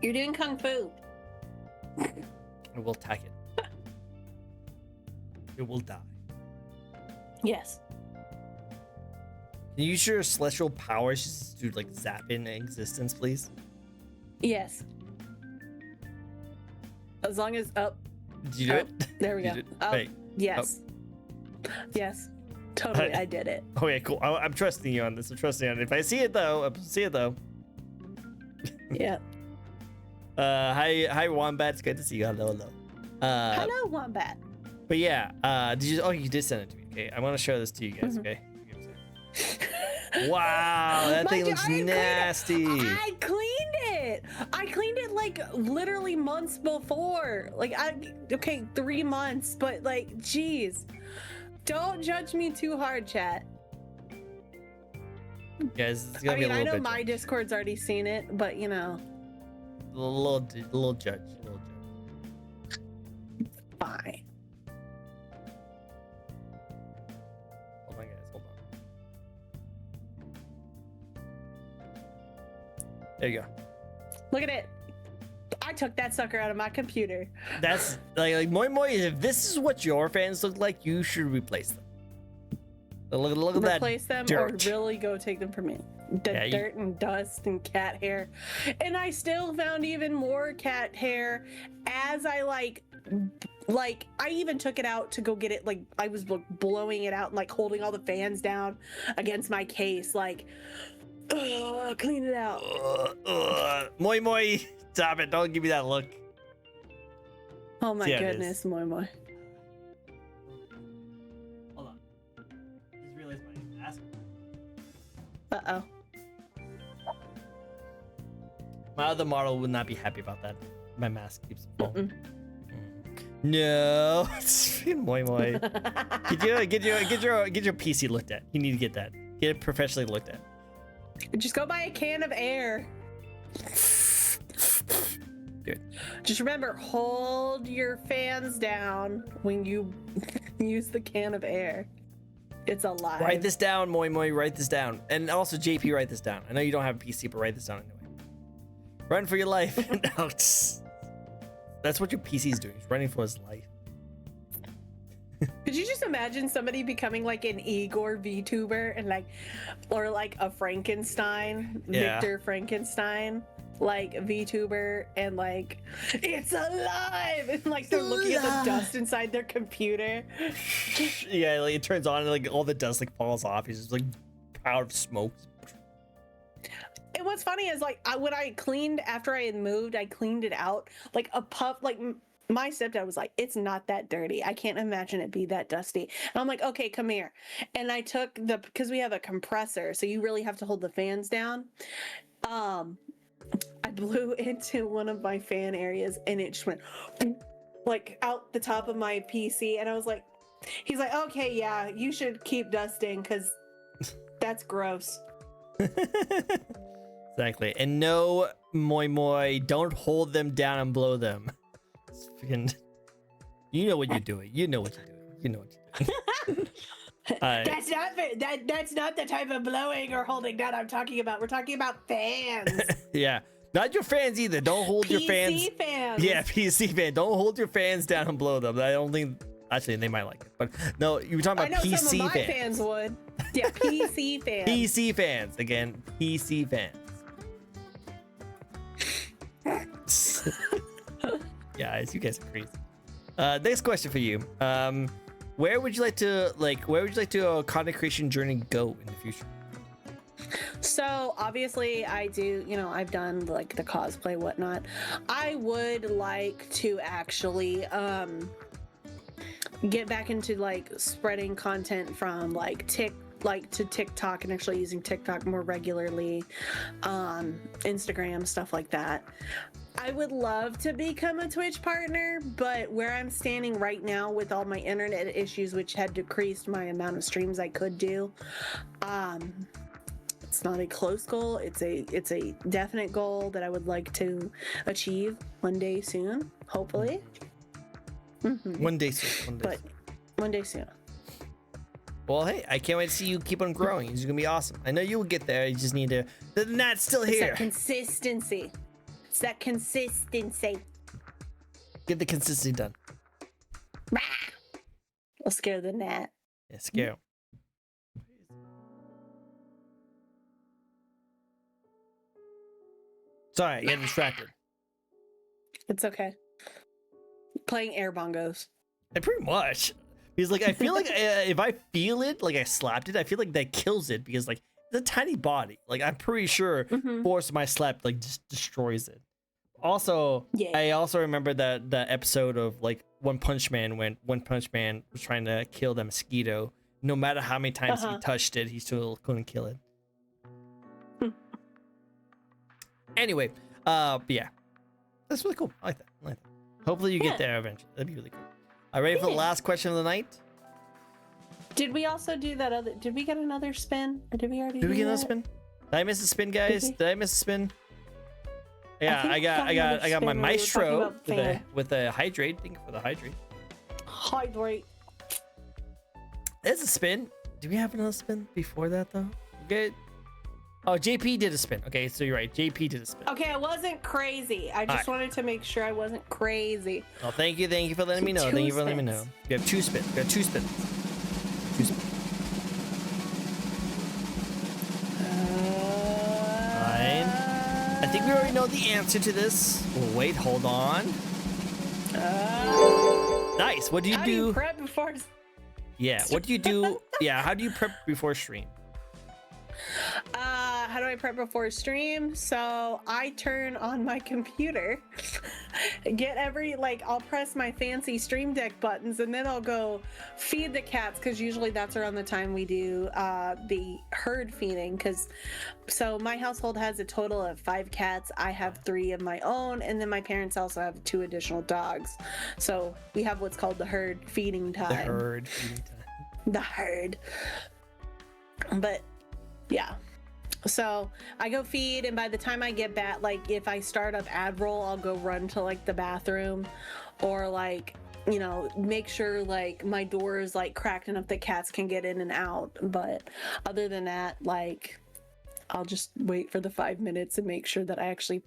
You're doing kung fu. I will attack it. It will die. Yes. Can you use your celestial powers just to like zap in existence, please? Yes. As long as up. Did you do it? There we go. Wait. Yes. Yes. Totally, I did it. Okay, cool. I'm trusting you on this. I'm trusting on it. If I see it though, Yeah. Hi, Wombat. It's good to see you. Hello. Hello, Wombat. But yeah, did you? Oh, you did send it to me. Okay, I want to show this to you guys. Okay. Wow, that thing looks nasty. I cleaned it. I cleaned it like literally months before. Like 3 months, but like, geez, don't judge me too hard, chat. Guys, it's gonna be a little I know bit my Discord's already seen it, but you know, little judge. fine. Hold on, guys. Hold on. There you go. Look at it. I took that sucker out of my computer. That's like Moi Moi. If this is what your fans look like, you should replace them. Look at that. Replace them dirt. or really go take them from me. Dirt and dust and cat hair. And I still found even more cat hair as I like I even took it out to go get it. Like I was blowing it out and like holding all the fans down against my case. Like, clean it out. Moi Moi, stop it. Don't give me that look. Oh my goodness, Moi Moi. Hold on. Just realized my mask. Uh-oh. My other model would not be happy about that. My mask keeps falling. No, it's freaking Moi Moi. Get your PC looked at. You need to get that. Get it professionally looked at. Just go buy a can of air. Good. Just remember, hold your fans down when you use the can of air. It's alive. Write this down, Moi Moi. Write this down. And also, JP, write this down. I know you don't have a PC, but write this down anyway. Run for your life. No, that's what your PC is doing. He's running for his life. Could you just imagine somebody becoming like an Igor VTuber and like, or like a Frankenstein, Yeah. Victor Frankenstein, like VTuber, and like it's alive, and like they're looking at the dust inside their computer. Yeah, like it turns on and like all the dust like falls off. He's just like cloud of smoke. And what's funny is like when I cleaned after I had moved, I cleaned it out like a puff. Like my stepdad was like, "It's not that dirty. I can't imagine it be that dusty." And I'm like, "Okay, come here." And I took because we have a compressor, so you really have to hold the fans down. I blew into one of my fan areas, and it just went like out the top of my PC. And I was like, "He's like, okay, yeah, you should keep dusting because that's gross." Exactly. And no, Moi Moi, don't hold them down and blow them. It's freaking, you know what you're doing. You know what you're doing. You know what you're doing. That's not the type of blowing or holding down I'm talking about. We're talking about fans. Yeah. Not your fans either. Don't hold your fans. PC fans. Yeah, PC fan. Don't hold your fans down and blow them. I don't think. Actually, they might like it. But no, you were talking about PC some of my fans. fans would. Yeah, PC fans. PC fans. Again, PC fans. Guys, you guys are crazy. Next question for you. Where would you like to content creation journey go in the future? So obviously I do, I've done like the cosplay, whatnot. I would like to actually get back into like spreading content from like to TikTok and actually using TikTok more regularly, Instagram, stuff like that. I would love to become a Twitch partner, but where I'm standing right now with all my internet issues, which had decreased my amount of streams I could do, it's not a close goal. It's a definite goal that I would like to achieve one day soon, hopefully. One day soon. One day soon. Well, hey, I can't wait to see you keep on growing. It's gonna be awesome. I know you'll get there. You just need to. The gnat's still It's here. that consistency. It's that consistency. Get the consistency done. I'll scare the gnat. Yeah, scare him. Sorry, I got distracted. It's okay. Playing air bongos. And pretty much. Because like I feel like if I feel it, like I slapped it, I feel like that kills it because like it's a tiny body. Like I'm pretty sure force my slap like just destroys it. Also, Yeah. I also remember that episode of like One Punch Man when One Punch Man was trying to kill the mosquito. No matter how many times he touched it, he still couldn't kill it. Anyway, yeah, that's really cool. I like that. I like that. Hopefully you get there eventually. That'd be really cool. All right, ready for the last question of the night? Did we also do that other? Did we get another spin? Or did we already? Did we do get another that? spin? Did I miss a spin, guys? Did I miss a spin? Yeah, think I got my we were talking maestro about fan. with a hydrate. Thank you for the hydrate. Hydrate. There's a spin. Do we have another spin before that though? Good. Oh, JP did a spin. Okay, so you're right. JP did a spin. Okay, I wasn't crazy. I just right. wanted to make sure I wasn't crazy. Oh, thank you for letting me know. Two Thank you for letting me spins. know. You have two spins. You have two spins. Two spins. Fine. I think we already know the answer to this. Oh, wait, hold on. Nice. What do you How do? do you prep before? Yeah. What do you do? Yeah. How do you prep before stream? How do I prep before stream? So I turn on my computer, get I'll press my fancy stream deck buttons, and then I'll go feed the cats because usually that's around the time we do the herd feeding. So my household has a total of 5 cats. I have 3 of my own, and then my parents also have 2 additional dogs. So we have what's called the herd feeding time. The herd feeding time. The herd. But yeah. So I go feed, and by the time I get back, like if I start up ad roll, I'll go run to like the bathroom, or like, you know, make sure like my door is like cracked enough that cats can get in and out. But other than that, like I'll just wait for the 5 minutes and make sure that I actually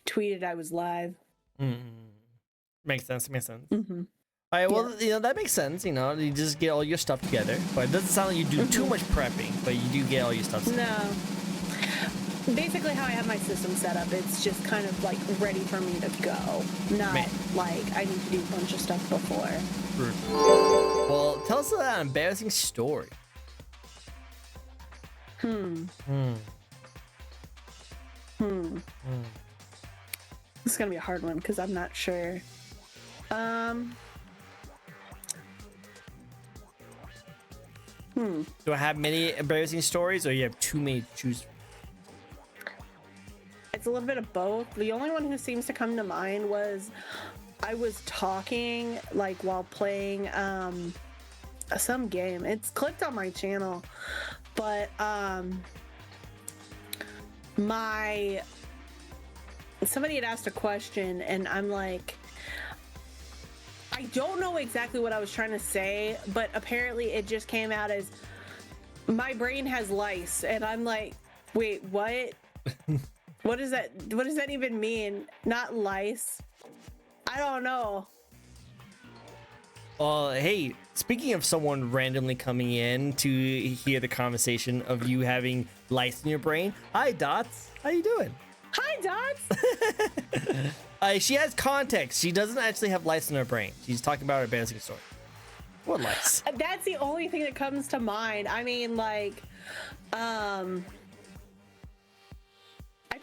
tweeted I was live. Makes sense. Makes sense. Mm-hmm. All right, well, you know, that makes sense. You know, you just get all your stuff together. But it doesn't sound like you do too much prepping, but you do get all your stuff together. No. Basically how I have my system set up, it's just kind of like ready for me to go. Not like I need to do a bunch of stuff before. Well, tell us an embarrassing story. This is gonna be a hard one because I'm not sure. Do I have many embarrassing stories, or you have too many to choose from? It's a little bit of both. The only one who seems to come to mind was I was talking like while playing some game. It's clicked on my channel, but somebody had asked a question, and I'm like, I don't know exactly what I was trying to say, but apparently it just came out as my brain has lice, and I'm like, wait, what? What does that even mean? Not lice? I don't know. Hey, speaking of someone randomly coming in to hear the conversation of you having lice in your brain, hi Dots, how you doing? Hi Dots. She has context. She doesn't actually have lice in her brain. She's talking about her embarrassing story. What lice? That's the only thing that comes to mind. I mean, like, I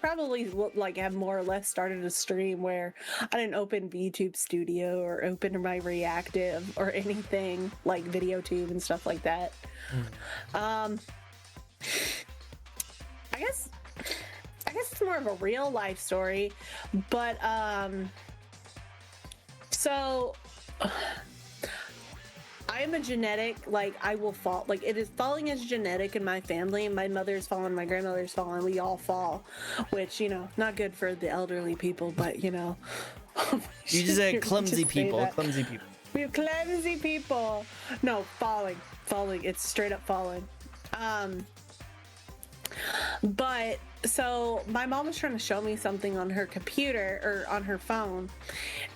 probably like have more or less started a stream where I didn't open VTube Studio or open my Reactive or anything like VideoTube and stuff like that. I guess it's more of a real life story, but so I am a genetic, like I will fall, like it is falling is genetic in my family. My mother's fallen, my grandmother's fallen, we all fall, which, you know, not good for the elderly people, but you know. You just said clumsy people, clumsy people. We're clumsy people. No, falling. It's straight up falling. But so my mom was trying to show me something on her computer or on her phone,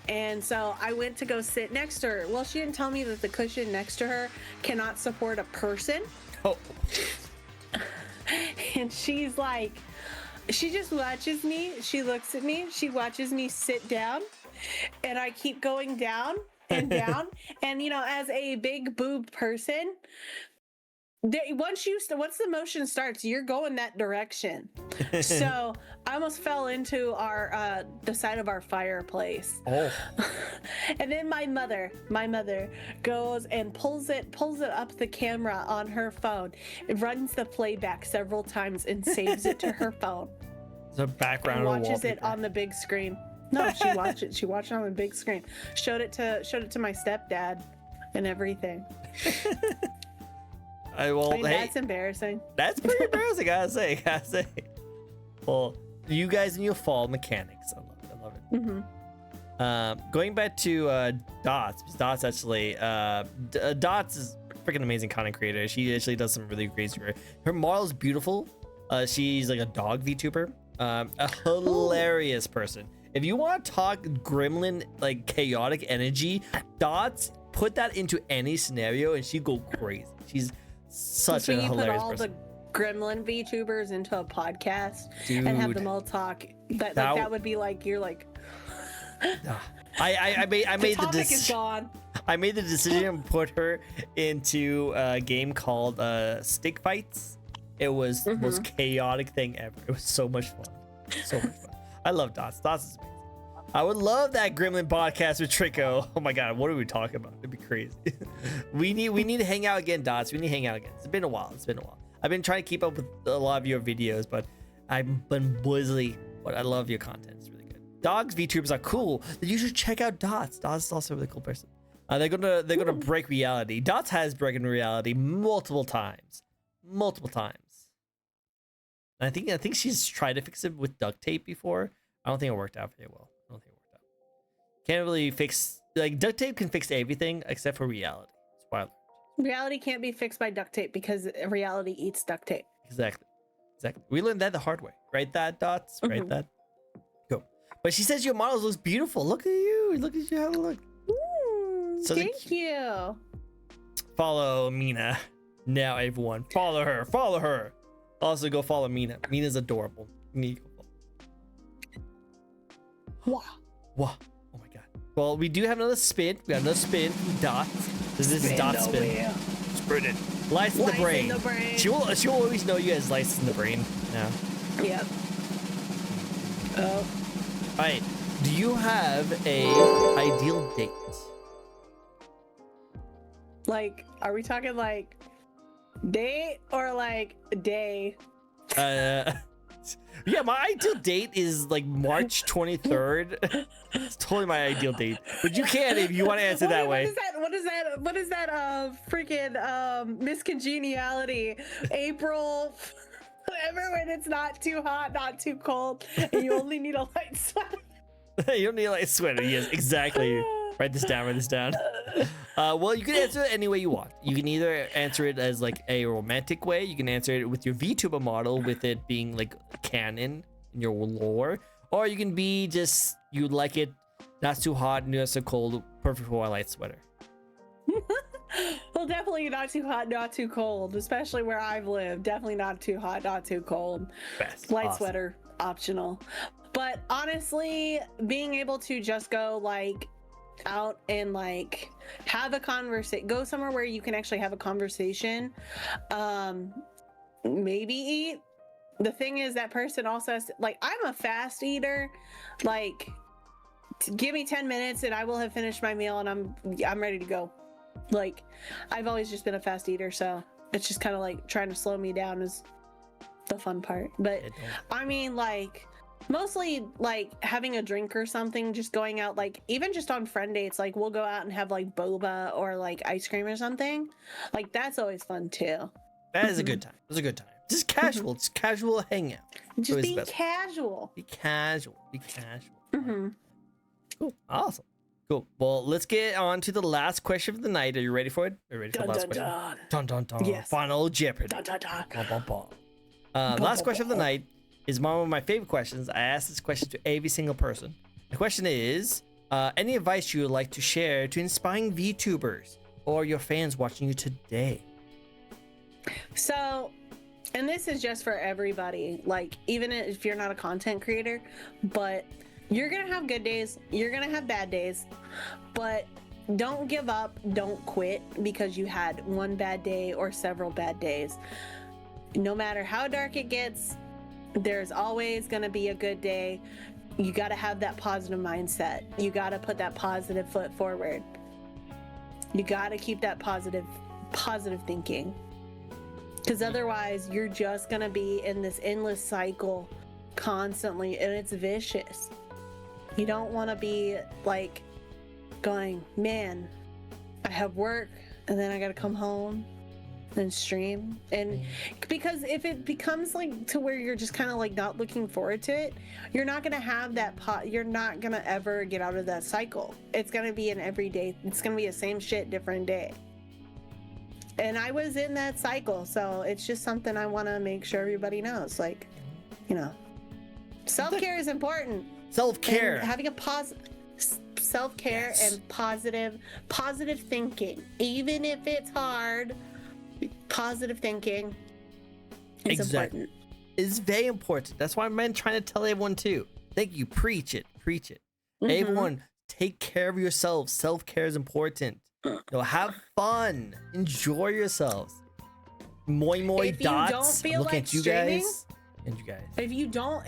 and so I went to go sit next to her. Well, she didn't tell me that the cushion next to her cannot support a person. Oh. And she's like, she just watches me, she looks at me, she watches me sit down, and I keep going down and down. And you know, as a big boob person, once the motion starts, you're going that direction. So I almost fell into our the side of our fireplace. Oh. And then my mother goes and pulls it up the camera on her phone. It runs the playback several times and saves it to her phone. The background And of watches it wallpaper. on the big screen. No, she watched it. She watched it on the big screen. Showed it to my stepdad and everything. Hey, that's embarrassing. That's pretty embarrassing, gotta say. Well, you guys and your fall mechanics. I love it. Mm-hmm. Going back to Dots. Dots actually, Dots is a freaking amazing content creator. She actually does some really crazy work. Her model's beautiful. She's like a dog VTuber. A hilarious person. If you want to talk Gremlin, like chaotic energy, Dots, put that into any scenario and she go crazy. She's such a hilarious person. The Gremlin VTubers into a podcast Dude, and have them all talk. That would be like, you're like, I made the topic is gone. I made the decision to put her into a game called Stick Fights. It was the most chaotic thing ever. It was so much fun. So much fun. I love Dots. Dots is amazing. I would love that Gremlin podcast with Tricko. Oh my god, what are we talking about? It'd be crazy. we need to hang out again, Dots. We need to hang out again. It's been a while. I've been trying to keep up with a lot of your videos, but I've been busy. But I love your content. It's really good. Dogs VTubers are cool. You should check out Dots. Dots is also a really cool person. They're gonna break reality. Dots has broken reality multiple times. And I think she's tried to fix it with duct tape before. I don't think it worked out very well. Can't really fix, like, duct tape can fix everything except for reality. That's why I learned. Reality can't be fixed by duct tape because reality eats duct tape. Exactly. We learned that the hard way. Right, that Dots? Right, that? Go. But she says your models looks beautiful. Look at you. Look at you. How to look. So thank you. Follow Mina. Now, everyone. Follow her. Also, go follow Mina. Mina's adorable. You need to go follow. Wow. Oh my god. Well, we do have another spin. We got another spin. Dots. This is Dot spin. Spin it. Lights in the brain. She'll always know you as lights in the brain. Yeah. Yep. Oh. Alright. Do you have a ideal date? Like, are we talking like date or like day? Yeah, my ideal date is like March 23rd. It's totally my ideal date. But you can if you want to answer that way. What is that freaking miscongeniality? April, whatever, when it's not too hot, not too cold, and you only need a light sweater. You don't need a light sweater. Yes, exactly. Write this down. Well, you can answer it any way you want. You can either answer it as like a romantic way. You can answer it with your VTuber model, with it being like canon in your lore, or you can be just you like it not too hot, not so cold, perfect for a light sweater. Well, definitely not too hot, not too cold, especially where I've lived. Definitely not too hot, not too cold. Best. Light Awesome. sweater, optional. But honestly, being able to just go like out and like have a conversation, go somewhere where you can actually have a conversation, maybe eat. The thing is, that person also has to, like, I'm a fast eater. Like, give me 10 minutes and I will have finished my meal and I'm ready to go. Like, I've always just been a fast eater, so it's just kind of like trying to slow me down is the fun part. But I mean, like, mostly like having a drink or something, just going out, like even just on friend dates, like we'll go out and have like boba or like ice cream or something. Like, that's always fun too. That is a good time. It's a good time. Just casual. Just casual hangout. Just be casual. Be casual. Mm-hmm. Cool. Awesome. Cool. Well, let's get on to the last question of the night. Are you ready for it? Are you ready for Dun, the last dun, question? dun. Dun dun dun. Yes. Final Jeopardy. Dun, dun, dun. Bum, bum, bum. Last question of the night is one of my favorite questions. I ask this question to every single person. The question is, any advice you would like to share to inspiring VTubers or your fans watching you today? So, and this is just for everybody, like even if you're not a content creator, but you're gonna have good days, you're gonna have bad days, but don't give up, don't quit because you had one bad day or several bad days. No matter how dark it gets, there's always gonna be a good day. You gotta have that positive mindset. You gotta put that positive foot forward. You gotta keep that positive thinking. Because otherwise, you're just gonna be in this endless cycle constantly, and it's vicious. You don't want to be like going, man, I have work, and then I gotta come home and stream. And because if it becomes like to where you're just kind of like not looking forward to it, you're not gonna have that you're not gonna ever get out of that cycle. It's gonna be an everyday. It's gonna be the same shit, different day. And I was in that cycle, so it's just something I want to make sure everybody knows. Like, you know, self-care is important. Self-care. And having a self-care and positive thinking, even if it's hard. Positive thinking is important. It's very important. That's why I'm trying to tell everyone too. Thank you. Preach it. Everyone, take care of yourselves. Self-care is important. Have fun. Enjoy yourselves. Moi if dots. You don't feel Look like at you streaming, guys. And you guys. If you don't,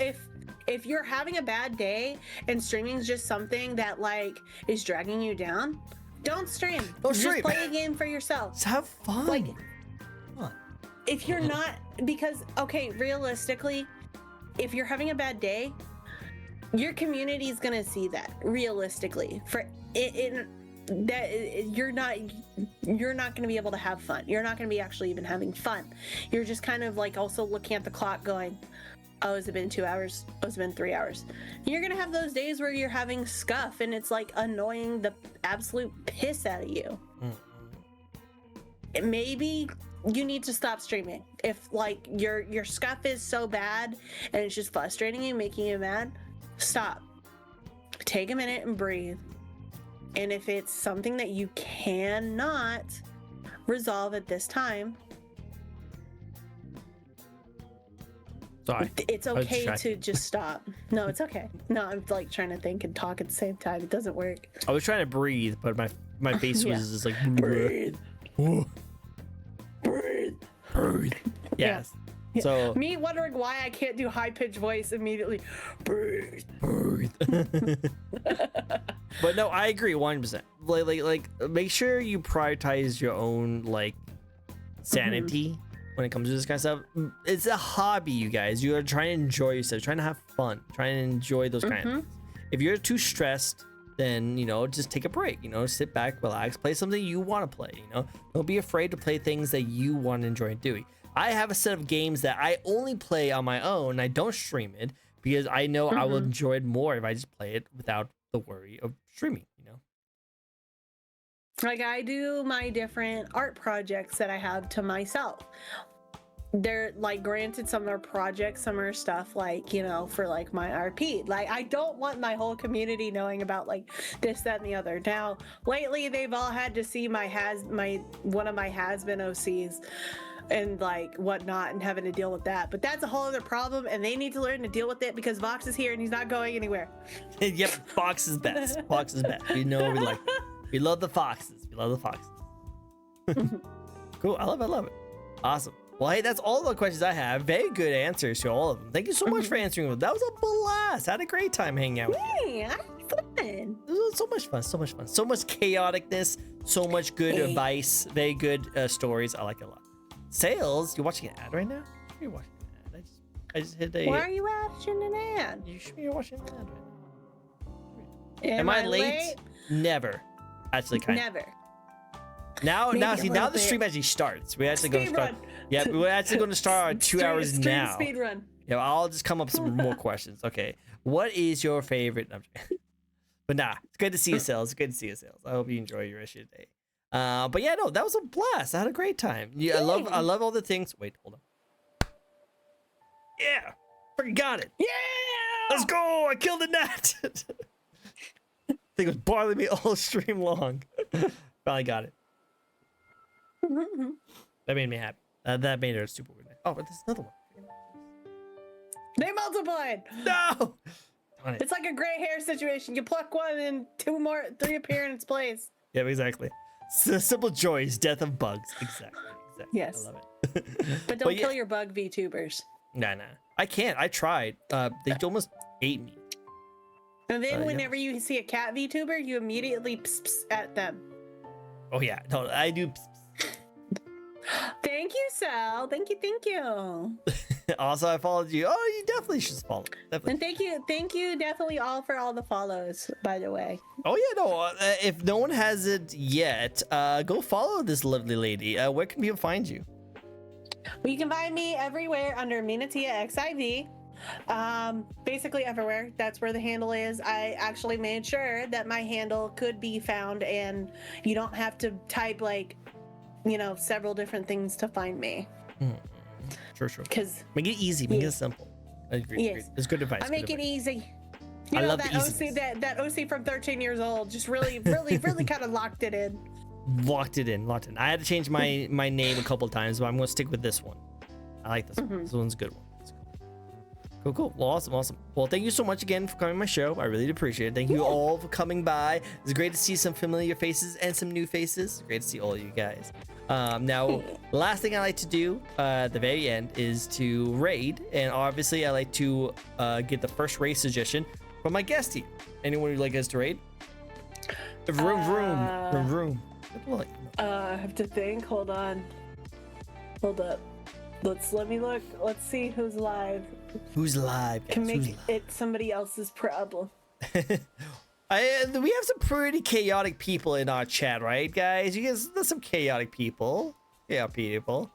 if you're having a bad day and streaming is just something that like is dragging you down, don't stream. Just play a game for yourself. Just have fun. Like, if you're not, because okay, realistically, if you're having a bad day, your community is gonna see that. Realistically, for it that you're not gonna be able to have fun. You're not gonna be actually even having fun. You're just kind of like also looking at the clock, going, "Oh, has it been 2 hours? Oh, it's been 3 hours." You're gonna have those days where you're having scuff and it's like annoying the absolute piss out of you. Maybe you need to stop streaming. If like your scuff is so bad and it's just frustrating you, making you mad, stop. Take a minute and breathe. And if it's something that you cannot resolve at this time, sorry, it's okay to just stop. No, it's okay. No, I'm like trying to think and talk at the same time. It doesn't work. I was trying to breathe, but my face was just like breathe. Breathe. Yes. Yeah. So me wondering why I can't do high pitched voice immediately. Breathe. But no, I agree 100%. Like make sure you prioritize your own like sanity when it comes to this kind of stuff. It's a hobby, you guys. You are trying to enjoy yourself, trying to have fun, trying to enjoy those kind of things. If you're too stressed, then just take a break. Sit back, relax, play something you want to play. Don't be afraid to play things that you want to enjoy doing. I have a set of games that I only play on my own. I don't stream it because I know I will enjoy it more if I just play it without the worry of streaming. Like I do my different art projects that I have to myself. They're like, granted, some are projects, some are stuff like, for like my RP. Like I don't want my whole community knowing about like this, that, and the other. Now, lately they've all had to see one of my has-been OCs and like whatnot and having to deal with that. But that's a whole other problem, and they need to learn to deal with it because Vox is here and he's not going anywhere. Yep, Fox is best. Fox is best. We like. We love the foxes. Cool. I love it. Awesome. Well, hey, that's all the questions I have. Very good answers to all of them. Thank you so much for answering them. That was a blast. I had a great time hanging out with you. Yeah, fun. It was so much fun. So much chaoticness. So much good advice. Very good stories. I like it a lot. Sales, you're watching an ad right now? You're watching an ad. I just hit a... Why are you watching an ad? You sure you're watching an ad right now? Am I late? Never. Actually, kind of. Never. Now the stream actually starts. We're actually going to start. Yeah, we're actually going to start our 2 hours now. Speed run. Yeah, I'll just come up with some more questions. Okay, what is your favorite? But nah, it's good to see you, Sales. It's good to see you, Sales. I hope you enjoy your rest of your day. But yeah, no, that was a blast. I had a great time. Yeah, I love all the things. Wait, hold on. Yeah, freaking got it. Yeah. Let's go. I killed the net. Thing was bothering me all stream long. Finally got it. That made me happy. That made it super weird. Oh, but there's another one. They multiplied. No. Darn it. It's like a gray hair situation. You pluck one and three appear in its place. Yeah, exactly. Simple joys, death of bugs. Exactly. Yes. I love it. But don't kill your bug VTubers. Nah. I can't. I tried. They almost ate me. And then whenever you see a cat VTuber, you immediately pss at them. Oh yeah, no, I do. Thank you, Sal. Thank you. Also, I followed you. Oh, you definitely should follow. Definitely. And thank you, definitely all for all the follows. By the way. Oh yeah, no. If no one has it yet, go follow this lovely lady. Where can people find you? Well, you can find me everywhere under Minatia XIV. Basically everywhere. That's where the handle is. I actually made sure that my handle could be found, and you don't have to type several different things to find me. Sure. Because Make it easy. Make it simple. I agree. Yes. It's good advice. I make it easy. I love that the OC, easiness. that OC from 13 years old just really kind of locked it in. Locked it in. I had to change my name a couple of times, but I'm gonna stick with this one. I like this one. This one's a good one. Cool. Well, awesome. Well, thank you so much again for coming to my show. I really appreciate it. Thank you all for coming by. It's great to see some familiar faces and some new faces. Great to see all of you guys. Now, last thing I like to do at the very end is to raid, and obviously I like to get the first raid suggestion from my guest team. Anyone who'd like us to raid? Vroom. I have to think. Hold on. Hold up. Let me look. Let's see who's live. Who's live? Guys? Can make it somebody else's problem. We have some pretty chaotic people in our chat, right, guys? You guys, there's some chaotic people. Yeah, people.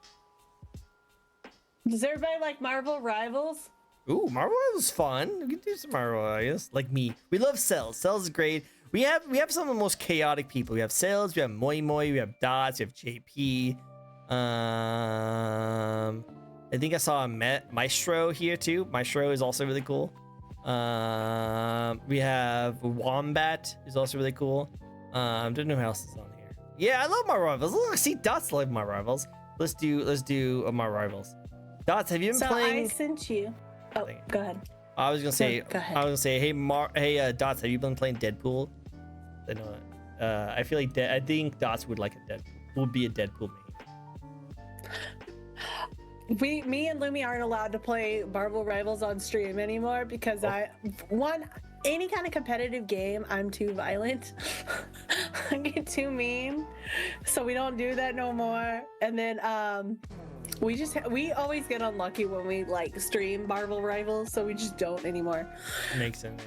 Does everybody like Marvel Rivals? Ooh, Marvel was fun. We can do some Marvel, I guess. Like me. We love Cells. Cells is great. We have some of the most chaotic people. We have Cells, we have Moi, we have Dots, we have JP. I think I saw a Maestro here too. Maestro is also really cool. We have Wombat, who's also really cool. Don't know who else is on here. Yeah, I love my rivals. Look, see, Dots love my rivals. Let's do my rivals. Dots, have you been playing? I sent you. Oh, go ahead. I was gonna say. Go ahead. I was gonna say, hey, Dots, have you been playing Deadpool? I know. I feel like I think Dots would like a Deadpool. Would be a Deadpool main. Me and Lumi aren't allowed to play Marvel Rivals on stream anymore because any kind of competitive game, I'm too violent. I get too mean, so we don't do that no more. And then we always get unlucky when we stream Marvel Rivals, so we just don't anymore. Makes sense.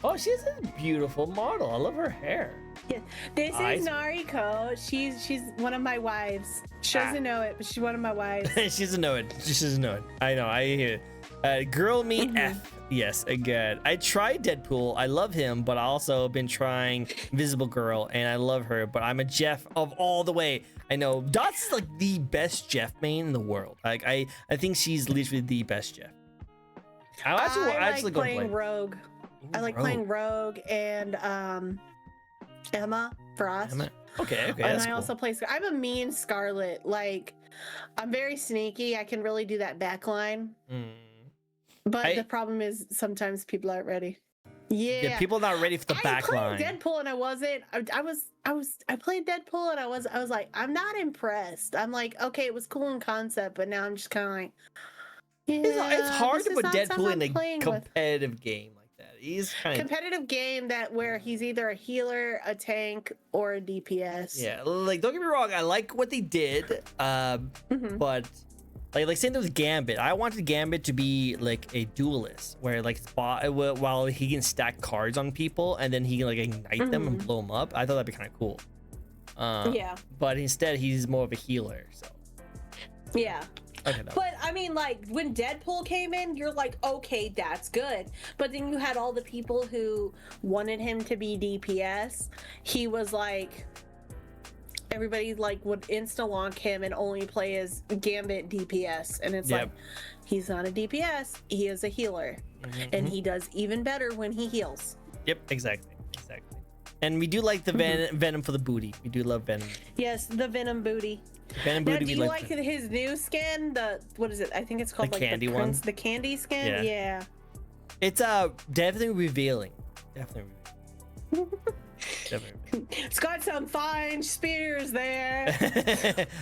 Oh, she's a beautiful model. I love her hair. Yeah, this is Nariko. She's one of my wives. She doesn't know it, but she's one of my wives. She doesn't know it. She doesn't know it. I know. I hear it. Girl me F. Yes, again. I tried Deadpool. I love him, but I also been trying Invisible Girl, and I love her. But I'm a Jeff of all the way. I know Dots is like the best Jeff main in the world. Like I think she's literally the best Jeff. I like playing Rogue. I like playing Rogue and Emma Frost. Okay. And I also play. I'm a mean Scarlet. Like, I'm very sneaky. I can really do that backline. But the problem is sometimes people aren't ready. Yeah, people not ready for the backline. I played Deadpool and I wasn't. I played Deadpool and I was like, I'm not impressed. I'm like, okay, it was cool in concept, but now I'm just kind of like, yeah, it's hard to put Deadpool in a competitive game like that. He's kind of competitive game where he's either a healer, a tank, or a DPS. Yeah, like don't get me wrong, I like what they did, but like same thing with Gambit. I wanted Gambit to be like a duelist, where while he can stack cards on people and then he can like ignite them and blow them up. I thought that'd be kind of cool. Yeah. But instead, he's more of a healer. So. Yeah. Okay, no. But I mean, like when Deadpool came in, you're like, okay, that's good. But then you had all the people who wanted him to be DPS. He was like, everybody like would insta lock him and only play as Gambit DPS, and it's like, he's not a DPS. He is a healer, and he does even better when he heals. Yep, exactly. And we do like the Venom for the booty. We do love Venom. Yes, the Venom booty. Venom Now, booty. do you like his new skin? The what is it? I think it's called The like candy the one? Prince, the candy skin. Yeah. It's definitely revealing. Definitely revealing. It's got some fine spears there.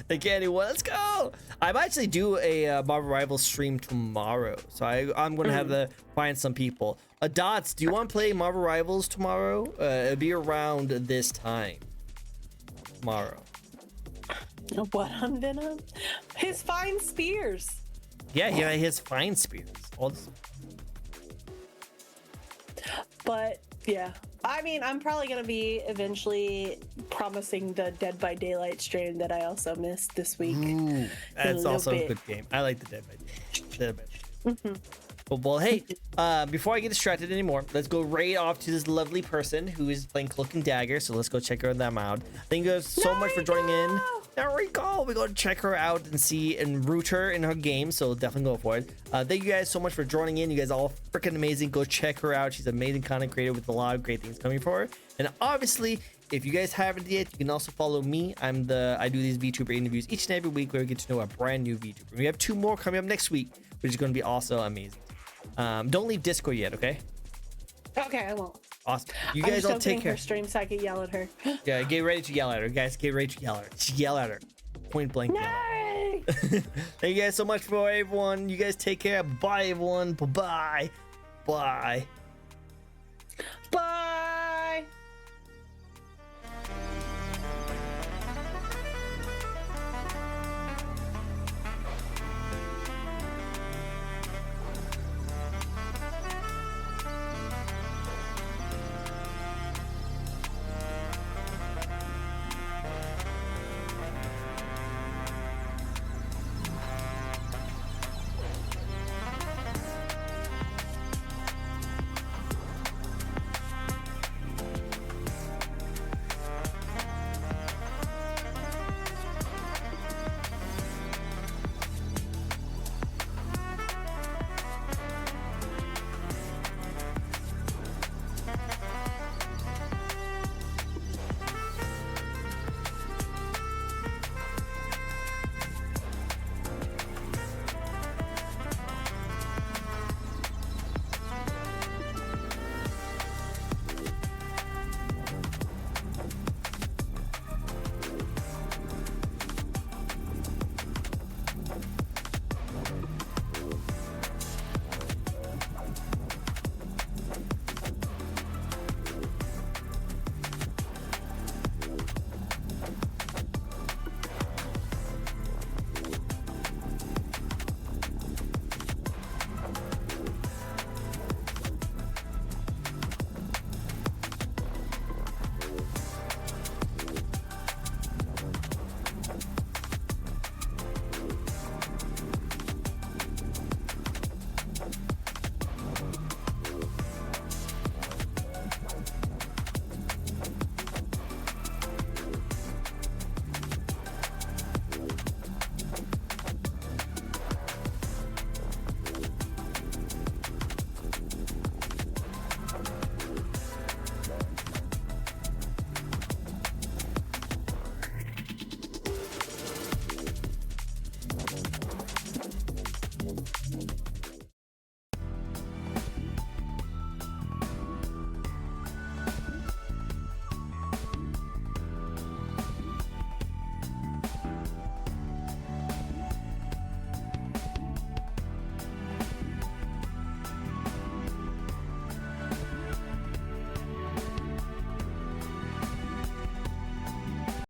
The candy one. Let's go. I'm actually do a Marvel Rivals stream tomorrow, so I'm gonna have to find some people. Dots, do you want to play Marvel Rivals tomorrow? It'll be around this time tomorrow. What on Venom? His fine spears. Yeah, he has fine spears. All this. But yeah, I mean, I'm probably gonna be eventually promising the Dead by Daylight stream that I also missed this week. Ooh, that's also a good game. I like the Dead by Daylight. Well, hey, before I get distracted anymore, let's go right off to this lovely person who is playing Cloak and Dagger. So let's go check her them out. Thank you guys so much for joining in. There we go. We go to check her out and see and root her in her game. So definitely go for it. Thank you guys so much for joining in. You guys are all freaking amazing. Go check her out. She's an amazing content creator with a lot of great things coming for her. And obviously, if you guys haven't yet, you can also follow me. I do these VTuber interviews each and every week where we get to know a brand new VTuber. We have 2 more coming up next week, which is going to be also amazing. Don't leave Discord yet, okay? Okay, I won't. Awesome. You guys all take care. Her stream so I can yell at her. Yeah, get ready to yell at her, guys. Get ready to yell at her. Just yell at her. Point blank. Nay! Thank you guys so much for everyone. You guys take care. Bye, everyone. Bye. Bye.